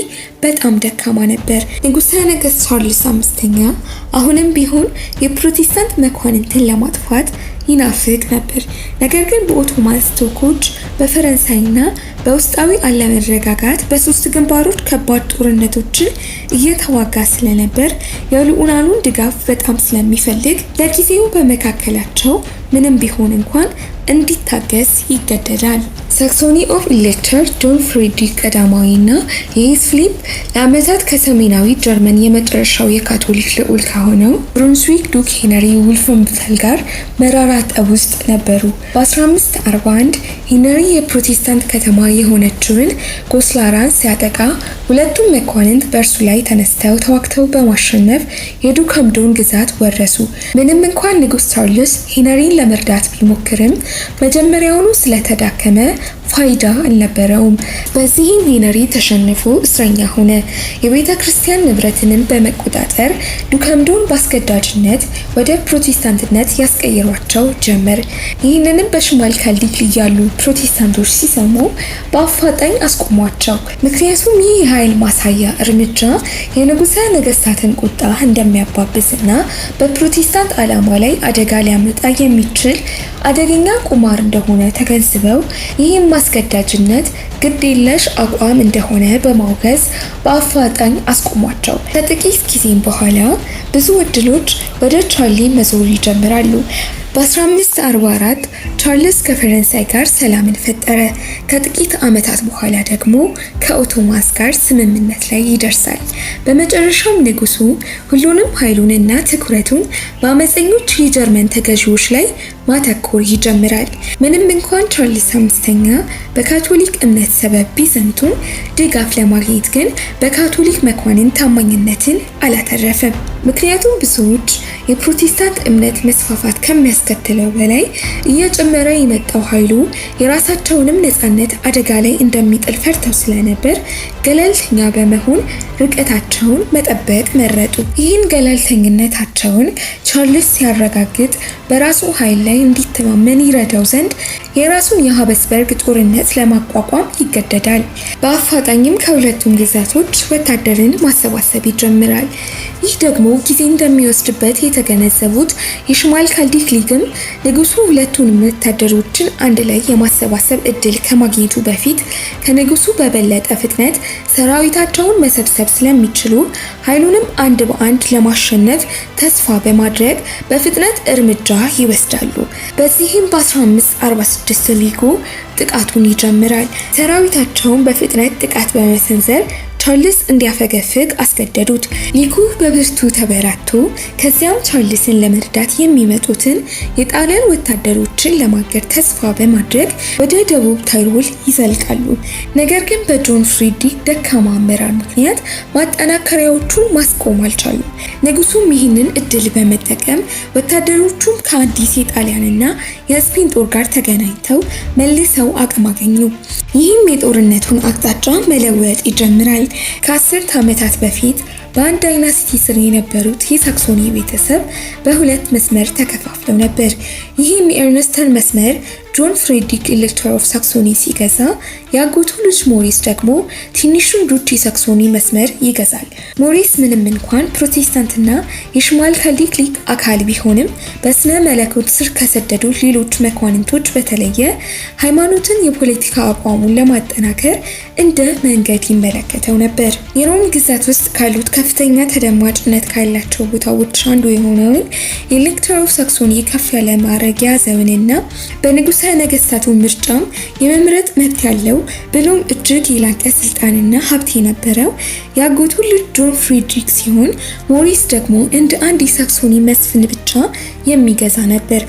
በጣም ደካማ ነበር። ንጉሠ ነገሥት ቻርልስ አምስተኛ አሁንም ቢሆን የፕሮቴስታንት መኳንንትን ለማጥፋት ይናፍቅ ነበር። ነገር ግን በኦቶማን ቱርኮች በፈረንሳይና በውስጣዊ አለመረጋጋት በሶስት ግንባሮች ከባድ ጦርነቶችን እየተዋጋ ስለነበር የልዑላኑን ድጋፍ በጣም ስለሚፈልግ ለጊዜው በመካከላቸው ምንም ቢሆን እንኳን እንዲታገስ ይገደዳል። ሳክሶኒ ኦፍ ኢሌክተር ጆን ፍሬድሪክ ቀዳማዊ እና የሂስ ፊሊፕ ለዓመታት ከሰሜናዊ ጀርመን የመጨረሻው የካቶሊክ ልዑል ከሆነው ብሩንስዊክ ዱክ ሄንሪ ውልፍንብተል ጋር መራራ ጠብ ውስጥ ነበሩ። በ1541 ሄንሪ የፕሮቴስታንት ከተማ የሆነችውን ጎስላራን ሲያጠቃ ሁለቱም መኳንንት በእርሱ ላይ ተነስተው ተዋግተው በማሸነፍ የዱከምዶን ግዛት ወረሱ። ምንም እንኳን ንጉስ ቻርልስ ሄንሪን ለመርዳት ቢሞክርም መጀመሪያውኑ ስለተዳከመ ፋይዳ አልነበረውም። በዚህም ሄንሪ ተሸንፎ እስረኛ ሆነ። የቤተ ክርስቲያን ንብረትንም በመቆጣጠር ዱከምዶን በአስገዳጅነት ወደ ፕሮቴስታንትነት ያስቀይሯቸው ጀመር። ይህንንም በሽማል ካልዲክ ያሉ ፕሮቴስታንቶች ሲሰሙ በአፋጣኝ አስቆሟቸው። ምክንያቱም ይህ የኃይል ማሳያ እርምጃ የንጉሠ ነገሥታትን ቁጣ እንደሚያባብስና በፕሮቴስታንት ዓላማ ላይ አደጋ ሊያመጣ የሚችል አደገኛ ቁማር እንደሆነ ተገንዝበው ይህም ማስገዳጅነት ግዴለሽ አቋም እንደሆነ በማውገዝ በአፋጣኝ አስቆሟቸው። ከጥቂት ጊዜም በኋላ ብዙ እድሎች ወደ ቻርሊ መዞር ይጀምራሉ። በ1544 ቻርልስ ከፈረንሳይ ጋር ሰላምን ፈጠረ። ከጥቂት ዓመታት በኋላ ደግሞ ከኦቶማስ ጋር ስምምነት ላይ ይደርሳል። በመጨረሻም ንጉሱ ሁሉንም ኃይሉንና ትኩረቱን በአመፀኞች የጀርመን ተገዢዎች ላይ ማተኮር ይጀምራል። ምንም እንኳን ቻርልስ አምስተኛ በካቶሊክ እምነት ሰበብ ቢዘምቱም ድጋፍ ለማግኘት ግን በካቶሊክ መኳንን ታማኝነትን አላተረፈም። ምክንያቱም ብዙዎች የፕሮቴስታንት እምነት መስፋፋት ከሚያስከትለው በላይ እየጨመረ የመጣው ኃይሉ የራሳቸውንም ነፃነት አደጋ ላይ እንደሚጥል ፈርተው ስለነበር ገለልተኛ በመሆን ርቀታቸውን መጠበቅ መረጡ። ይህን ገለልተኝነታቸውን ቻርልስ ሲያረጋግጥ በራሱ ኃይል ላይ እንዲተማመን ይረዳው ዘንድ የራሱን የሀበስበርግ ጦርነት ለማቋቋም ይገደዳል። በአፋጣኝም ከሁለቱም ግዛቶች ወታደርን ማሰባሰብ ይጀምራል። ይህ ደግሞ ጊዜ እንደሚወስድበት የተገነዘቡት የሽማል ካልዲክ ሊግም ንጉሱ ሁለቱንም ወታደሮችን አንድ ላይ የማሰባሰብ እድል ከማግኘቱ በፊት ከንጉሱ በበለጠ ፍጥነት ሰራዊታቸውን መሰብሰብ ስለሚችሉ ኃይሉንም አንድ በአንድ ለማሸነፍ ተስፋ በማድረግ በፍጥነት እርምጃ ይወስዳሉ። በዚህም በ1546 ሊጉ ጥቃቱን ይጀምራል። ሰራዊታቸውን በፍጥነት ጥቃት በመሰንዘር ቻርልስ እንዲያፈገፍግ አስገደዱት። ሊጉ በብርቱ ተበራቶ ከዚያም ቻርልስን ለመርዳት የሚመጡትን የጣሊያን ወታደሮችን ለማገድ ተስፋ በማድረግ ወደ ደቡብ ታይሮል ይዘልቃሉ። ነገር ግን በጆን ፍሬድሪክ ደካማ አመራር ምክንያት ማጠናከሪያዎቹን ማስቆም አልቻሉም። ንጉሱም ይህንን እድል በመጠቀም ወታደሮቹም ከአዲስ የጣሊያንና የስፔን ጦር ጋር ተገናኝተው መልሰው አቅም አገኙ። ይህም የጦርነቱን አቅጣጫ መለወጥ ይጀምራል። ከ10 ዓመታት በፊት በአንድ ዳይናስቲ ስር የነበሩት የሳክሶኒ ቤተሰብ በሁለት መስመር ተከፋፍለው ነበር። ይህም የኤርነስተን መስመር ጆን ፍሬድሪክ ኤሌክተር ኦፍ ሳክሶኒ ሲገዛ፣ የአጎቱ ልጅ ሞሪስ ደግሞ ትንሹን ዱቺ ሳክሶኒ መስመር ይገዛል። ሞሪስ ምንም እንኳን ፕሮቴስታንትና የሽማል ካልዲክ ሊግ አካል ቢሆንም በስነ መለኮት ስር ከሰደዱ ሌሎች መኳንንቶች በተለየ ሃይማኖትን የፖለቲካ አቋሙን ለማጠናከር እንደ መንገድ ይመለከተው ነበር። የሮም ግዛት ውስጥ ካሉት ከፍተኛ ተደማጭነት ካላቸው ቦታዎች አንዱ የሆነውን የኤሌክተር ኦፍ ሳክሶኒ ከፍ ያለ ማዕረግ የያዘውንና በንጉሠ ነገሥታቱ ምርጫም የመምረጥ መብት ያለው ብሎም እጅግ የላቀ ስልጣንና ሀብት የነበረው የአጎቱ ልጅ ጆን ፍሬድሪክ ሲሆን ሞሪስ ደግሞ እንደ አንድ የሳክሶኒ መስፍን ብቻ የሚገዛ ነበር።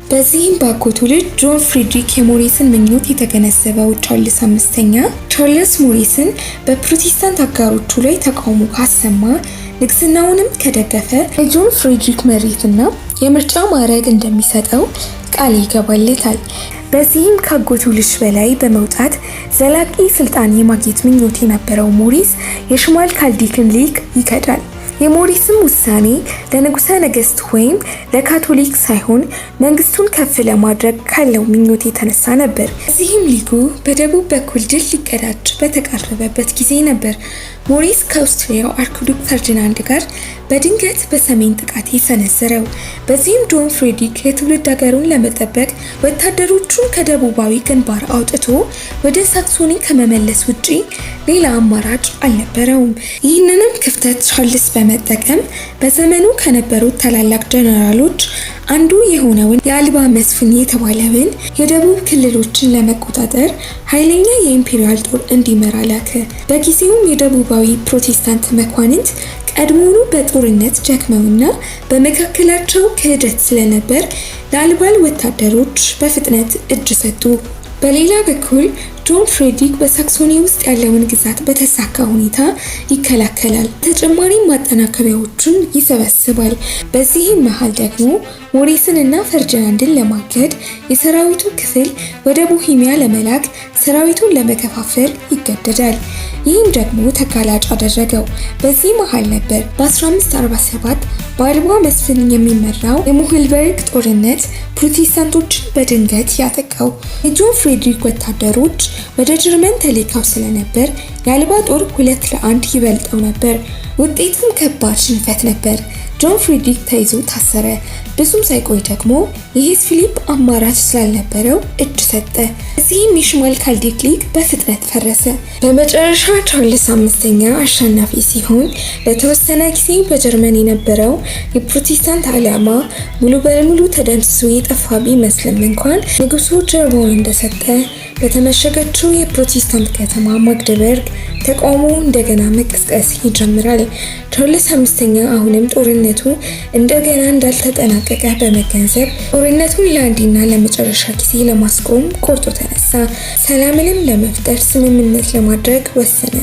በዚህም በአጎቱ ልጅ ጆን ፍሬድሪክ የሞሪስን ምኞት የተገነዘበው ቻርልስ አምስተኛ ቻርልስ ሞሪስን በፕሮቴስታንት አጋሮቹ ላይ ተቃውሞ ካሰማ ንግስናውንም ከደገፈ የጆን ፍሬድሪክ መሬትና የምርጫ ማዕረግ እንደሚሰጠው ቃል ይገባለታል። በዚህም ካጎቱ ልጅ በላይ በመውጣት ዘላቂ ስልጣን የማግኘት ምኞት የነበረው ሞሪስ የሽማል ካልዲክን ሊግ ይከዳል። የሞሪስም ውሳኔ ለንጉሠ ነገሥት ወይም ለካቶሊክ ሳይሆን መንግስቱን ከፍ ለማድረግ ካለው ምኞት የተነሳ ነበር። እዚህም ሊጉ በደቡብ በኩል ድል ሊቀዳጅ በተቃረበበት ጊዜ ነበር ሞሪስ ከአውስትሪያው አርክዱክ ፈርዲናንድ ጋር በድንገት በሰሜን ጥቃት ሰነዘረው። በዚህም ጆን ፍሬድሪክ የትውልድ ሀገሩን ለመጠበቅ ወታደሮቹን ከደቡባዊ ግንባር አውጥቶ ወደ ሳክሶኒ ከመመለስ ውጪ ሌላ አማራጭ አልነበረውም። ይህንንም ክፍተት ቻርልስ በመጠቀም በዘመኑ ከነበሩት ታላላቅ ጀነራሎች አንዱ የሆነውን የአልባ መስፍን የተባለውን የደቡብ ክልሎችን ለመቆጣጠር ኃይለኛ የኢምፔሪያል ጦር እንዲመራ ላከ። በጊዜውም የደቡባዊ ፕሮቴስታንት መኳንንት ቀድሞውኑ በጦርነት ደክመውና በመካከላቸው ክህደት ስለነበር ለአልባል ወታደሮች በፍጥነት እጅ ሰጡ። በሌላ በኩል ጆን ፍሬድሪክ በሳክሶኒ ውስጥ ያለውን ግዛት በተሳካ ሁኔታ ይከላከላል፣ ተጨማሪም ማጠናከሪያዎችን ይሰበስባል። በዚህም መሃል ደግሞ ሞሪስን እና ፈርዲናንድን ለማገድ የሰራዊቱ ክፍል ወደ ቦሄሚያ ለመላክ ሰራዊቱን ለመከፋፈል ይገደዳል። ይህም ደግሞ ተጋላጭ አደረገው። በዚህ መሃል ነበር በ1547 በአልባ መስፍን የሚመራው የሙህልበርግ ጦርነት ፕሮቴስታንቶችን በድንገት ያጠቃው። የጆን ፍሬድሪክ ወታደሮች ወደ ጀርመን ተልከው ስለነበር የአልባ ጦር 2-1 ይበልጠው ነበር። ውጤቱም ከባድ ሽንፈት ነበር። ጆን ፍሬድሪክ ተይዞ ታሰረ። ብዙም ሳይቆይ ደግሞ የሄስ ፊሊፕ አማራጭ ስላልነበረው እጅ ሰጠ። እዚህም የሽማል ካልዲክ ሊግ በፍጥነት ፈረሰ። በመጨረሻ ቻርልስ አምስተኛ አሸናፊ ሲሆን ለተወሰነ ጊዜ በጀርመን የነበረው የፕሮቴስታንት ዓላማ ሙሉ በሙሉ ተደምስሶ የጠፋ ቢመስልም እንኳን ንጉሱ ጀርባውን እንደሰጠ በተመሸገችው የፕሮቴስታንት ከተማ ማግደበርግ ተቃውሞ እንደገና መቀስቀስ ይጀምራል። ቻርልስ አምስተኛ አሁንም ጦርነቱ እንደገና እንዳልተጠናቀቀ በመገንዘብ ጦርነቱን ለአንዴና ለመጨረሻ ጊዜ ለማስቆም ቆርጦ ተነሳ። ሰላምንም ለመፍጠር ስምምነት ለማድረግ ወሰነ።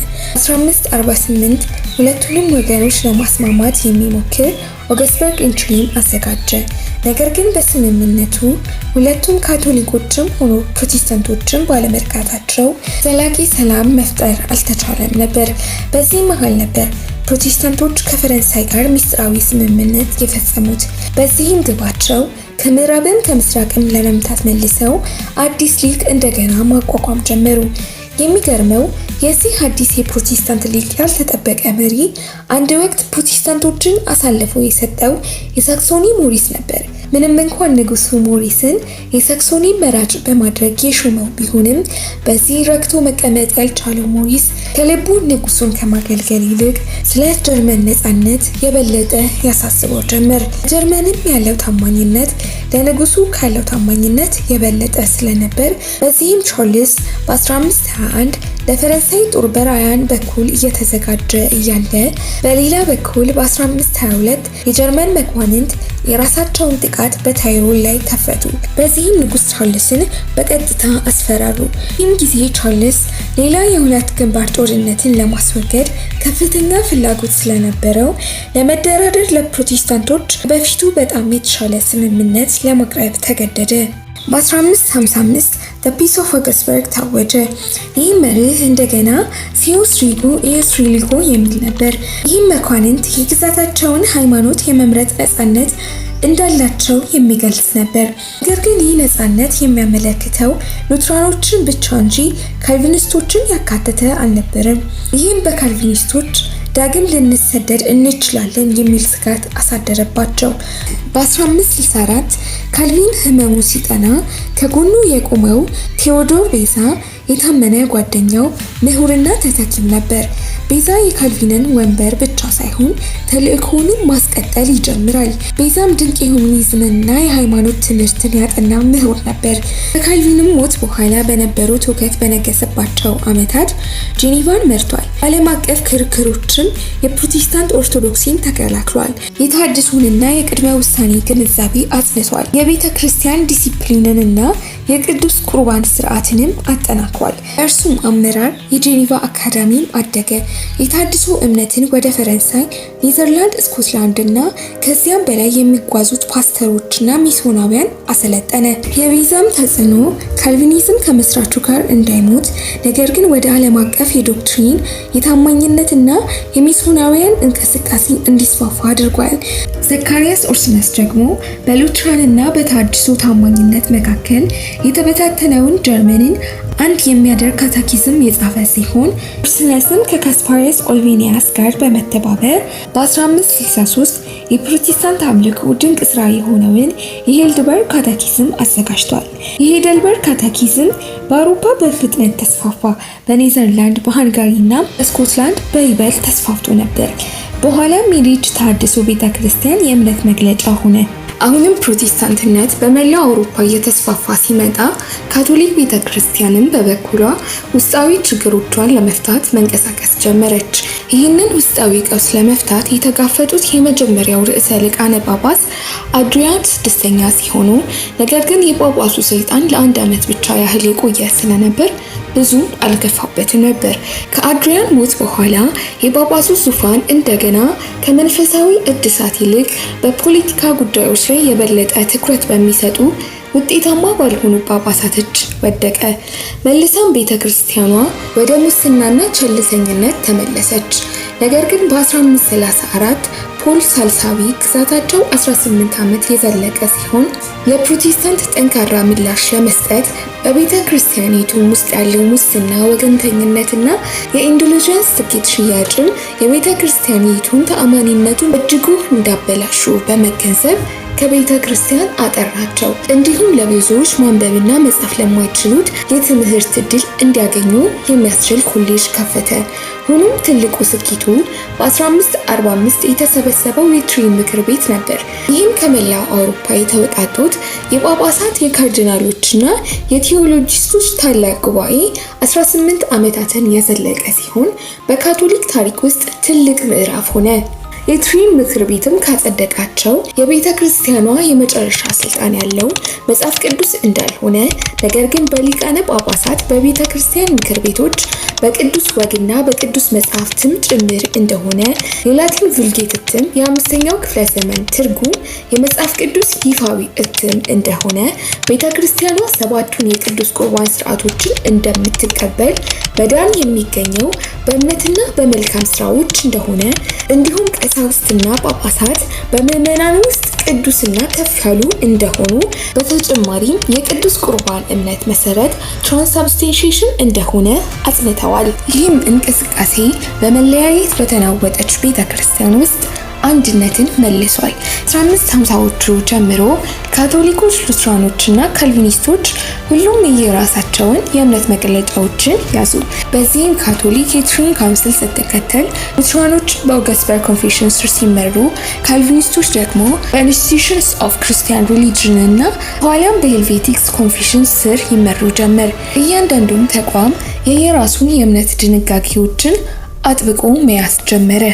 1548 ሁለቱንም ወገኖች ለማስማማት የሚሞክር ኦገስበርግ ኢንትሪም አዘጋጀ። ነገር ግን በስምምነቱ ሁለቱም ካቶሊኮችም ሆኑ ፕሮቴስታንቶችም ባለመርካታቸው ዘላቂ ሰላም መፍጠር አልተቻለም ነበር። በዚህ መሃል ነበር ፕሮቴስታንቶች ከፈረንሳይ ጋር ሚስጥራዊ ስምምነት የፈጸሙት። በዚህም ግባቸው ከምዕራብም ከምስራቅም ለመምታት መልሰው አዲስ ሊግ እንደገና ማቋቋም ጀመሩ። የሚገርመው የዚህ አዲስ የፕሮቴስታንት ሊግ ያልተጠበቀ መሪ አንድ ወቅት ፕሮቴስታንቶችን አሳልፎ የሰጠው የሳክሶኒ ሞሪስ ነበር። ምንም እንኳን ንጉሱ ሞሪስን የሳክሶኒ መራጭ በማድረግ የሾመው ቢሆንም በዚህ ረክቶ መቀመጥ ያልቻለው ሞሪስ ከልቡ ንጉሱን ከማገልገል ይልቅ ስለ ጀርመን ነፃነት የበለጠ ያሳስበው ጀመር። ጀርመንም ያለው ታማኝነት ለንጉሱ ካለው ታማኝነት የበለጠ ስለነበር በዚህም ቻርልስ በ1521 ለፈረንሳይ ጦር በራያን በኩል እየተዘጋጀ እያለ በሌላ በኩል በ1522 የጀርመን መኳንንት የራሳቸውን ጥቃት በታይሮን ላይ ከፈቱ። በዚህም ንጉስ ቻርልስን በቀጥታ አስፈራሩ። ይህም ጊዜ ቻርልስ ሌላ የሁለት ግንባር ጦርነትን ለማስወገድ ከፍተኛ ፍላጎት ስለነበረው ለመደራደር ለፕሮቴስታንቶች በፊቱ በጣም የተሻለ ስምምነት ለማቅረብ ተገደደ። በ1555 The Peace of Augsburg ታወጀ። ይህ መርህ እንደገና ሲዮስ ሪጎ ኤስ ሪሊጎ የሚል ነበር። ይህም መኳንንት የግዛታቸውን ሃይማኖት የመምረጥ ነፃነት እንዳላቸው የሚገልጽ ነበር። ነገር ግን ይህ ነፃነት የሚያመለክተው ሉትራኖችን ብቻ እንጂ ካልቪኒስቶችን ያካተተ አልነበረም። ይህም በካልቪኒስቶች ዳግም ልንሰደድ እንችላለን የሚል ስጋት አሳደረባቸው። በ1564 ካልቪን ህመሙ ሲጠና ከጎኑ የቆመው ቴዎዶር ቤዛ የታመነ ጓደኛው ምሁርና ተተኪም ነበር። ቤዛ የካልቪንን ወንበር ብቻ ሳይሆን ተልእኮውንም ማስቀጠል ይጀምራል። ቤዛም ድንቅ የሁማኒዝምና የሃይማኖት ትምህርትን ያጠና ምሁር ነበር። ከካልቪንም ሞት በኋላ በነበሩት ሁከት በነገሰባቸው ዓመታት ጄኔቫን መርቷል። ዓለም አቀፍ ክርክሮችም የፕሮቴስታንት ኦርቶዶክሲን ተከላክሏል። የተሐድሶንና የቅድመ ውሳኔ ግንዛቤ አጽንቷል። የቤተ ክርስቲያን ዲሲፕሊንንና የቅዱስ ቁርባን ስርዓትንም አጠናክሯል። እርሱም አመራር የጄኔቫ አካዳሚም አደገ። የተሐድሶ እምነትን ወደ ፈረንሳይ፣ ኔዘርላንድ፣ ስኮትላንድ እና ከዚያም በላይ የሚጓዙት ፓስተሮችና ሚስዮናውያን አሰለጠነ። የቤዛም ተጽዕኖ ካልቪኒዝም ከመስራቹ ጋር እንዳይሞት ነገር ግን ወደ ዓለም አቀፍ የዶክትሪን የታማኝነትና የሚስዮናውያን እንቅስቃሴ እንዲስፋፋ አድርጓል። ዘካርያስ ኦርስነስ ደግሞ በሉትራንና በታድሶ ታማኝነት መካከል የተበታተነውን ጀርመንን አንድ የሚያደርግ ካቴኪዝም የጻፈ ሲሆን ኡርስነስም ከካስፓሪየስ ኦልቬኒያስ ጋር በመተባበር በ1563 የፕሮቴስታንት አምልኮ ድንቅ ስራ የሆነውን የሄልደንበርግ ካቴኪዝም አዘጋጅቷል። የሄልደንበርግ ካቴኪዝም በአውሮፓ በፍጥነት ተስፋፋ። በኔዘርላንድ፣ በሃንጋሪና በስኮትላንድ በይበልጥ ተስፋፍቶ ነበር። በኋላም የሊጅ ተሐድሶ ቤተክርስቲያን የእምነት መግለጫ ሆነ። አሁንም ፕሮቴስታንትነት በመላው አውሮፓ እየተስፋፋ ሲመጣ ካቶሊክ ቤተክርስቲያንም በበኩሏ ውስጣዊ ችግሮቿን ለመፍታት መንቀሳቀስ ጀመረች። ይህንን ውስጣዊ ቀውስ ለመፍታት የተጋፈጡት የመጀመሪያው ርዕሰ ሊቃነ ጳጳስ አድሪያን ስድስተኛ ሲሆኑ ነገር ግን የጳጳሱ ስልጣን ለአንድ ዓመት ብቻ ያህል የቆየ ስለነበር ብዙ አልገፋበትም ነበር። ከአድሪያን ሞት በኋላ የጳጳሱ ዙፋን እንደገና ከመንፈሳዊ እድሳት ይልቅ በፖለቲካ ጉዳዮች ላይ የበለጠ ትኩረት በሚሰጡ ውጤታማ ባልሆኑ ጳጳሳት እጅ ወደቀ። መልሳም ቤተክርስቲያኗ ወደ ሙስናና ቸልተኝነት ተመለሰች። ነገር ግን በ1534 ፖል ሳልሳዊ ግዛታቸው 18 ዓመት የዘለቀ ሲሆን ለፕሮቴስታንት ጠንካራ ምላሽ ለመስጠት በቤተ ክርስቲያኒቱ ውስጥ ያለው ሙስና፣ ወገንተኝነትና የኢንዱልጀንስ ትኬት ሽያጭን የቤተ ክርስቲያኒቱን ተአማኒነቱን እጅጉ እንዳበላሹ በመገንዘብ ከቤተ ክርስቲያን አጠራቸው። እንዲሁም ለብዙዎች ማንበብና መጻፍ ለማይችሉት የትምህርት ዕድል እንዲያገኙ የሚያስችል ኮሌጅ ከፈተ። ሆኖም ትልቁ ስኬቱ በ1545 የተሰበሰበው የትሪን ምክር ቤት ነበር። ይህም ከመላው አውሮፓ የተወጣጡት የጳጳሳት፣ የካርዲናሎችና የቴዎሎጂስቶች ታላቅ ጉባኤ 18 ዓመታትን የዘለቀ ሲሆን በካቶሊክ ታሪክ ውስጥ ትልቅ ምዕራፍ ሆነ። የትሪን ምክር ቤትም ካጸደቃቸው የቤተ ክርስቲያኗ የመጨረሻ ስልጣን ያለው መጽሐፍ ቅዱስ እንዳልሆነ ነገር ግን በሊቃነ ጳጳሳት በቤተ ክርስቲያን ምክር ቤቶች በቅዱስ ወግና በቅዱስ መጽሐፍትም ጭምር እንደሆነ የላቲን vulgate እትም የ5ኛው ክፍለ ዘመን ትርጉም የመጽሐፍ ቅዱስ ይፋዊ እትም እንደሆነ ቤተ ክርስቲያኗ ሰባቱን የቅዱስ ቁርባን ስርዓቶችን እንደምትቀበል መዳን የሚገኘው በእምነትና በመልካም ስራዎች እንደሆነ እንዲሁም ቀሳውስትና ጳጳሳት በምዕመናን ውስጥ ቅዱስና ከፍ ያሉ እንደሆኑ በተጨማሪም የቅዱስ ቁርባን እምነት መሰረት ትራንስአብስቴንሽን እንደሆነ አጽንተዋል። ይህም እንቅስቃሴ በመለያየት በተናወጠች ቤተክርስቲያን ውስጥ አንድነትን መልሷል። 1550ዎቹ ጀምሮ ካቶሊኮች፣ ሉትራኖችና ካልቪኒስቶች ሁሉም የራሳቸውን የእምነት መግለጫዎችን ያዙ። በዚህም ካቶሊክ የትሪን ካውንስል ስትከተል፣ ሉትራኖች በኦገስበርግ ኮንፌሽን ስር ሲመሩ፣ ካልቪኒስቶች ደግሞ በኢንስቲትዩሽንስ ኦፍ ክርስቲያን ሪሊጅን እና ኋላም በሄልቬቲክስ ኮንፌሽን ስር ይመሩ ጀመር። እያንዳንዱም ተቋም የየራሱን የእምነት ድንጋጌዎችን አጥብቆ መያዝ ጀመረ።